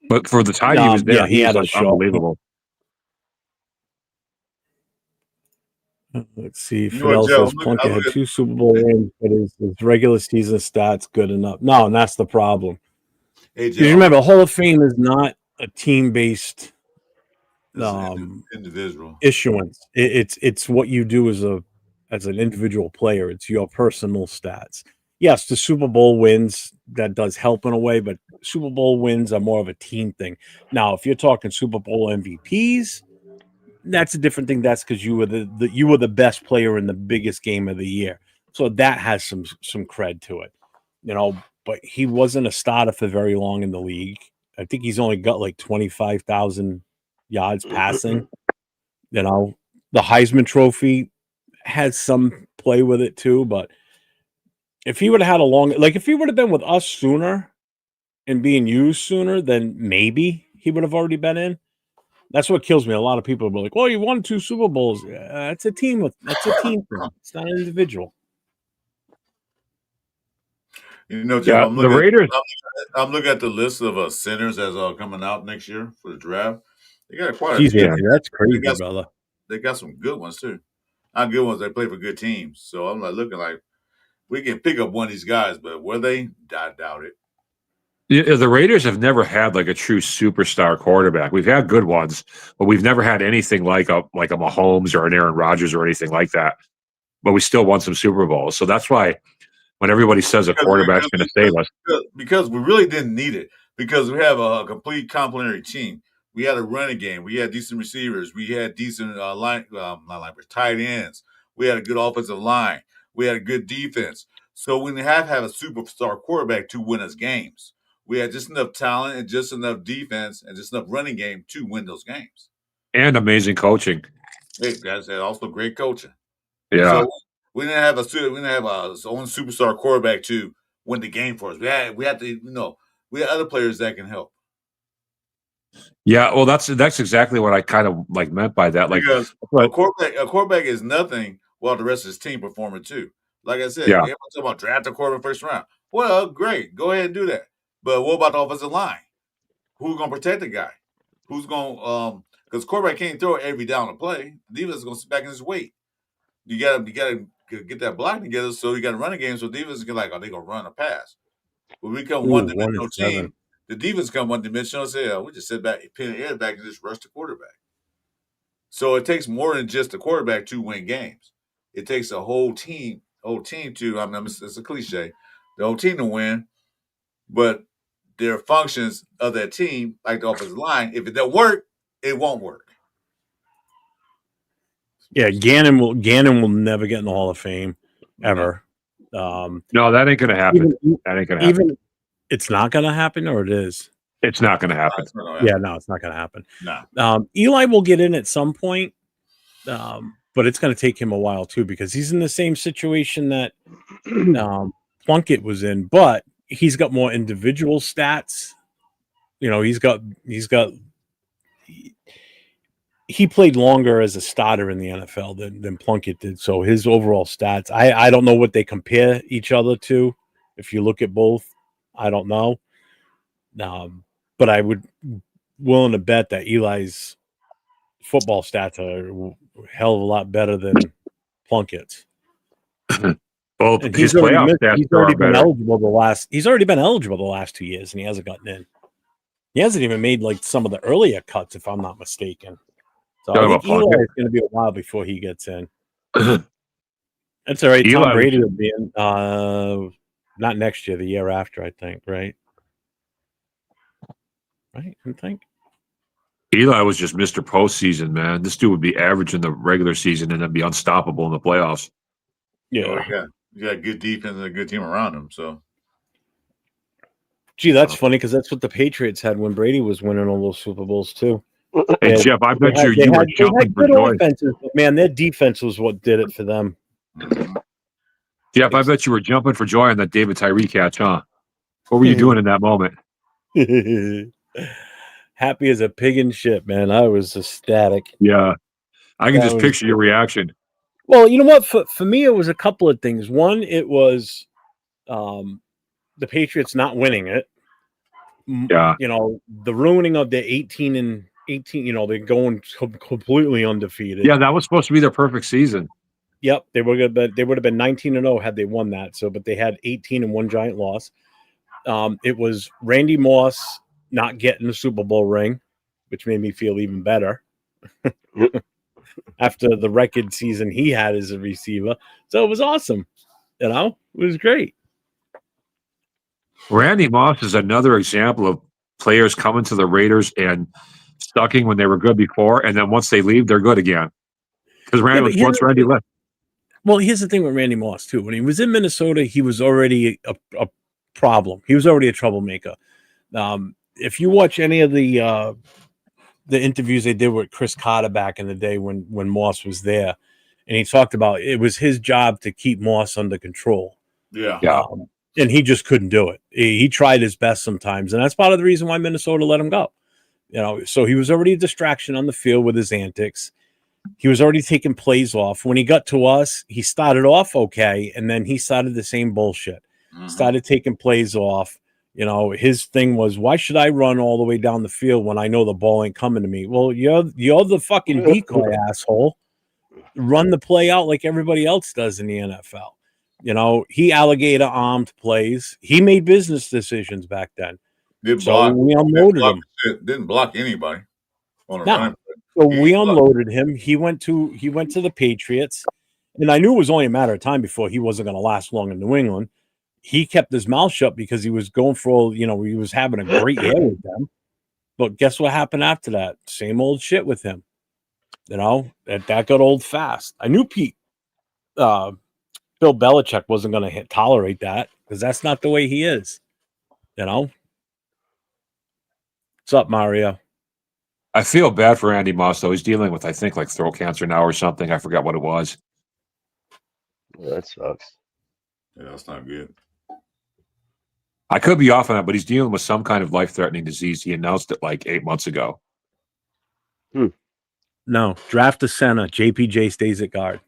But for the time he was there, he was like unbelievable. Let's see. Fidel says Plunkett had 2 Super Bowl wins, but his regular season stats good enough. No, and that's the problem. Hey, Joe, remember, Hall of Fame is not a team-based individual issuance. It's what you do as an individual player. It's your personal stats. Yes, the Super Bowl wins, that does help in a way, but Super Bowl wins are more of a team thing. Now, if you're talking Super Bowl MVPs, that's a different thing. That's because you were the best player in the biggest game of the year. So that has some cred to it. You know, but he wasn't a starter for very long in the league. I think he's only got like 25,000 yards passing. You know, the Heisman Trophy has some play with it too, but if he would have had if he would have been with us sooner and being used sooner, then maybe he would have already been in. That's what kills me. A lot of people are like, "Well, you won 2 Super Bowls." That's a team thing. It's not an individual. You know, Jeff, the Raiders. I'm looking at the list of centers as coming out next year for the draft. They got quite a few. That's crazy, brother. They got some good ones too. Not good ones. They play for good teams. So I'm looking like we can pick up one of these guys, but were they? I doubt it. Yeah, the Raiders have never had like a true superstar quarterback. We've had good ones, but we've never had anything like a Mahomes or an Aaron Rodgers or anything like that. But we still won some Super Bowls. So that's why when everybody says a quarterback's going to save us. Because we really didn't need it. Because we have a complete complementary team. We had a running game. We had decent receivers. We had decent tight ends. We had a good offensive line. We had a good defense. So we didn't have a superstar quarterback to win us games. We had just enough talent and just enough defense and just enough running game to win those games. And amazing coaching. Hey, that's also great coaching. Yeah. So we didn't have a own superstar quarterback to win the game for us. We had to, we had other players that can help. Yeah, well, that's exactly what I kind of like meant by that. Like, Because but, a quarterback is nothing while the rest of his team performing too. Like I said, Yeah. everyone's talking about draft a quarterback first round. Well, great, go ahead and do that. But what about the offensive line? Who's gonna protect the guy? Who's gonna because quarterback can't throw every down to play. The defense is gonna sit back in his weight. You gotta get that block together so you gotta run a game so defense can like, are they gonna run or pass? When we come Ooh, one 1 dimensional and 7. team, the defense come one dimensional, say, we just sit back, pin the air back, and just rush the quarterback. So it takes more than just the quarterback to win games. It takes a whole team to, it's a cliche, the whole team to win, but their functions of that team, like the offensive line, if it don't work, it won't work. Yeah, Gannon will never get in the Hall of Fame ever. no, that ain't gonna happen. That ain't gonna happen. Even it's not going to happen, or it is. It's not gonna happen. Yeah, no, it's not going to happen. No. Eli will get in at some point, but it's going to take him a while too because he's in the same situation that Plunkett was in, but he's got more individual stats. He played longer as a starter in the NFL than Plunkett did. So his overall stats, I don't know what they compare each other to. If you look at both, I don't know. But I would willing to bet that Eli's football stats are a hell of a lot better than Plunkett's. Well, And his playoff stats he's are already been better. eligible the last 2 years, and he hasn't gotten in. He hasn't even made like some of the earlier cuts, if I'm not mistaken. So I think Eli is going to be a while before he gets in. That's all right. Tom Brady will be in not next year, the year after, I think, right? Right, I think. Eli was just Mr. Postseason, man. This dude would be average in the regular season and then be unstoppable in the playoffs. Yeah. You got good defense and a good team around him. So, gee, that's funny because that's what the Patriots had when Brady was winning all those Super Bowls too. Hey, Jeff, I bet you were jumping for joy. Offenses, but man, their defense was what did it for them. Jeff, I bet you were jumping for joy on that David Tyree catch, huh? What were you doing in that moment? Happy as a pig in shit, man. I was ecstatic. Yeah. I can just picture your reaction. Well, you know what? For me, it was a couple of things. One, it was the Patriots not winning it. Yeah. The ruining of the 18, they're going completely undefeated. Yeah, that was supposed to be their perfect season. Yep, they would have been 19-0 had they won that. So, but they had 18 and one giant loss. It was Randy Moss not getting the Super Bowl ring, which made me feel even better after the record season he had as a receiver. So it was awesome. It was great. Randy Moss is another example of players coming to the Raiders and stucking when they were good before, and then once they leave, they're good again. Because once Randy left. Well, here's the thing with Randy Moss too. When he was in Minnesota, he was already a problem. He was already a troublemaker. If you watch any of the interviews they did with Chris Carter back in the day when Moss was there, and he talked about it was his job to keep Moss under control. Yeah. And he just couldn't do it. He tried his best sometimes, and that's part of the reason why Minnesota let him go. So he was already a distraction on the field with his antics. He was already taking plays off. When he got to us, he started off okay, and then he started the same bullshit. Started taking plays off. His thing was, why should I run all the way down the field when I know the ball ain't coming to me? Well, you're the fucking decoy, asshole. Run the play out like everybody else does in the NFL. He alligator armed plays. He made business decisions back then. We unloaded him. Didn't block anybody on a run. So we unloaded him. He went to the Patriots, and I knew it was only a matter of time before he wasn't going to last long in New England. He kept his mouth shut because he was going for all, he was having a great year with them. But guess what happened after that? Same old shit with him. That got old fast. I knew Bill Belichick wasn't going to tolerate that because that's not the way he is. What's up, Mario? I feel bad for Andy Moss though. He's dealing with, I think, like throat cancer now or something. I forgot what it was. Well, that sucks. Yeah, that's not good. I could be off on that, but he's dealing with some kind of life-threatening disease. He announced it like 8 months ago. No, draft a center. JPJ stays at guard.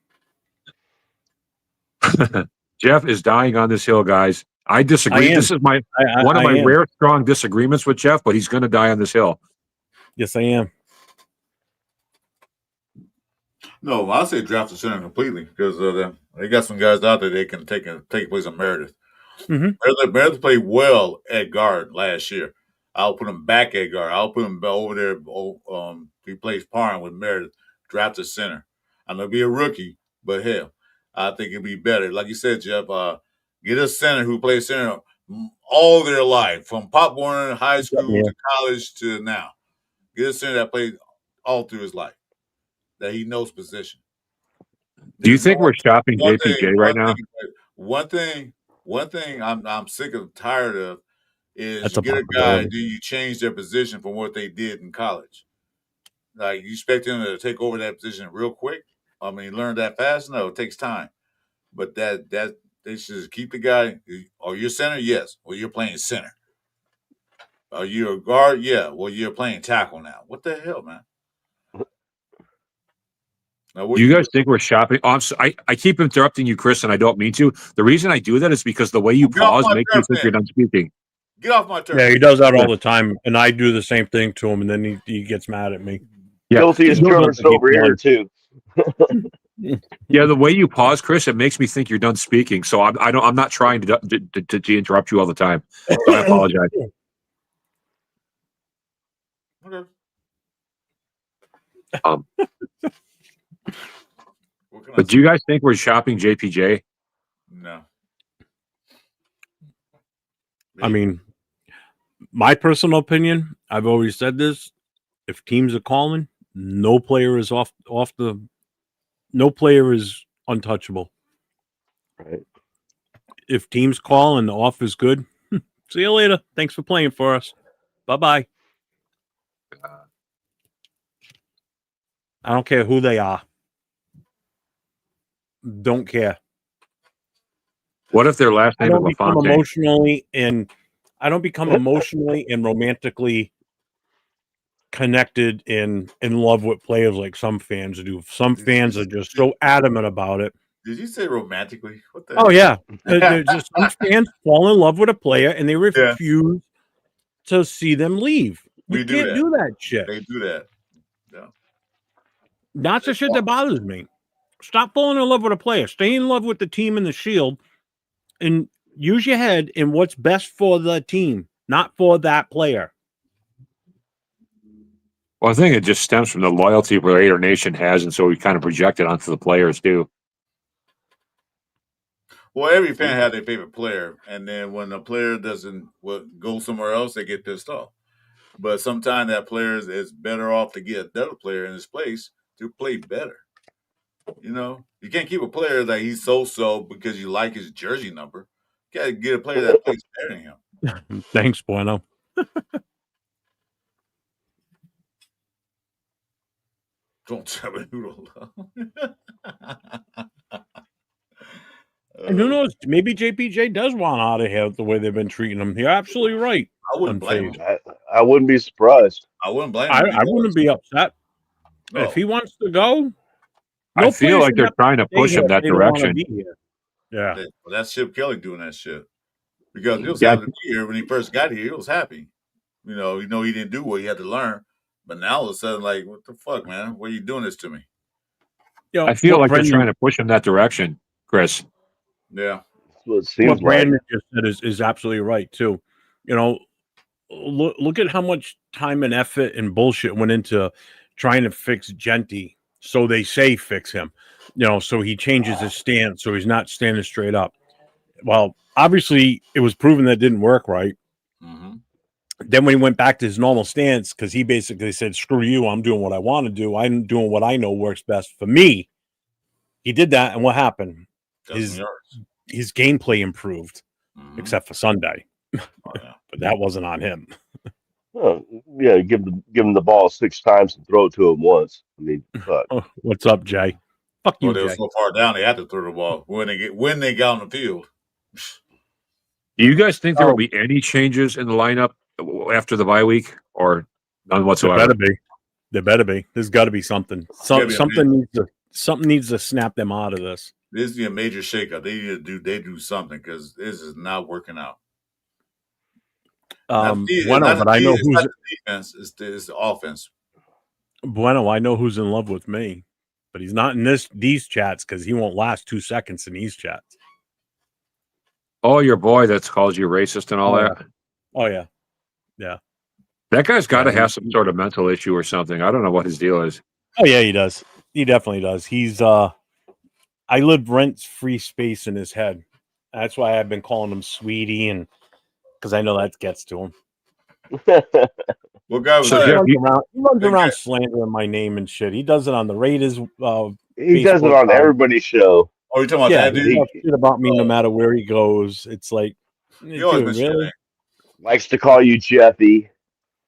Jeff is dying on this hill, guys. I disagree. I am. This is my one of I my am. rare strong disagreements with Jeff, but he's going to die on this hill. Yes, I am. No, I'll say draft the center completely because they got some guys out there they can take place of Meredith. Mm-hmm. Meredith played well at guard last year. I'll put him back at guard. I'll put him over there. He plays Parn with Meredith. Draft a center. I know he'll be a rookie, but hell, I think it'd be better. Like you said, Jeff, get a center who plays center all their life, from Pop Warner high school to college to now. Get a center that played all through his life, that he knows position. Do you think we're shopping JPJ right now? One thing I'm sick of, tired of is That's you a get a guy, possibility. do you change their position from what they did in college? Like, you expect them to take over that position real quick? I mean, learn that fast? No, it takes time. But that they should just keep the guy. Are you a center? Yes. Well, you're playing center. Are you a guard? Yeah. Well, you're playing tackle now. What the hell, man? Now, Do you guys think we're shopping? Oh, I keep interrupting you, Chris, and I don't mean to. The reason I do that is because the way you pause makes me think you're done speaking. Get off my turf. Yeah, he does that all the time, and I do the same thing to him, and then he gets mad at me. Yeah. Guilty as charged over here too. Yeah, the way you pause, Chris, it makes me think you're done speaking. So I'm not trying to interrupt you all the time. So I apologize. Okay. But do you guys think we're shopping JPJ? No. I mean, my personal opinion, I've always said this: if teams are calling, no player is no player is untouchable. Right. If teams call and the offer is good, see you later. Thanks for playing for us. Bye-bye. I don't care who they are. Don't care. What if their last name is LaFontaine? I don't become emotionally and romantically connected in love with players like some fans do. Some fans are just so adamant about it. Did you say romantically? What the Oh, yeah. There's just some fans fall in love with a player and they refuse to see them leave. You can't do that shit. They do that. Yeah. That's the shit that bothers me. Stop falling in love with a player. Stay in love with the team and the shield and use your head in what's best for the team, not for that player. Well, I think it just stems from the loyalty Raider Nation has, and so we kind of project it onto the players too. Well, every fan has their favorite player, and then when the player doesn't go somewhere else, they get pissed off. But sometimes that player is better off to get another player in his place to play better. You know, you can't keep a player that he's so because you like his jersey number. You got to get a player that plays better than him. Thanks, Bueno. Don't tell me noodle. And who knows? Maybe JPJ does want out of here the way they've been treating him. You're absolutely right. I wouldn't blame him. I wouldn't be surprised. I wouldn't blame him. I wouldn't be upset. No. If he wants to go, I feel like they're trying to push him that direction. Yeah. Well, that's Chip Kelly doing that shit. Because he was happy to be here when he first got here. He was happy. You know, he didn't do what he had to learn. But now all of a sudden, like, what the fuck, man? Why are you doing this to me? You know, I feel like they're trying to push him that direction, Chris. Yeah. What it seems what Brandon just said is absolutely right, too. You know, look at how much time and effort and bullshit went into trying to fix Genty. So they say fix him. You know, so he changes his stance, so he's not standing straight up. Well, obviously, it was proven that didn't work right. Mm-hmm. Then when he went back to his normal stance, because he basically said, screw you, I'm doing what I want to do. I'm doing what I know works best for me. He did that, and what happened? His gameplay improved, except for Sunday. Oh, yeah. But that wasn't on him. Oh, yeah, give them the ball 6 times and throw it to him once. I mean, fuck. Oh, what's up, Jay? Fuck you, They were Jay. so far down they had to throw the ball when they got on the field. Do you guys think there will Oh. be any changes in the lineup after the bye week, or none There whatsoever? better be. There better be. There's got to be something. Something needs to snap them out of this. This is a major shakeup. They need to do something because this is not working out. Bueno, but I know It's who's not the defense. It's the offense. Bueno. I know who's in love with me, but he's not in these chats because he won't last 2 seconds in these chats. Oh, your boy that's called you racist and all Oh, that. Oh yeah, yeah. That guy's got to Yeah, have some sort of mental issue or something. I don't know what his deal is. Oh yeah, he does. He definitely does. He's I live rent-free space in his head. That's why I've been calling him Sweetie, and because I know that gets to him. What guy was So, that? Jeff, He runs Big around guy. slandering my name and shit. He does it on the Raiders. He does it Facebook on page. everybody's show. Oh, you talking about Yeah, that he dude? talks shit about me no Oh. matter where he goes. It's like, He always dude, mentions your really? name. Likes to call you Jeffy.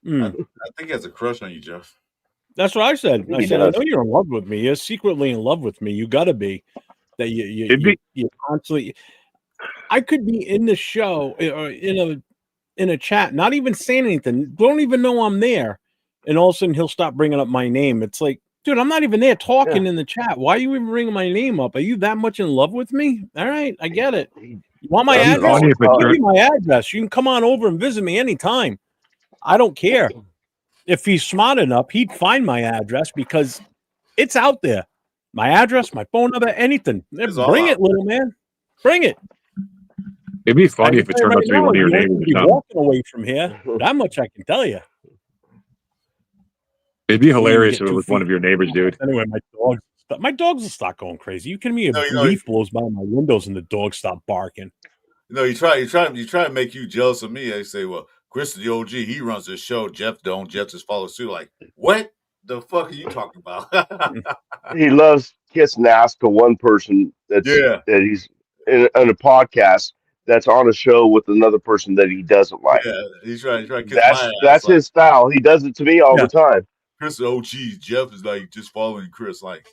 Mm. I think he has a crush on you, Jeff. That's what I said. I I think said, he I does. know you're in love with me. You're secretly in love with me. You got to be. That you constantly. I could be in the show or in a chat, not even saying anything. Don't even know I'm there, and all of a sudden he'll stop bringing up my name. It's like, dude, I'm not even there talking in the chat. Why are you even bringing my name up? Are you that much in love with me? All right, I get it. You want my Does it address? all the I'll give time. you my address. You can come on over and visit me anytime. I don't care. If he's smart enough, he'd find my address because it's out there. My address, my phone number, anything. It's all Bring out. it, little man. Bring it. It'd be I funny can if it tell you turned out to be one of your you ain't neighbors gonna or be something. walking away from here. That much I can tell you. It'd be hilarious get if it 2 was one feet. of your neighbors, dude. Anyway, my dogs will start going crazy. You kidding me? A No, leaf blows by my windows and the dogs stop barking. You try to make you jealous of me. I say, well, Chris is the OG. He runs this show. Jeff don't. Jeff just follows suit. Like, what the fuck are you talking about? He loves kissing ass to one person that he's in a podcast that's on a show with another person that he doesn't like. Yeah, he's trying to kiss my ass. That's his style. He does it to me all the time. Chris is OG. Jeff is like just following Chris. Like,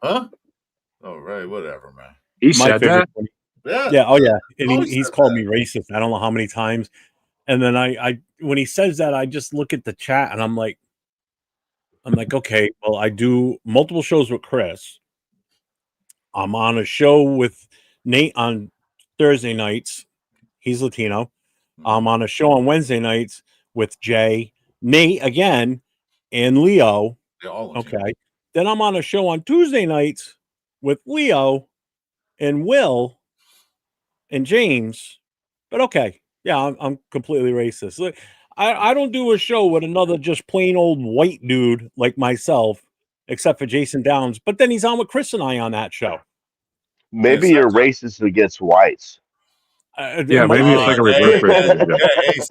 huh? All right, whatever, man. He said that. Yeah. Oh yeah. And Always he's said called that. me racist. I don't know how many times. And then I when he says that, I just look at the chat and I'm like, okay, well, I do multiple shows with Chris. I'm on a show with Nate on Thursday nights. He's Latino. I'm on a show on Wednesday nights with Jay, Nate again, and Leo. They're all Latino. Okay. Then I'm on a show on Tuesday nights with Leo and Will and James. But okay. Yeah, I'm completely racist. Look, I don't do a show with another just plain old white dude like myself, except for Jason Downs. But then he's on with Chris and I on that show. Maybe you're racist against whites. Yeah, maybe it's like a reverse racism.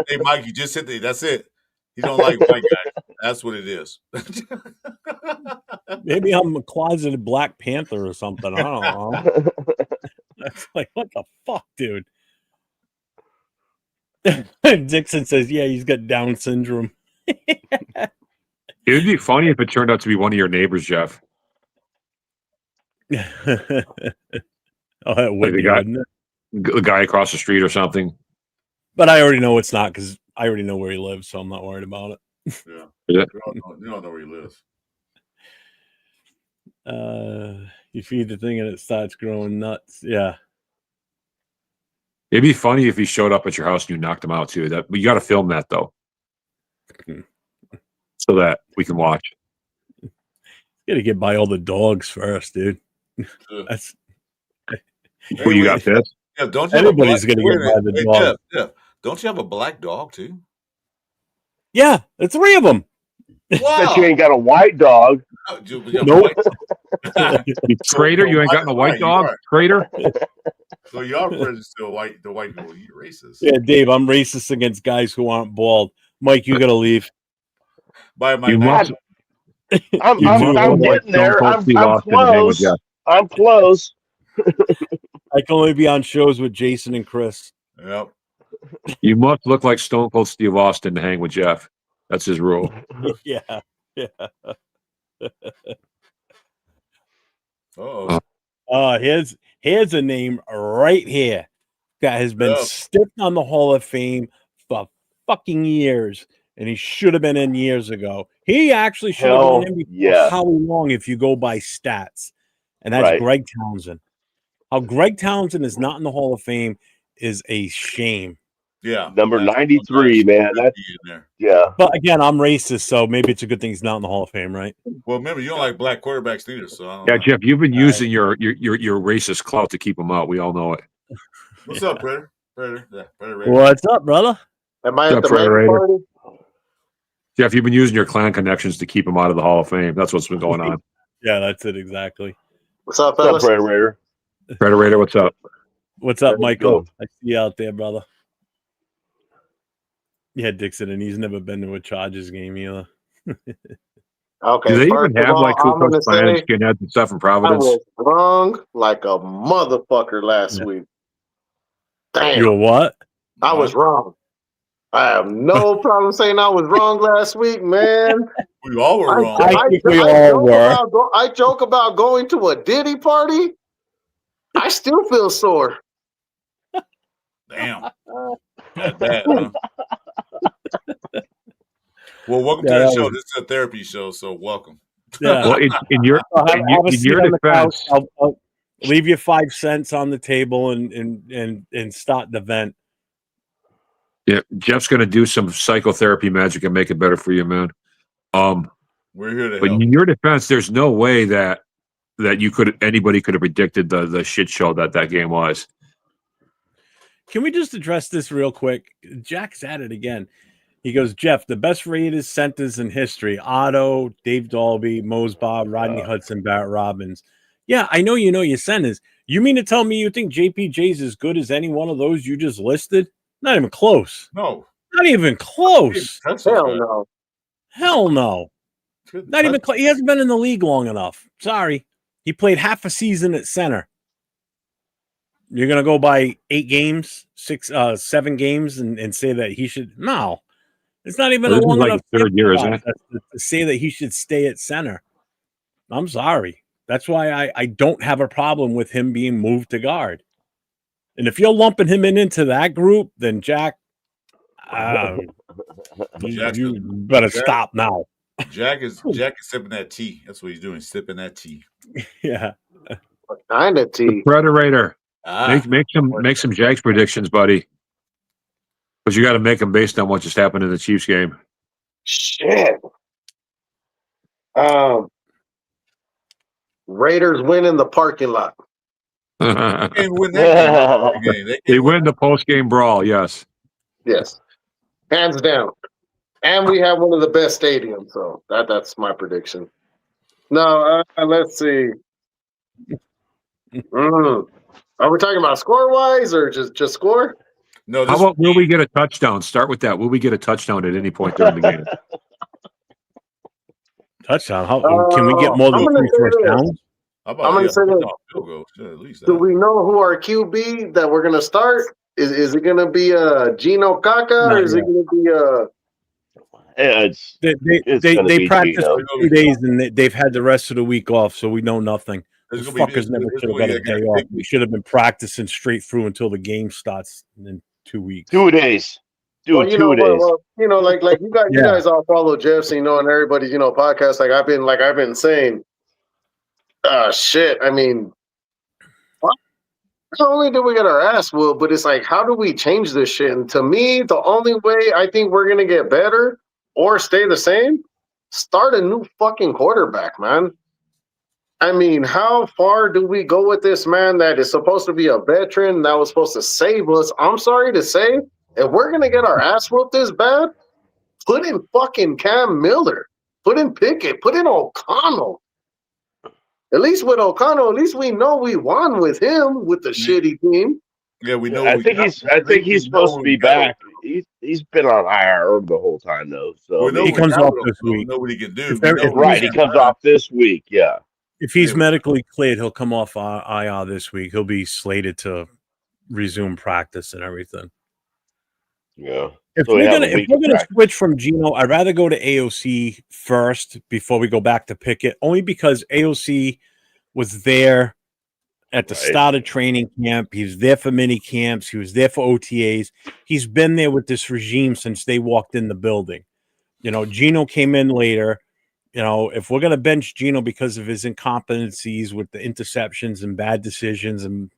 Hey, Mike, you just hit the. That's it. He don't like white guys. That's what it is. Maybe I'm a closeted Black Panther or something. I don't know. That's like, what the fuck, dude? Dixon says, yeah, he's got Down syndrome. It would be funny if it turned out to be one of your neighbors, Jeff. Oh, that would be, wouldn't it? The guy across the street or something. But I already know it's not because I already know where he lives, so I'm not worried about it. Yeah. You don't know where he lives. You feed the thing and it starts growing nuts. Yeah. It'd be funny if he showed up at your house and you knocked him out too. But you got to film that though, so that we can watch. You got to get by all the dogs first, dude. That's. Who you got this? Yeah, don't you Anybody's going to get by the dog. Yeah. Don't you have a black dog too? Yeah, the 3 of them. Wow. Bet you ain't got a white dog. Nope. Trader, you ain't got no white dog? Trader? So you are racist to the white people. You're racist. Yeah, Dave, I'm racist against guys who aren't bald. Mike, you got to leave. By my I'm getting there. I'm close. I'm close. I can only be on shows with Jason and Chris. Yep. You must look like Stone Cold Steve Austin to hang with Jeff. That's his rule. Yeah. Uh-oh. Here's a name right here that has been Yeah. stiffed on the Hall of Fame for fucking years, and he should have been in years ago. He actually should have gone Hell in before yeah. Howie Long if you go by stats, and that's Right. Greg Townsend. How Greg Townsend is not in the Hall of Fame is a shame. Yeah. Number That's 93, man. should That's be in there. yeah. But again, I'm racist, so maybe it's a good thing he's not in the Hall of Fame, right? Well, remember, you don't like black quarterbacks either, so I don't Yeah, know. Jeff, you've been using your racist clout to keep him out. We all know it. What's up, Predator? Predator. Yeah, Predator. Raider. What's up, brother? Am I Yeah, at the Predator main Raider. party? Jeff, you've been using your clan connections to keep him out of the Hall of Fame. That's what's been going on. Yeah, that's it exactly. What's up, What's up, fellas? Predator Raider? Predator, what's up? What's up, There we Michael? go. I see you out there, brother. Yeah, Dixon, and he's never been to a Chargers game either. Okay, Do they first even of have all, like Ku I'm going Klux to Klan and say skinheads and stuff in I Providence? was wrong like a motherfucker last Yeah. week. You Damn, were what? I was wrong. I have no problem saying I was wrong last week, man. We all were wrong. I think we all were. I joke about going to a Diddy party. I still feel sore. Damn. That's bad, huh? Well, welcome to Yeah, the that show. was- This is a therapy show, so welcome. Yeah. Well, in your Have a in seat your on the couch. defense, I'll leave you 5 cents on the table and start the vent. yeah, Jeff's going to do some psychotherapy magic and make it better for you, man. We're here to But help. in your defense, there's no way that anybody could have predicted the shit show that game was. Can we just address this real quick? Jack's at it again. He goes, Jeff, the best Raiders centers in history: Otto, Dave Dalby, Mose Bob, Rodney Hudson, Barrett Robbins. Yeah, I know you know your centers. You mean to tell me you think JPJ's as good as any one of those you just listed? Not even close. No. Not even close. Touch those Hell guys. no. Hell no. Couldn't Not even touch close. He hasn't been in the league long enough. Sorry. He played half a season at center. You're going to go by 8 games, 7 games and say that he should? No. It's not even Well, a this is long like enough his third year, isn't it? to say that he should stay at center. I'm sorry. That's why I don't have a problem with him being moved to guard. And if you're lumping him into that group, then Jack, you better stop now. Jack is sipping that tea. That's what he's doing, sipping that tea. Yeah. What kind of tea? Predator, Ah, make some Jags predictions, buddy. But you got to make them based on what just happened in the Chiefs game. Shit. Raiders win in the parking lot. they can't win that game. They They can't win the post game brawl. Yes. Yes. Hands down. And we have one of the best stadiums, so that's my prediction. No, let's see. Are we talking about score-wise or just score? No, How about will we get a touchdown? Start with that. Will we get a touchdown at any point during the game? Touchdown. Can we get more than 3 first downs? I'm going to say that. Field goal. At least Do we know who our QB that we're going to start? Is it going to be Gino Kaka or is it going to be It's They gonna be practiced Gino. for 2 days and they've had the rest of the week off, so we know nothing. There's Those gonna be- fuckers never there's should have gonna got be a day off. We should have been practicing straight through until the game starts in 2 weeks. 2 days. Do it 2 days. Like you guys all follow Jeff's, and everybody's podcast. Like I've been saying, shit. I mean, not only do we get our ass whooped, but it's like, how do we change this shit? And to me, the only way I think we're gonna get better or stay the same, start a new fucking quarterback, man. I mean, how far do we go with this man that is supposed to be a veteran that was supposed to save us? I'm sorry to say, if we're gonna get our ass whooped this bad, put in fucking Cam Miller, put in Pickett, put in O'Connell. At least with O'Connell, at least we know we won with him with the shitty team. Yeah, we know. I think he's supposed to be back. He's been on IR the whole time though. So We know He we comes got off him, this so we week. know what he can do. If We there- know if what right, he comes off this week. Yeah. If he's Yeah. medically cleared, he'll come off IR this week. He'll be slated to resume practice and everything. Yeah. If So we we're have gonna a week of practice. switch from Gino, I'd rather go to AOC first before we go back to Pickett, only because AOC was there at the Right. start of training camp. He was there for mini camps. He was there for OTAs. He's been there with this regime since they walked in the building. You know, Gino came in later. You know, if we're going to bench Gino because of his incompetencies with the interceptions and bad decisions and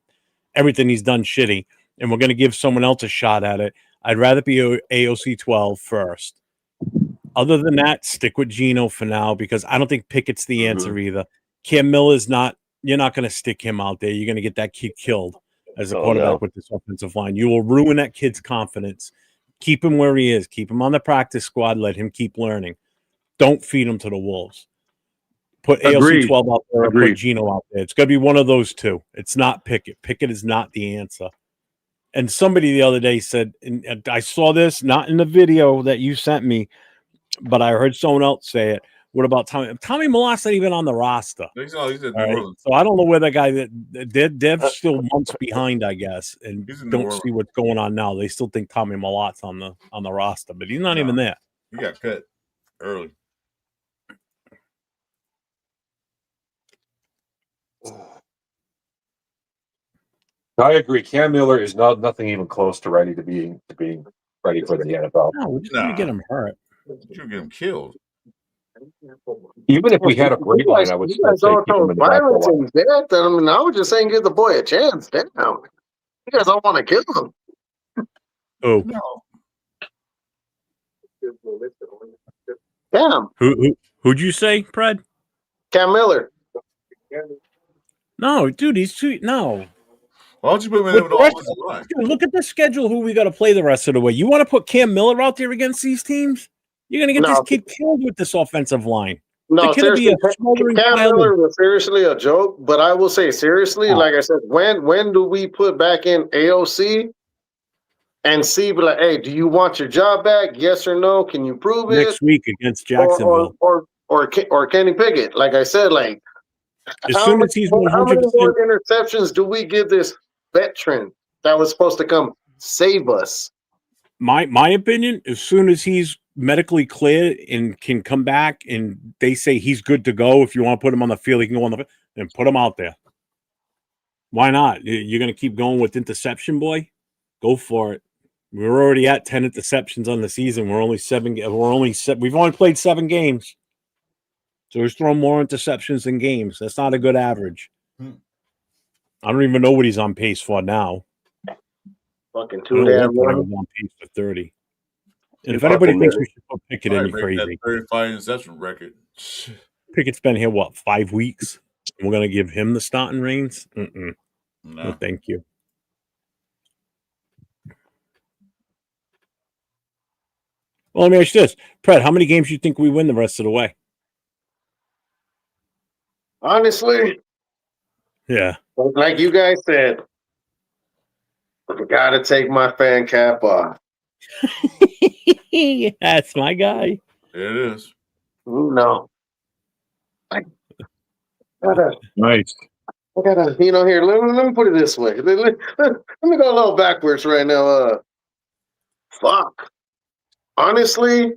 everything he's done shitty, and we're going to give someone else a shot at it, I'd rather be AOC 12 first. Other than that, stick with Gino for now because I don't think Pickett's the answer either. Cam Miller's not. You're not going to stick him out there. You're going to get that kid killed as a Oh, quarterback no. with this offensive line. You will ruin that kid's confidence. Keep him where he is. Keep him on the practice squad. Let him keep learning. Don't feed him to the wolves. Put AOC Agreed. 12 out there or put Agreed. Gino out there. It's going to be one of those two. It's not Pickett. Pickett is not the answer. And somebody the other day said, and I saw this not in the video that you sent me, but I heard someone else say it. What about Tommy? Tommy Millo's not even on the roster. He's at All New right? Orleans. So I don't know where that guy they're still months behind, I guess, and He's in New don't Orleans. see what's going on now. They still think Tommy Millo's on the roster, but he's not No. even there. He got cut early. I agree. Cam Miller is nothing even close to ready to being ready for the NFL. No, we're just gonna get him hurt. You should get him killed. Even if we had a great line, I would You still guys say all keep him throw in the back for a violence while. and death. I mean, I was just saying, give the boy a chance. Damn, you guys all want to kill him. Oh, No. Damn, who'd you say, Fred? Cam Miller. No, dude, he's too no. Why don't you put him in With with the the rest offensive line? Dude, look at the schedule. Who we got to play the rest of the way? You want to put Cam Miller out there against these teams? You're gonna get this No. kid killed with this offensive line. No, The kid will be seriously, a smoldering Cam pile of- Miller was seriously a joke. But I will say seriously, Oh. like I said, when do we put back in AOC and see, be like, hey, do you want your job back? Yes or no? Can you prove it? next week against Jacksonville. Or Kenny Pickett? Like I said, like As how soon many as he's more 100%, interceptions do we give this veteran that was supposed to come save us? my opinion, as soon as he's medically cleared and can come back and they say he's good to go, if you want to put him on the field, he can go on the field, then put him out there. Why not? You're going to keep going with interception, boy? Go for it. We're already at 10 interceptions on the season. We've only played 7 games. So he's thrown more interceptions than games. That's not a good average. I don't even know what he's on pace for now. Fucking I too know damn one time long. he was on pace for 30. And if Fucking anybody thinks we minute. should put Pickett in, you're Break that crazy. 35 interception record. Pickett's been here, 5 weeks? And we're going to give him the starting reins? No, No. thank you. Well, let me ask you this. Pred, how many games do you think we win the rest of the way? Honestly, Yeah. like you guys said, I gotta take my fan cap off. That's my guy. There it is. No. I gotta, Nice. here, let me put it this way. Let me go a little backwards right now. Fuck. Honestly,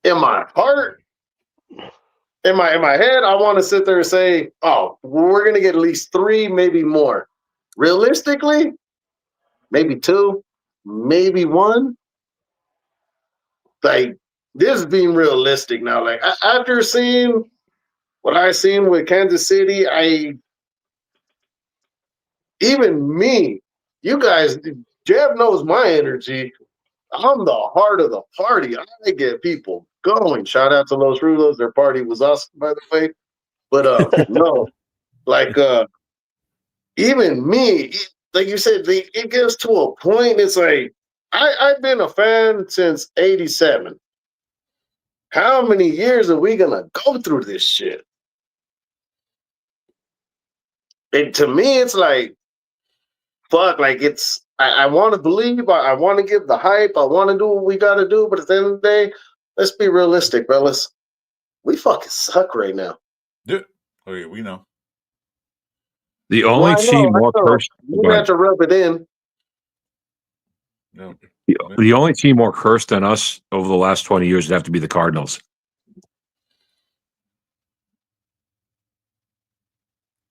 in my heart, in my head, I want to sit there and say, oh, we're gonna get at least 3, maybe more. Realistically, maybe 2, maybe 1. Like, this is being realistic now. Like, after seeing what I seen with Kansas City, even me, you guys, Jeff knows my energy. I'm the heart of the party. I get people going. Shout out to Los Rulos. Their party was awesome, by the way. But no, like even me, like you said, it gets to a point. It's like I've been a fan since '87. How many years are we gonna go through this shit? And to me, it's like, fuck, like I want to believe, I want to give the hype, I want to do what we got to do, but at the end of the day, let's be realistic, fellas. We fucking suck right now. Yeah. Oh, yeah, we know. The only team more cursed. You have to rub it in. No. The only team more cursed than us over the last 20 years would have to be the Cardinals.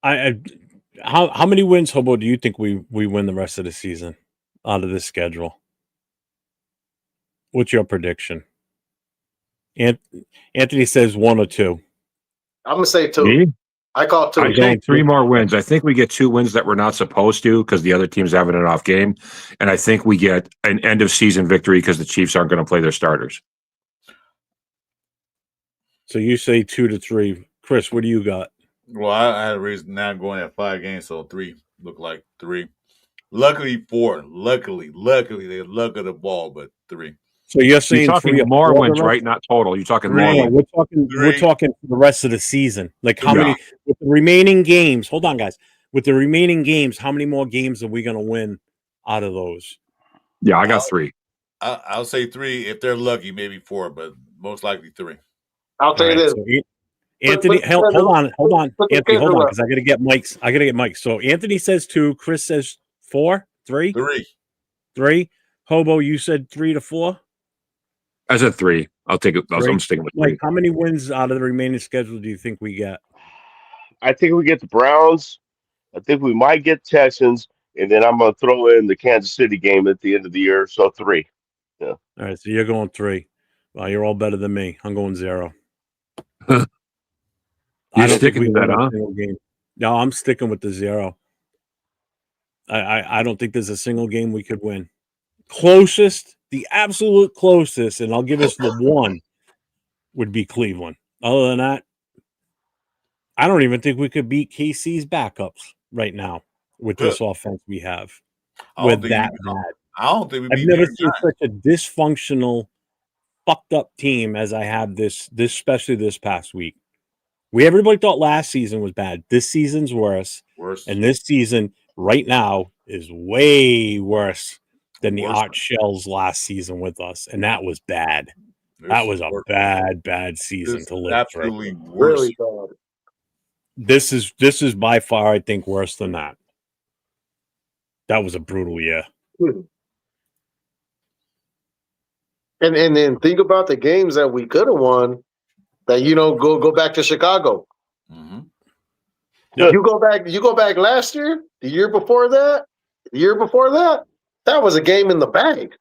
How many wins, Hobo, do you think we win the rest of the season out of this schedule? What's your prediction? Anthony says 1 or 2. I'm gonna say 2. Me? I call 2. I say 3 more wins. I think we get 2 wins that we're not supposed to because the other team's having an off game. And I think we get an end of season victory because the Chiefs aren't going to play their starters. So you say 2 to 3. Chris, what do you got? Well, I had a reason now going at 5 games, so 3 look like 3. Luckily 4. Luckily they luck of the ball, but 3. So you're saying You're talking 3 or more 4 wins, right? Not total. You're talking more No, wins. we're talking for the rest of the season. Like how Yeah. many with the remaining games? Hold on, guys. With the remaining games, how many more games are we going to win out of those? Yeah, I got 3. I'll say 3 if they're lucky, maybe 4, but most likely 3. I'll tell you this. So Anthony, hold on. Anthony, hold on, because I got to get Mike's. So Anthony says 2. Chris says 4, 3, 3. Hobo, you said 3 to 4. I said 3. I'll take it. I'm sticking with 3. Mike, how many wins out of the remaining schedule do you think we get? I think we get the Browns. I think we might get Texans, and then I'm going to throw in the Kansas City game at the end of the year. So 3. Yeah. All right, so you're going 3. Well, you're all better than me. I'm going 0. You're sticking to that, huh? No, I'm sticking with the 0. I don't think there's a single game we could win. Closest, the absolute closest, and I'll give us the 1 would be Cleveland. Other than that, I don't even think we could beat KC's backups right now with this offense we have. With that bad. I don't think I've never seen such a dysfunctional, fucked up team as I have this especially this past week. Everybody thought last season was bad. This season's worse. And this season right now is way worse than the Art Shells last season with us. And that was bad. That was a bad season to live through. Absolutely worse. Really bad. This is by far, I think, worse than that. That was a brutal year. And then think about the games that we could have won. That go back to Chicago. Mm-hmm. You go back last year, the year before that, that was a game in the bag.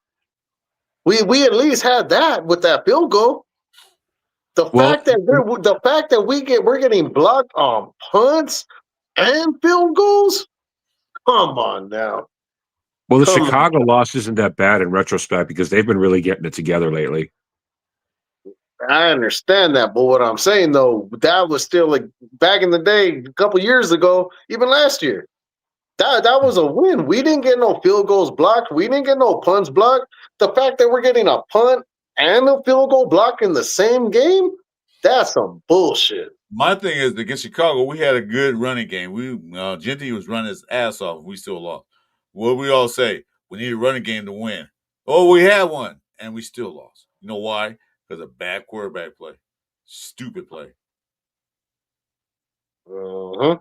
We at least had that with that field goal. The fact that we're getting blocked on punts and field goals. Come on now. Well, the Chicago loss isn't that bad in retrospect because they've been really getting it together lately. I understand that, but what I'm saying though, that was still like back in the day, a couple years ago, even last year. That was a win. We didn't get no field goals blocked. We didn't get no punts blocked. The fact that we're getting a punt and a field goal blocked in the same game, that's some bullshit. My thing is against Chicago, we had a good running game. Genty was running his ass off. We still lost. What we all say? We need a running game to win. Oh, we had one, and we still lost. You know why? Because of bad quarterback play. Stupid play. So,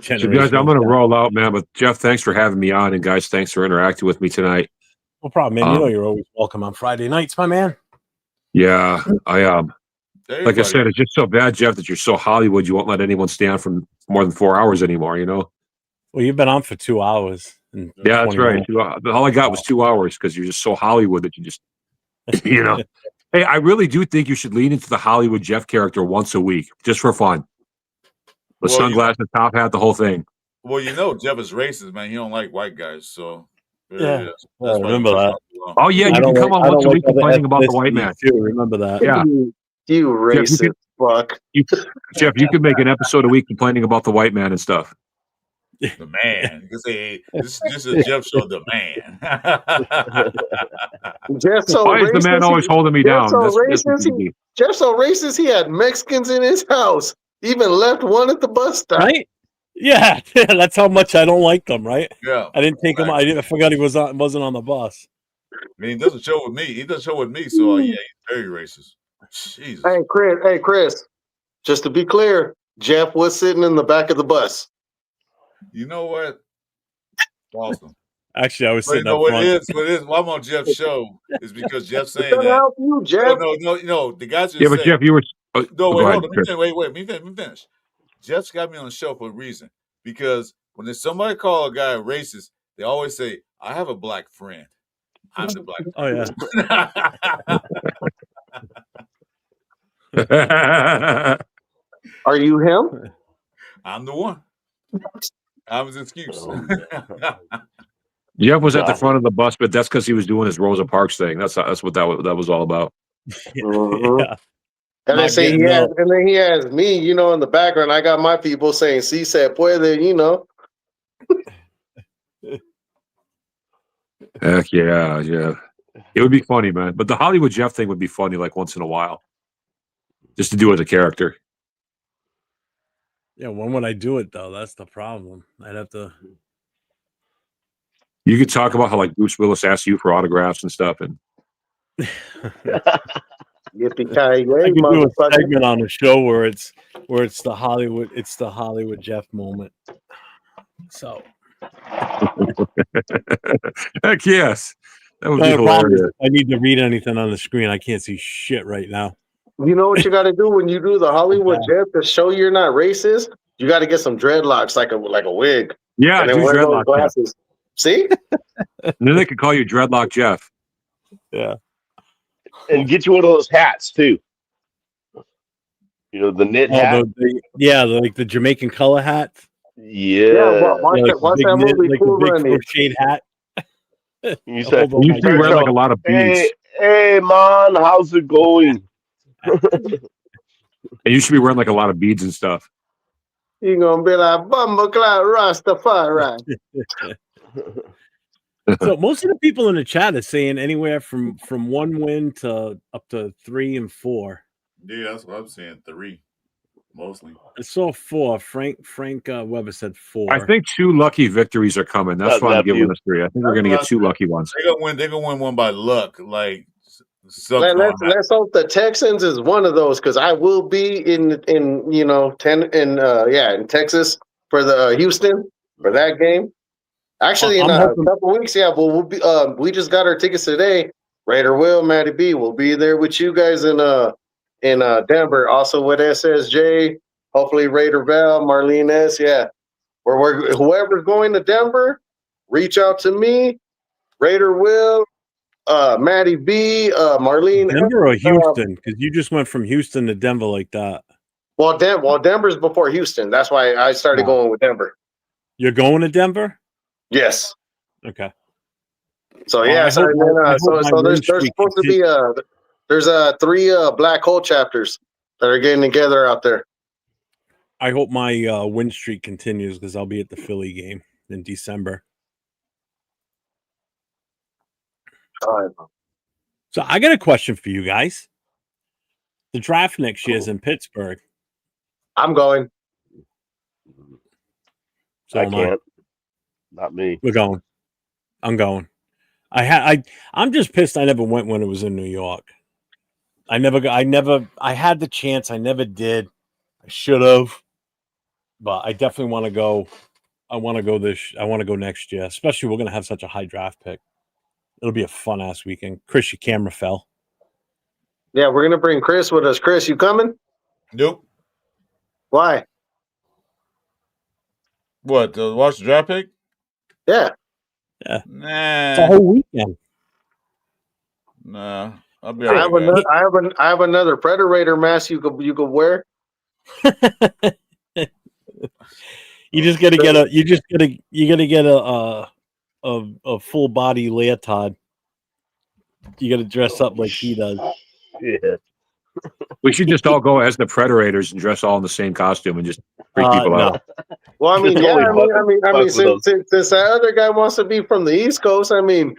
guys, I'm going to roll out, man. But Jeff, thanks for having me on, and guys, thanks for interacting with me tonight. No problem, man. You know you're always welcome on Friday nights, my man. Yeah, I am. Like I said, it's just so bad, Jeff, that you're so Hollywood. You won't let anyone stay on for more than 4 hours anymore. Well, you've been on for 2 hours. Yeah, that's right. All I got was 2 hours because you're just so Hollywood that you just, Hey, I really do think you should lean into the Hollywood Jeff character once a week, just for fun. The sunglasses, top hat, the whole thing. Well, Jeff is racist, man. He don't like white guys, so yeah. That's remember that. Oh yeah, you can come on once a week complaining about the white man. Too. Remember that? Yeah, you racist fuck. Jeff, you can make an episode a week complaining about the white man and stuff. The man. You can say, this is a Jeff show, the man. Jeff's so Why is the man always holding me down? Jeff's so racist, he had Mexicans in his house. Even left one at the bus stop. Right? Yeah, that's how much I don't like them, right? Yeah. I didn't take him. I forgot he wasn't on the bus. I mean, he doesn't show with me. So yeah, he's very racist. Jesus. Hey, Chris, just to be clear, Jeff was sitting in the back of the bus. You know what? Awesome. Actually, I was But you sitting know up what front. it is? Why I'm on Jeff's show is because Jeff's It saying doesn't that. help you, Oh Jeff. no. The guys just Yeah, but saying. Jeff, you were. No, go wait, ahead, hold on. Chris. Wait. Let me finish. Jeff's got me on the show for a reason. Because when there's somebody call a guy racist, they always say, "I have a black friend. I'm the black Oh yeah. friend." Are you him? I'm the one. I'm his excuse. Jeff was at the God. front of the bus, but that's because he was doing his Rosa Parks thing. That's what that was all about. Mhm. Yeah. And Not getting up. then he has me, in the background. I got my people saying, "Si se puede," Heck yeah. It would be funny, man. But the Hollywood Jeff thing would be funny, like once in a while, just to do as a character. Yeah, when would I do it though? That's the problem. I'd have to. You could talk about how like Bruce Willis asked you for autographs and stuff, and Yippee-ki-yay, I could do a motherfucker. segment on the show where it's the Hollywood Jeff moment. So heck yes, that would be the problem is hilarious. if I need to read anything on the screen, I can't see shit right now. You know what you got to do when you do the Hollywood Jeff to show you're not racist? You got to get some dreadlocks, like a wig, Yeah, and then do wear those dreadlock Jeff. glasses. See? And then they could call you Dreadlock Jeff. Yeah. And get you one of those hats too. The knit hat. Like the Jamaican color hat. Yeah. Watch Yeah, watch that movie, like Cool the big Runnings. crocheted hat. You say Hold on, You my used to be God. wearing like a lot of beads. Hey man, how's it going? And you should be wearing like a lot of beads and stuff. You're going to be like, Bumbleclad Rastafari. So most of the people in the chat are saying anywhere from 1 win to up to 3 and 4. Yeah, that's what I'm saying. 3, mostly. I saw 4. Frank Weber said 4. I think 2 lucky victories are coming. That's why I'm giving us 3. I think we're going to get 2 lucky ones. They're gonna win one by luck. Like something. Let's hope the Texans is one of those, because I will be in Texas for the Houston for that game. Actually, in a couple weeks, we'll be. We just got our tickets today. Raider Will, Matty B will be there with you guys in Denver. Also with SSJ. Hopefully Raider Val, Marlene S. Yeah, whoever's going to Denver, reach out to me. Raider Will, Matty B, Marlene. Denver or Houston? Because you just went from Houston to Denver like that. Well, Denver's before Houston. That's why I started going with Denver. You're going to Denver? Yes. Okay. So there's supposed to be there's 3 black hole chapters that are getting together out there. I hope my win streak continues because I'll be at the Philly game in December. So I got a question for you guys. The draft next year is in Pittsburgh. I'm going. So I can't. Not me. We're going. I'm going. I'm just pissed I never went when it was in New York. I had the chance. I never did. I should have. But I definitely want to go. I want to go next year. Especially we're going to have such a high draft pick. It'll be a fun ass weekend. Chris, your camera fell. Yeah, we're gonna bring Chris with us. Chris, you coming? Nope. Why? What? To watch the draft pick? Yeah. Yeah. Nah. It's a whole weekend. Nah. I'll be all right. I have another Predator mask you could wear. You just gotta get a full body leotard. You gotta dress up like he does. Yeah. We should just all go as the Predators and dress all in the same costume and just freak people out. Well, I mean, Just since that other guy wants to be from the East Coast, I mean,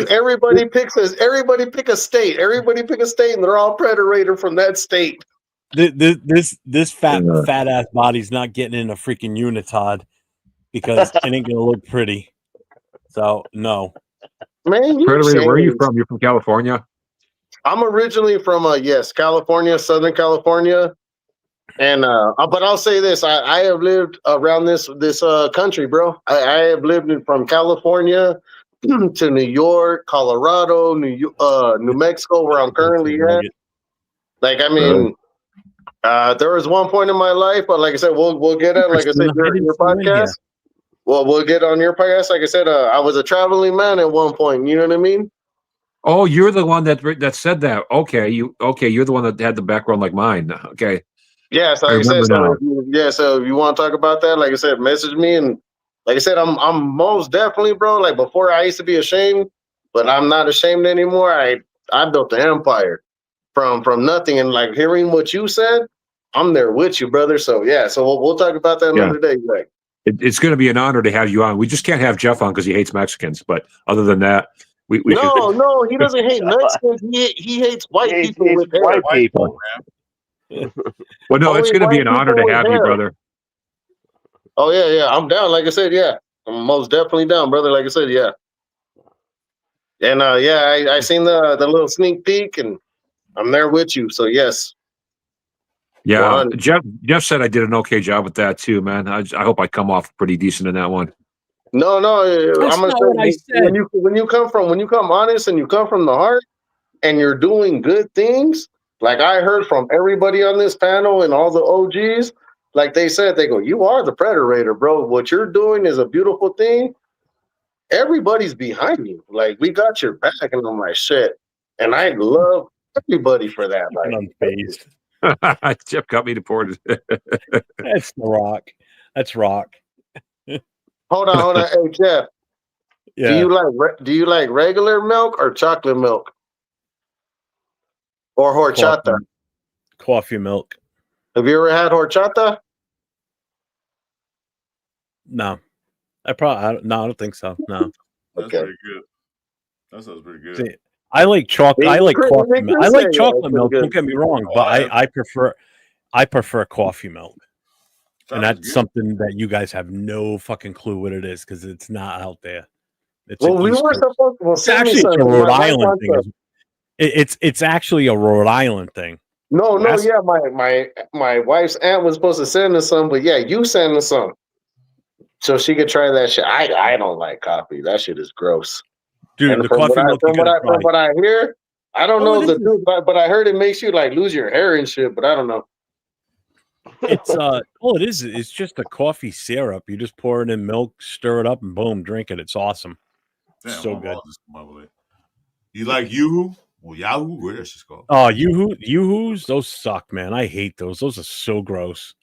everybody pick a state. Everybody pick a state, and they're all Predator from that state. This fat ass body's not getting in a freaking unitard because it ain't gonna look pretty. So no. Man, Predator, where are you from? You're from California? I'm originally from California, Southern California. And but I'll say this: I have lived around this country, bro. I have lived from California to New York, Colorado, New Mexico, where I'm currently at. Like, I mean, there was one point in my life, but like I said, we'll get at, like I said, your podcast. Well, we'll get on your podcast. Like I said, I was a traveling man at one point. You know what I mean? Oh, you're the one that said that. Okay, you're the one that had the background like mine. Okay. Yeah, so I like I said, remember now. so if you want to talk about that, like I said, message me, and like I said, I'm most definitely, bro. Like before, I used to be ashamed, but I'm not ashamed anymore. I built an empire from nothing, and like hearing what you said, I'm there with you, brother. So yeah, so we'll talk about that another day, Greg. It's going to be an honor to have you on. We just can't have Jeff on because he hates Mexicans. But other than that, we no, he doesn't hate Mexicans. He hates white people with hair. White people. Well, no, it's going to be an honor to have you, brother. Oh yeah, I'm down. Like I said, yeah, I'm most definitely down, brother. Like I said, yeah. And yeah, I seen the little sneak peek, and I'm there with you. So yes. Yeah, Jeff said I did an okay job with that too, man. I hope I come off pretty decent in that one. No, That's I'm gonna not say what I said. when you come honest and you come from the heart and you're doing good things, like I heard from everybody on this panel and all the OGs, like they said, they go, "You are the Predator, bro. What you're doing is a beautiful thing. Everybody's behind you. Like we got your back." And I'm like, shit. And I love everybody for that. Like, Unfazed. Jeff got me deported. That's the Rock. That's Rock. hold on. Hey Jeff, Yeah. do you like regular milk or chocolate milk or horchata? Coffee milk. Have you ever had horchata? No, I don't think so. No. That's Okay. pretty good. That sounds pretty good. See, I like chocolate. I like coffee milk. I like chocolate milk. Good. Don't get me wrong, but I prefer coffee milk. And that's something that you guys have no fucking clue what it is because it's not out there. It's well, we were supposed. Well, it's actually a Rhode Island thing. It's actually a Rhode Island thing. No, yeah. My wife's aunt was supposed to send us some, but yeah, you send us some so she could try that shit. I don't like coffee. That shit is gross. Dude, and the coffee milk. From what I hear, I don't know the truth, but I heard it makes you like lose your hair and shit. But I don't know. It's it is. It's just a coffee syrup. You just pour it in milk, stir it up, and boom, drink it. It's awesome. Damn, so good. You like Yoo-hoo? Well, Yahoo, where is this called? Oh, Yoo-hoos, those suck, man. I hate those. Those are so gross.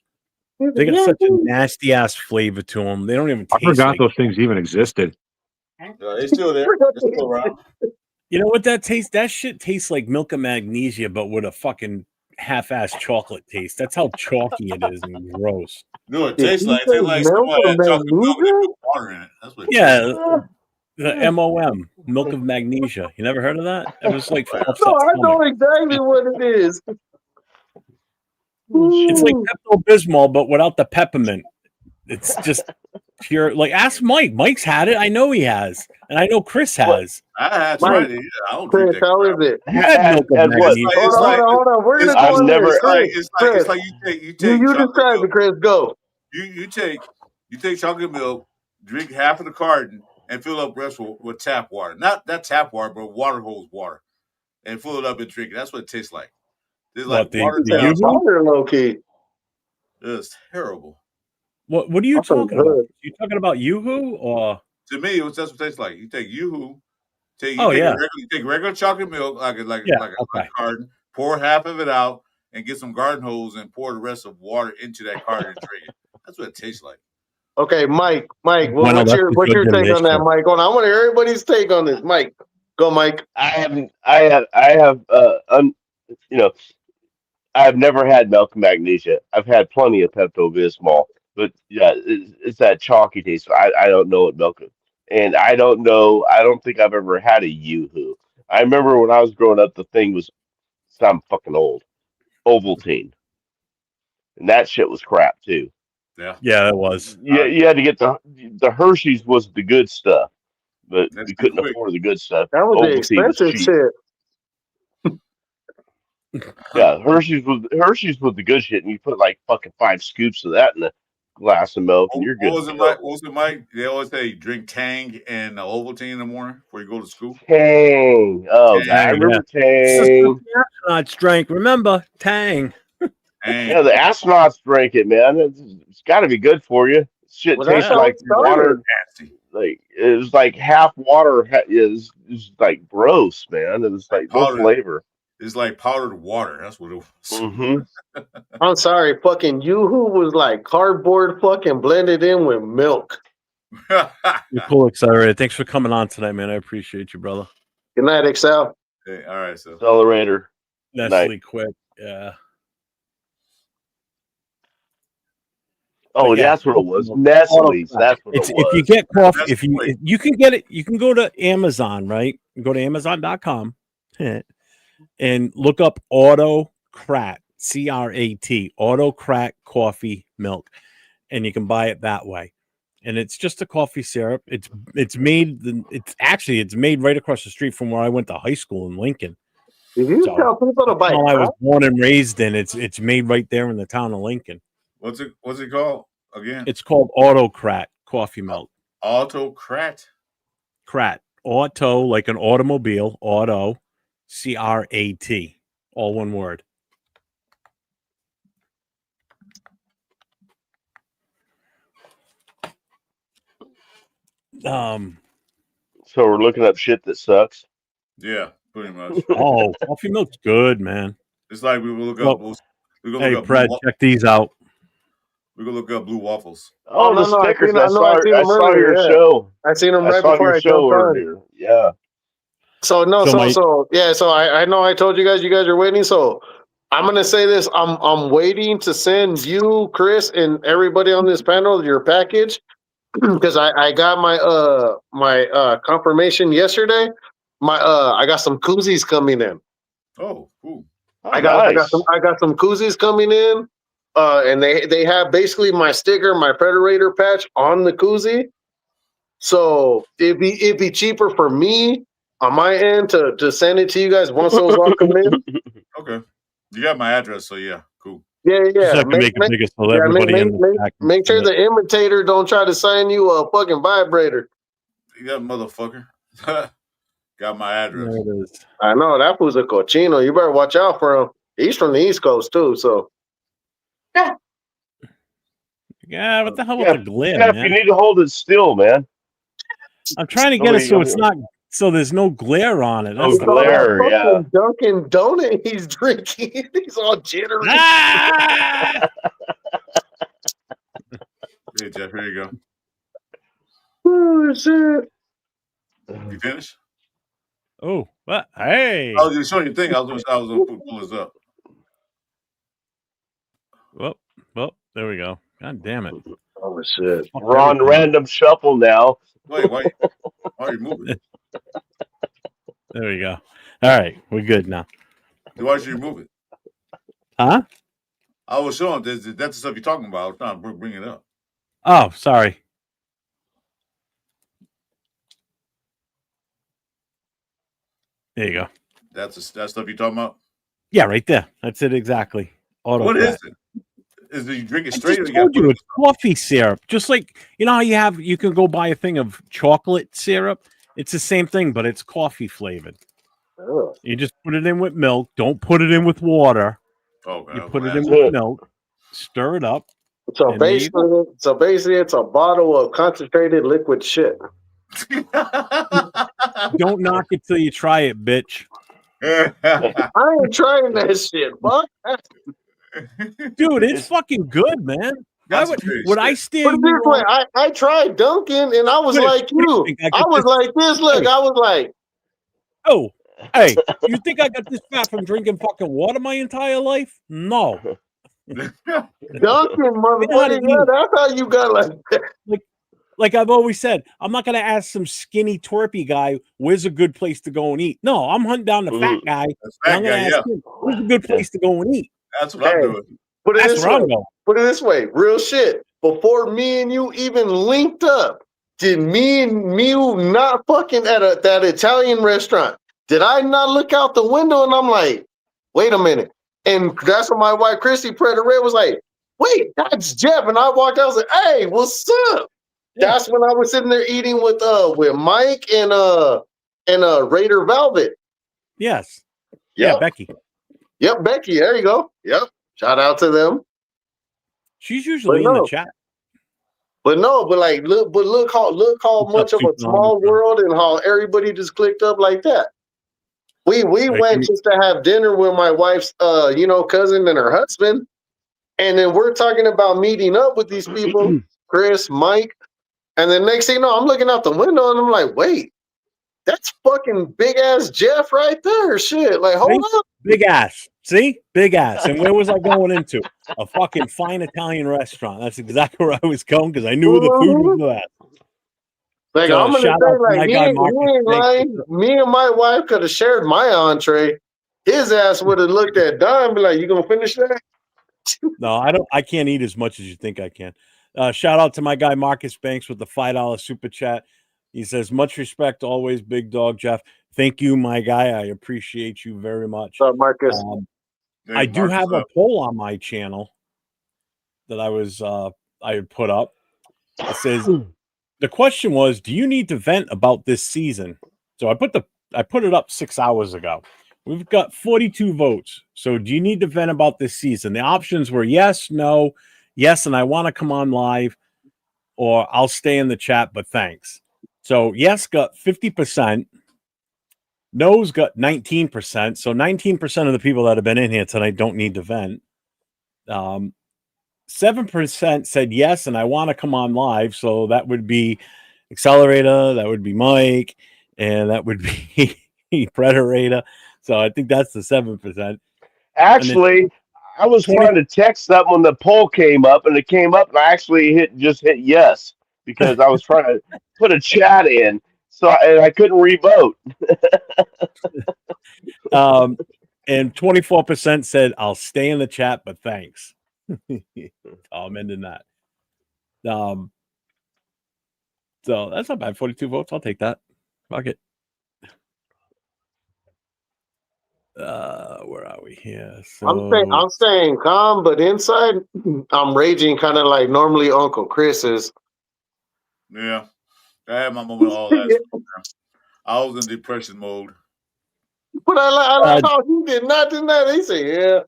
They got such a nasty ass flavor to them. They don't even taste. I forgot those things even existed. They're still there. They're still around. You know what that tastes? That shit tastes like milk of magnesia, but with a fucking half-ass chocolate taste. That's how chalky it is and gross. No, it tastes like someone had chocolate milk and put water in it. That's what. The MOM, milk of magnesia. You never heard of that? It was like no, I know exactly what it is. It's like Pepto-Bismol, but without the peppermint. It's just pure. Like, ask Mike. Mike's had it. I know he has, and I know Chris has. I had tried it. Yeah, I don't Chris, how is it? You had milk of magnesia. Hold on. We're gonna go. I've never. It's like you take. You describe it, Chris. Go. You take chocolate milk, drink half of the carton, and fill up the rest with tap water. Not tap water, but water hose water, and fill it up and drink it. That's what it tastes like. It's like watered down. Low key. It's terrible. What are you talking about? You talking about Yoo-hoo or? To me, that's what it tastes like. You take Yoo-hoo. You take regular chocolate milk, like a carton. Pour half of it out and get some garden hose and pour the rest of water into that carton and drink it. That's what it tastes like. Okay, Mike. What's your take on that, Mike? I want to hear everybody's take on this. Mike, go, Mike. I've never had milk and magnesia. I've had plenty of Pepto-Bismol, but yeah, it's that chalky taste. I don't know what milk is. And I don't know. I don't think I've ever had a Yoo-hoo. I remember when I was growing up, the thing was, I'm fucking old, Ovaltine, and that shit was crap too. Yeah, it was. Yeah, you had to get the Hershey's was the good stuff, but we couldn't afford the good stuff. That was the expensive shit. Yeah, Hershey's with the good shit, and you put like fucking 5 scoops of that in a glass of milk, and you're What good to was it, go. Mike? What was it, Mike? They always say drink Tang and Ovaltine in the morning before you go to school. Tang. Oh, Tang, I Tang, yeah. remember This is stuff Tang. the astronauts drank. Remember, Tang. Yeah, Tang. the astronauts drank it, man. It's got to be good for you. Shit Well, that's tastes Yeah. how it like started. water. Nasty. Like it was like half water. It was like gross, man. It was Like like no powdered. flavor. It's like powdered water. That's what it was. Hmm. I'm sorry, fucking Yoo-hoo was like cardboard fucking blended in with milk. You're cool, Accelerator. Thanks for coming on tonight, man. I appreciate you, brother. Good night, Excel. Hey, all right, so Accelerator. Night. Nestle quick. Yeah. Oh, But yeah, that's what it was. auto Nestle's. crack. That's what it It's if you was. get coffee, that's if you quick. you can get it, you can go to Amazon, right? Go to Amazon.com and look up Auto Crat, CRAT, Auto Crack coffee milk, and you can buy it that way. And it's just a coffee syrup. It's made it's made right across the street from where I went to high school in Lincoln. If you So tell people to the buy town I was crap, born and raised in, it's made right there in the town of Lincoln. What's it called again? It's called Autocrat coffee milk. Autocrat. Crat. Auto, like an automobile, auto, CRAT. All one word. Um So we're looking up shit that sucks. Yeah, pretty much. oh, coffee milk's good, man. It's like we will look Well, up. We gonna Hey, look up. Fred, check these out. We gonna look up blue waffles. Oh, no, the no, stickers! I know, I seen I them saw earlier. your Yeah, show. I seen them I right saw before your I show jumped on. earlier. Yeah. So no, So so my- yeah, so I know I told you guys are waiting. So I'm gonna say this: I'm waiting to send you, Chris, and everybody on this panel your package because I got my confirmation yesterday. I got some koozies coming in. Oh, cool. Oh, I nice. got some koozies coming in, and they have basically my sticker, my Predator patch on the koozie. So it'd be cheaper for me on my end to send it to you guys once those all come in. Okay, you got my address, so yeah, cool. Yeah, just yeah. so I can make it bigger so everybody in the back can Make see sure it. the imitator don't try to sign you a fucking vibrator. You got motherfucker. Got my address. There it is. I know that fool's a cochino. You better watch out for him. He's from the East Coast too, so Yeah, what the hell with Yeah, the glare, Jeff, you man? need to hold it still, man. I'm trying to get it Nobody- so it's not so there's no glare on it. No That's it's the all that glare, yeah. fucking Dunkin' Donut he's drinking. He's all jittery. Ah! Hey Jeff, here you go. Oh shit! You finished? Oh, what? Hey. I was just showing you the thing. I was gonna pull this up. Well, there we go. God damn it. Oh shit! Fuck We're on everything. random shuffle now. Wait, why are you moving? There we go. All right, we're good now. Why should you move it? Huh? I was showing that's the stuff you're talking about. I was trying to bring it up. Oh, sorry. There you go. That's that stuff you're talking about. Yeah, right there. That's it exactly. Auto What crack. is it? Is it you drink it I straight? just Or you told gotta you put it's coffee syrup. Just like you know how you can go buy a thing of chocolate syrup. It's the same thing, but it's coffee flavored. Oh. You just put it in with milk. Don't put it in with water. Okay, You I'm put it gonna in ask with milk. Stir it up. So And there you go. basically, it's a bottle of concentrated liquid shit. you. Don't knock it till you try it, bitch. I ain't trying that shit, fuck. Dude, it's fucking good, man. Why Concentrated would I shit. steer Put it you this way, wrong? I tried Dunkin' and I was Wait, like you. think I I got was this- like this. Look, I was like, Oh, hey, you think I got this fat from drinking fucking water my entire life? No. Dunkin', how to motherfucker. eat Yeah, it. that's how you got like that. Like I've always said, I'm not going to ask some skinny, twerpy guy, where's a good place to go and eat? No, I'm hunting down the fat guy. That's And fat I'm going guy, to ask him, where's a good place to go and eat? That's what I'm Hey. doing. Put it That's this where way. I'm going. Put it this way, real shit. Before me and you even linked up, did me and you not fucking at that Italian restaurant? Did I not look out the window and I'm like, wait a minute. And that's when my wife, Christy Predator Red, was like, wait, that's Jeff. And I walked out, I was like, hey, what's up? Yeah. That's when I was sitting there eating with Mike and Raider Velvet. Yes. Yep. Yeah, Becky. Yep, Becky. There you go. Yep. Shout out to them. She's usually in the chat. But look how What's much up, of a small world and how everybody just clicked up like that. We went just to have dinner with my wife's cousin and her husband. And then we're talking about meeting up with these people, Chris, Mike. And then next thing you know, I'm looking out the window and I'm like, wait, that's fucking big ass Jeff right there. Shit. Like, hold up. Big ass. See? Big ass. And where was I going into? A fucking fine Italian restaurant. That's exactly where I was going because I knew the food was at. Like, So, I'm gonna shout say, out to like, my he guy, ain't Marcus. lying. Me and my wife could have shared my entree. His ass would have looked at Don and be like, you gonna finish that? No, I can't eat as much as you think I can. Shout out to my guy Marcus Banks with the $5 super chat. He says, much respect, always, big dog Jeff. Thank you, my guy. I appreciate you very much. What's up, Marcus? Hey, I do Marcus have a up. poll on my channel that I had put up. It says the question was, do you need to vent about this season? So I put it up 6 hours ago. We've got 42 votes. So do you need to vent about this season? The options were yes, no, yes, and I want to come on live, or I'll stay in the chat, but thanks. So yes got 50%. No's got 19%. So 19% of the people that have been in here tonight don't need to vent. 7% said yes, and I want to come on live. So that would be Accelerator, that would be Mike, and that would be Predator. So I think that's the 7%. Actually, I was trying to text something when the poll came up, and it came up, and I actually hit yes because I was trying to put a chat in, and I couldn't revote. And 24% said I'll stay in the chat, but thanks. I'm ending that. So that's not bad. 42 votes. I'll take that. Fuck it. Where are we here? So I'm staying calm, but inside I'm raging, kind of like normally Uncle Chris is. Yeah, I had my moment all last week. I was in depression mode. But I like how he did not do that. He said, yeah.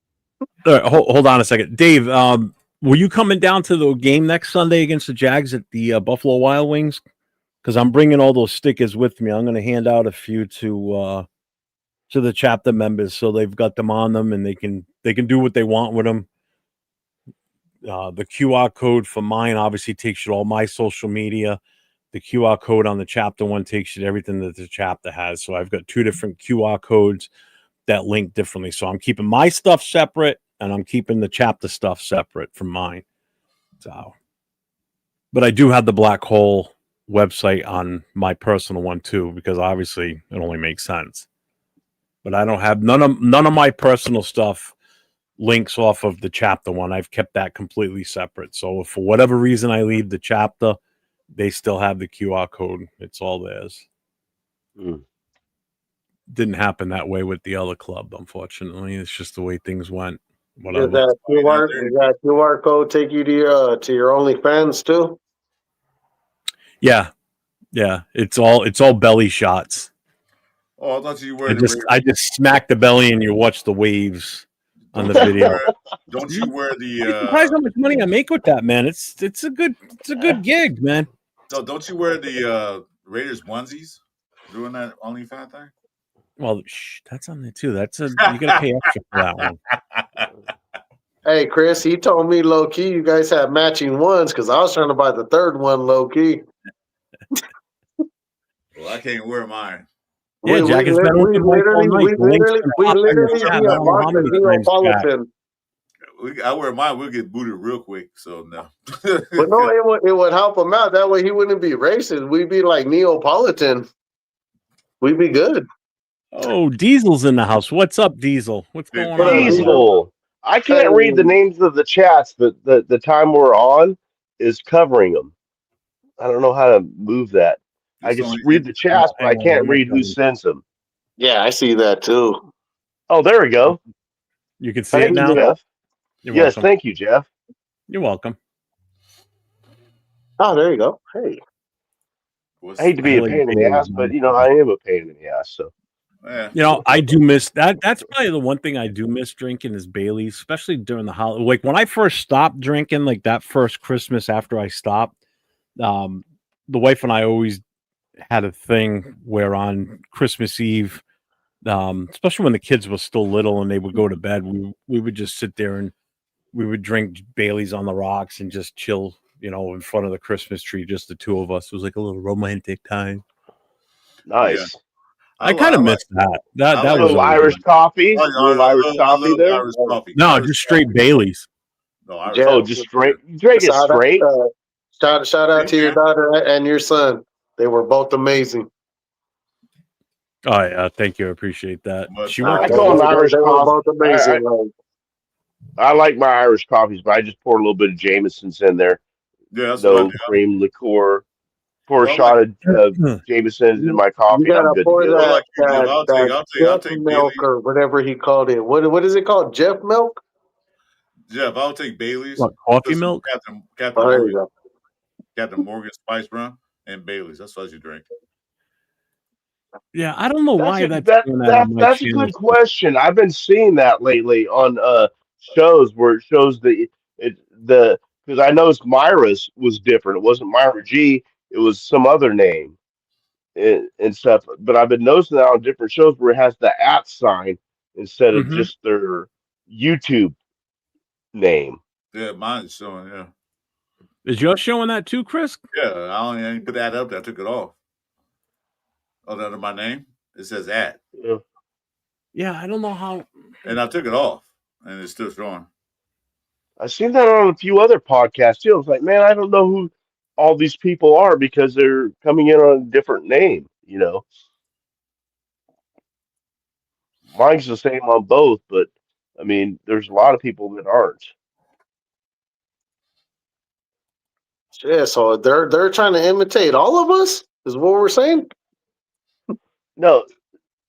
All right, hold on a second. Dave, were you coming down to the game next Sunday against the Jags at the Buffalo Wild Wings? Because I'm bringing all those stickers with me. I'm going to hand out a few to the chapter members, so they've got them on them, and they can do what they want with them. The QR code for mine obviously takes you to all my social media. The QR code on the chapter one takes you to everything that the chapter has. So I've got 2 different QR codes that link differently. So I'm keeping my stuff separate, and I'm keeping the chapter stuff separate from mine. So, but I do have the Black Hole website on my personal one too, because obviously it only makes sense. But I don't have none of my personal stuff links off of the chapter one. I've kept that completely separate. So if for whatever reason I leave the chapter, they still have the QR code. It's all theirs. Didn't happen that way with the other club, unfortunately. It's just the way things went. Whatever. Does that QR code take you to your OnlyFans too? Yeah. It's all belly shots. Oh, I thought you were. I just smack the belly and you watch the waves on the video. Don't you wear the? I'm surprised how much money I make with that, man. It's a good gig, man. So don't you wear the Raiders onesies doing that OnlyFans thing? Well, that's on there too. You gotta pay extra for that one. Hey, Chris, he told me low key you guys have matching ones because I was trying to buy the third one low key. Well, I can't wear mine. Yeah, Jack has been open mic all night. We literally be a vodka Neapolitan. I wear mine, we'll get booted real quick. So no. But no, it would help him out. That way he wouldn't be racist. We'd be like Neapolitan. We'd be good. Oh, Diesel's in the house. What's up, Diesel? What's going on? Diesel. I can't read the names of the chats, but the time we're on is covering them. I don't know how to move that. I can read the chats, but I can't read who sends them. Yeah, I see that too. Oh, there we go. You can see Thank it you, now. Jeff. You're Yes, welcome. thank you, Jeff. You're welcome. Oh, there you go. Hey, I hate to be a like pain in the Bailey's, ass, but man. I am a pain in the ass. So I do miss that. That's probably the one thing I do miss drinking is Bailey's, especially during the holiday. Like when I first stopped drinking, like that first Christmas after I stopped, the wife and I always had a thing where on Christmas Eve, especially when the kids were still little and they would go to bed, we would just sit there and we would drink Bailey's on the rocks and just chill, in front of the Christmas tree, just the two of us. It was like a little romantic time. Yeah, nice. I kind of like miss that. I That A like was little always Irish coffee. I, A little Irish I coffee love there. Irish hey, coffee. no, Irish just coffee. straight Bailey's. No, Irish Jeff, Oh, coffee. just straight. You drink it shout out, straight. shout out to your daughter and your son. They were both amazing. Oh yeah, thank you. I appreciate that. Much She Nah, worked I they, her call they, them ass they, off. Irish they were coffee. both amazing. Like, I like my Irish coffees, but I just pour a little bit of Jameson's in there. Yeah, that's what I No do. cream liqueur. Pour a Well, I'm like shot of Jameson's in you, my you coffee, and I'm gotta good to pour go. I'm that like you, Jeff. I'll Jeff take milk Bailey's. or whatever he called it. What is it called? Jeff milk? Jeff, I'll take Bailey's. What, coffee Put some milk? Captain Oh, there you Morgan, go. Captain Morgan Spice Rum, and Bailey's. That's what you drink. Yeah, I don't know That's why a that's that doing that that on my that's a channel. good question. I've been seeing that lately on shows where it shows the because I noticed Myra's was different. It wasn't Myra G. It was some other name and stuff. But I've been noticing that on different shows where it has the at sign instead of Hmm. just their YouTube name. Yeah, mine's showing. Yeah, Is yours showing that too, Chris? yeah. I didn't put that up there. I took it off. Oh, under my name, it says at, You know, Yeah, I don't know how. and I took it off, and it's still showing. I've seen that on a few other podcasts too. I was like, man, I don't know who all these people are because they're coming in on a different name. Mine's the same on both, but I mean, there's a lot of people that aren't. Yeah, so they're trying to imitate all of us. Is what we're saying. No,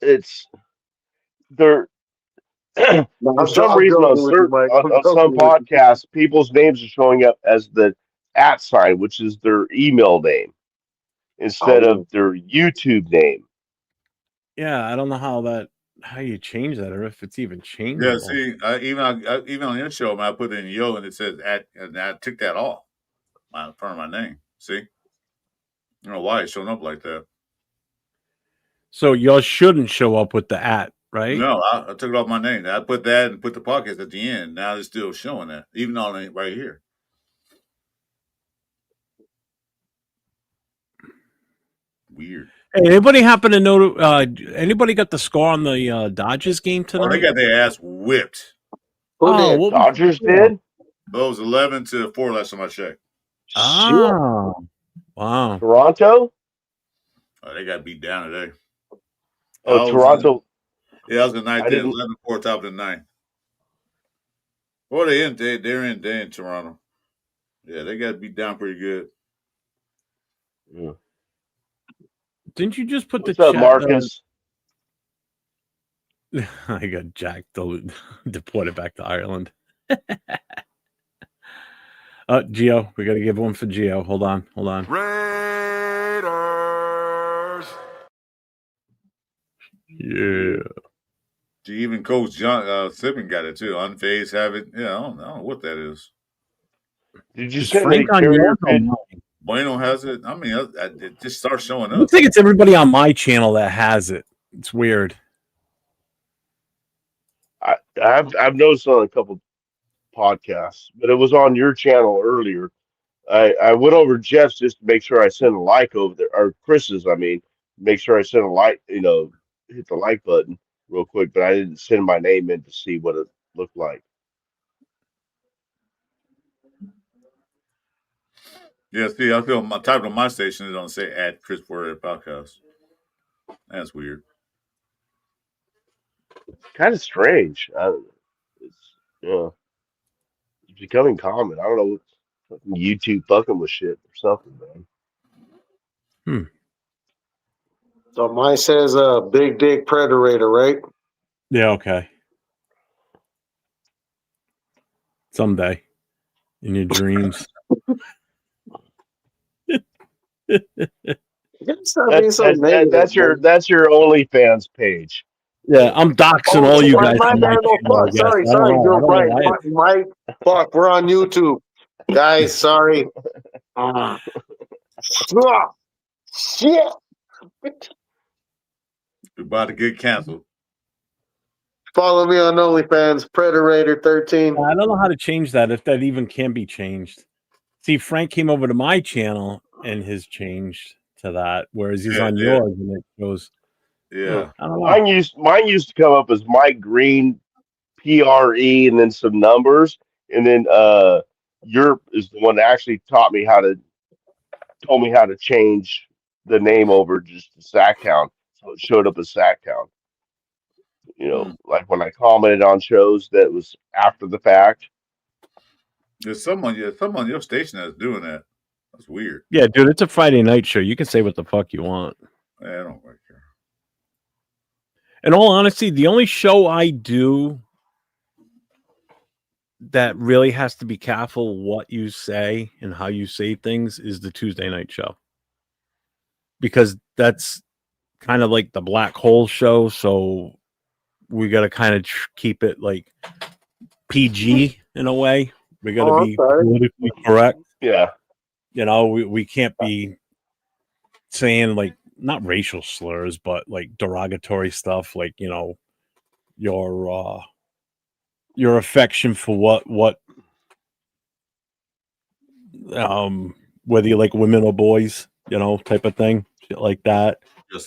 it's they're No, for some I'm reason on joking with you, certain Mike. I'm on some joking with you. podcasts, people's names are showing up as the at sign, which is their email name instead of Oh, their YouTube name. Yeah, I don't know how you change that or if it's even Yeah, changeable. see, even on your show, I put in yo, and it says at, and I took that off. In front of my name. See, I don't know why it's showing up like that. So yours shouldn't show up with the at, right? No, I took it off my name. I put that and put the podcast at the end. Now it's still showing that, even on it right here. Weird. Hey, anybody happen to know? Anybody got the score on the Dodgers game Oh, they tonight? got their ass whipped. who Oh, did? what was the Dodgers score? did. Well, it was 11-4 last time I checked. Shit. Ah, wow. Toronto. Oh, they got beat down today. Oh, I was Toronto. that was the ninth. I They didn't. 11-4 top of the ninth. Well, they're in Toronto. Yeah, they got beat down pretty good. Yeah. Didn't you just put the What's up, chat? Marcus? I got Jack deported back to Ireland. Geo, we got to give one for Geo. Hold on. Raiders. Yeah. Even Coach John Sippin got it too. Unfazed have it. Yeah, I don't know what that is. Did you Is send a Frank on carrier yours or pigeon? mine? Bueno has it. I mean, it just starts showing It up. looks like it's everybody on my channel that has it. It's weird. I've noticed on a couple podcasts, but it was on your channel earlier. I went over Jeff's just to make sure I sent a like over there, or Chris's, I mean, make sure I sent a like, hit the like button real quick, but I didn't send my name in to see what it looked like. Yeah, see, I feel my type on my station it don't say at Chris Porter podcast. That's weird. Kind of strange. It's it's becoming common. I don't know what's YouTube fucking with shit or something, man. So mine says Big Dick Predator, right? Yeah, okay. someday in your dreams. Stop being so negative, That's man. your OnlyFans page. Yeah, I'm doxing Oh, all you guys my on my bad. Oh, channel. I fuck. guess. Sorry, I don't know. You're I don't right. know why. Mike, fuck. We're on YouTube. Guys, sorry. Shit. We're about to get canceled. Follow me on OnlyFans, Predator13. I don't know how to change that, if that even can be changed. See, Frank came over to my channel and has changed to that, whereas he's on yours and it goes. Yeah. I don't know. Mine used to come up as Mike Green, PRE, and then some numbers, and then Europe is the one that actually told me how to change the name over just to Sacktown, so it showed up as Sacktown. Like when I commented on shows that was after the fact. There's someone on your station that's doing that. That's weird. Yeah, dude, it's a Friday night show. You can say what the fuck you want. I don't like her. In all honesty, the only show I do that really has to be careful what you say and how you say things is the Tuesday night show. Because that's kind of like the black hole show. So we got to kind of keep it like PG in a way. We got to be politically correct. Yeah. We can't be saying like not racial slurs, but like derogatory stuff, like your affection for what whether you like women or boys, type of thing, shit like that.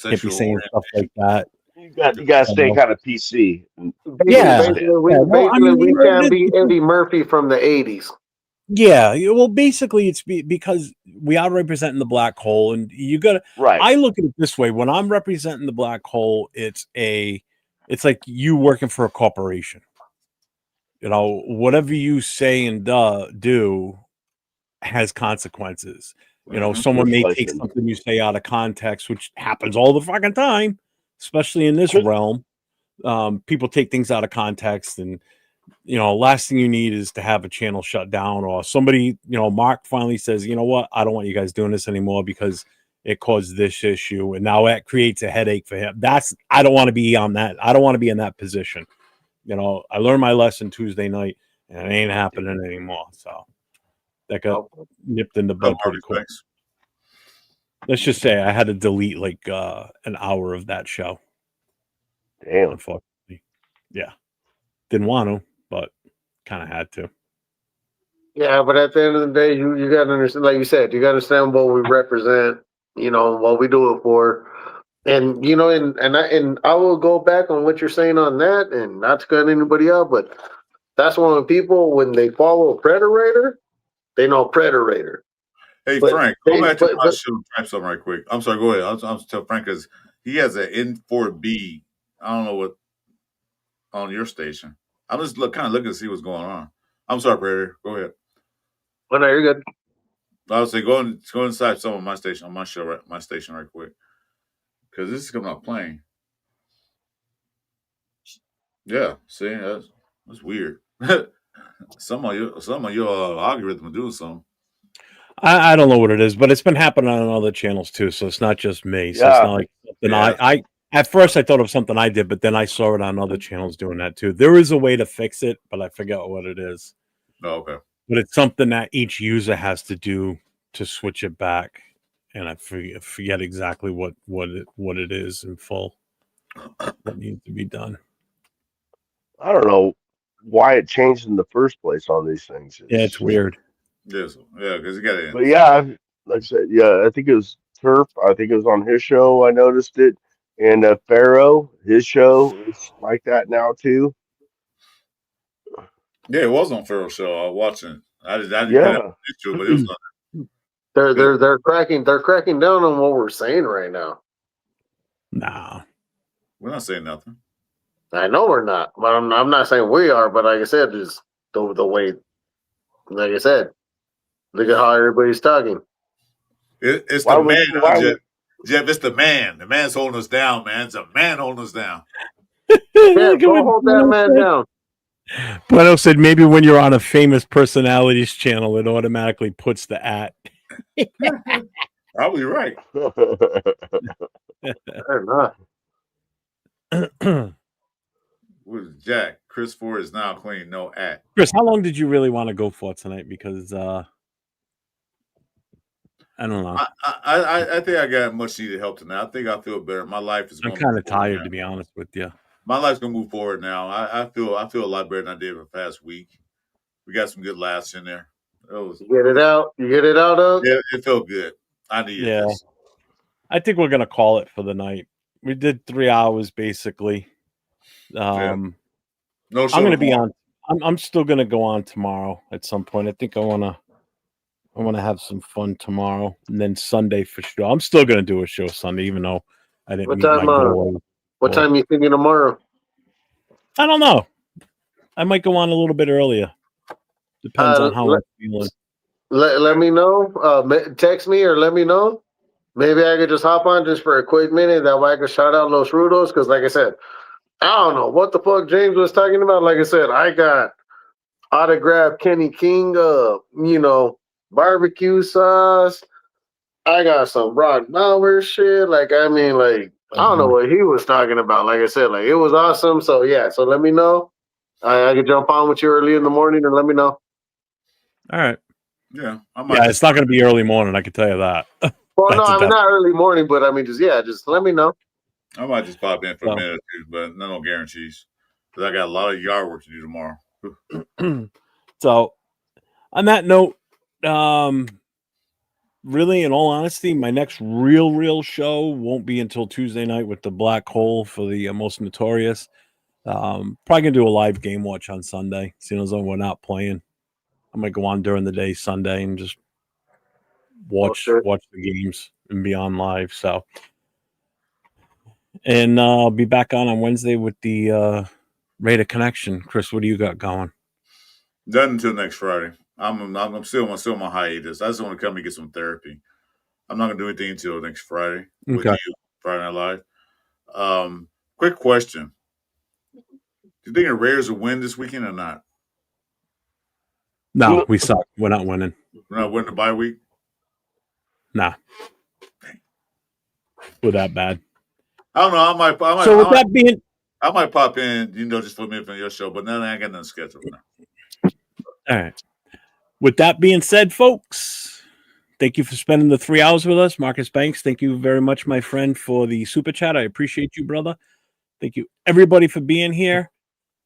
Can't be saying stuff like that. You got to stay kind of PC. Basically, we can't be Eddie Murphy from the 80s. Yeah, well, basically, it's because we are representing the black hole, and you got to. Right. I look at it this way: when I'm representing the black hole, it's like you working for a corporation. Whatever you say and do has consequences. Someone may take something you say out of context, which happens all the fucking time, especially in this realm. People take things out of context, and last thing you need is to have a channel shut down, or somebody, Mark finally says, you know what, I don't want you guys doing this anymore because it caused this issue, and now that creates a headache for him. I don't want to be on that. I don't want to be in that position. I learned my lesson Tuesday night, and it ain't happening anymore. So that got nipped in the bud pretty quick. Let's just say I had to delete like an hour of that show. Damn. Unfortunately. Yeah. Didn't want to, but kind of had to. Yeah, but at the end of the day, you got to understand, like you said, you got to understand what we represent, what we do it for. And, and I will go back on what you're saying on that, and not to cut anybody out, but that's one of the people, when they follow a Predator, they know Predator. Hey, Frank, go back to my show and type something right quick. I'm sorry, go ahead. I'll tell Frank because he has an N4B. I don't know what on your station. I'm just kind of looking to see what's going on. I'm sorry, Predator. Go ahead. Oh, no, you're good. I would say go inside some of my station on my show, my station right quick, because this is coming out playing. Yeah, see, that's weird. some of your algorithm doing something. I don't know what it is, but it's been happening on other channels too. So it's not just me. So it's not like something I at first I thought of something I did, but then I saw it on other channels doing that too. There is a way to fix it, but I forget what it is. Oh, okay. But it's something that each user has to do to switch it back, and I forget exactly what it is in full. What needs to be done. I don't know why it changed in the first place on these things. It's weird. Yes, yeah, because you got it. But yeah, like I said, I think it was Turf. I think it was on his show. I noticed it, and Pharaoh, his show is like that now too. Yeah, it was on Pharaoh's show. I was watching. I didn't pay attention to it, but it was on. They're cracking down on what we're saying right now. Nah, we're not saying nothing. I know we're not, but I'm not saying we are. But like I said, just the way, like I said, look at how everybody's talking. It's the man, Jeff. It's the man. The man's holding us down, man. It's a man holding us down. Yeah, go hold that man down. Bueno said maybe when you're on a famous personalities channel, it automatically puts the at. Probably right. Fair enough. With Jack, Chris Ford is now clean. No at. Chris, how long did you really want to go for tonight? Because I don't know. I think I got much needed help tonight. I think I feel better. My life is I'm going. kind of tired, to be honest with you. My life's gonna move forward now. I feel a lot better than I did the past week. We got some good laughs in there. You get it out. You get it out of. Yeah, it felt good. I needed this. I think we're gonna call it for the night. We did 3 hours basically. No show I'm gonna be tomorrow. on. I'm still gonna go on tomorrow at some point. I think I wanna have some fun tomorrow, and then Sunday for sure. I'm still gonna do a show Sunday, even though I didn't What meet my time? goal. What time you thinking tomorrow? I don't know. I might go on a little bit earlier. Depends on how I'm feeling. Let me know. Text me or let me know. Maybe I could just hop on just for a quick minute. That way I could shout out Los Rudos. Because like I said, I don't know what the fuck James was talking about. Like I said, I got autographed Kenny King, barbecue sauce. I got some Brock Bauer shit. Like, I mean, like, I don't know what he was talking about. Like I said, like, it was awesome. So, yeah. So let me know. I could jump on with you early in the morning and let me know. All right. Yeah. It's not going to be early morning. I can tell you that. Well, no, I mean, not early morning, but I mean, just let me know. I might just pop in for a minute or two, but no guarantees. Because I got a lot of yard work to do tomorrow. So, on that note, really, in all honesty, my next real show won't be until Tuesday night with the Black Hole for the Most Notorious. Probably gonna do a live game watch on Sunday, seeing as though we're not playing. I might go on during the day Sunday and just watch the games and be on live. So, and I'll be back on Wednesday with the Raider Connection. Chris, what do you got going? Done until next Friday. I'm still on my hiatus. I just want to come and get some therapy. I'm not gonna do anything until next Friday with you, Friday Night Live. Quick question: do you think the Raiders will win this weekend or not? No, we suck. We're not winning. We're not winning the bye week. Nah, we're that bad. I don't know. I might pop in, just for a minute from your show, but now I ain't got nothing scheduled now. All right. With that being said, folks, thank you for spending the 3 hours with us. Marcus Banks, thank you very much, my friend, for the super chat. I appreciate you, brother. Thank you, everybody, for being here.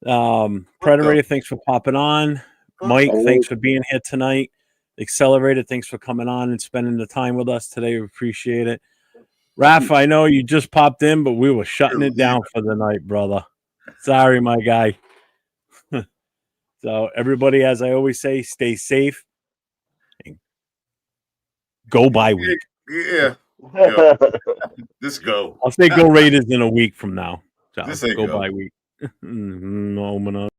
Predator, thanks for popping on. Mike, thanks for being here tonight. Accelerated, thanks for coming on and spending the time with us today. We appreciate it. Raph, I know you just popped in, but we were shutting it down for the night, brother. Sorry, my guy. So everybody, as I always say, stay safe. Go bye week. Yeah. Just go. I'll say go Raiders in a week from now. So Just say go bye week. No,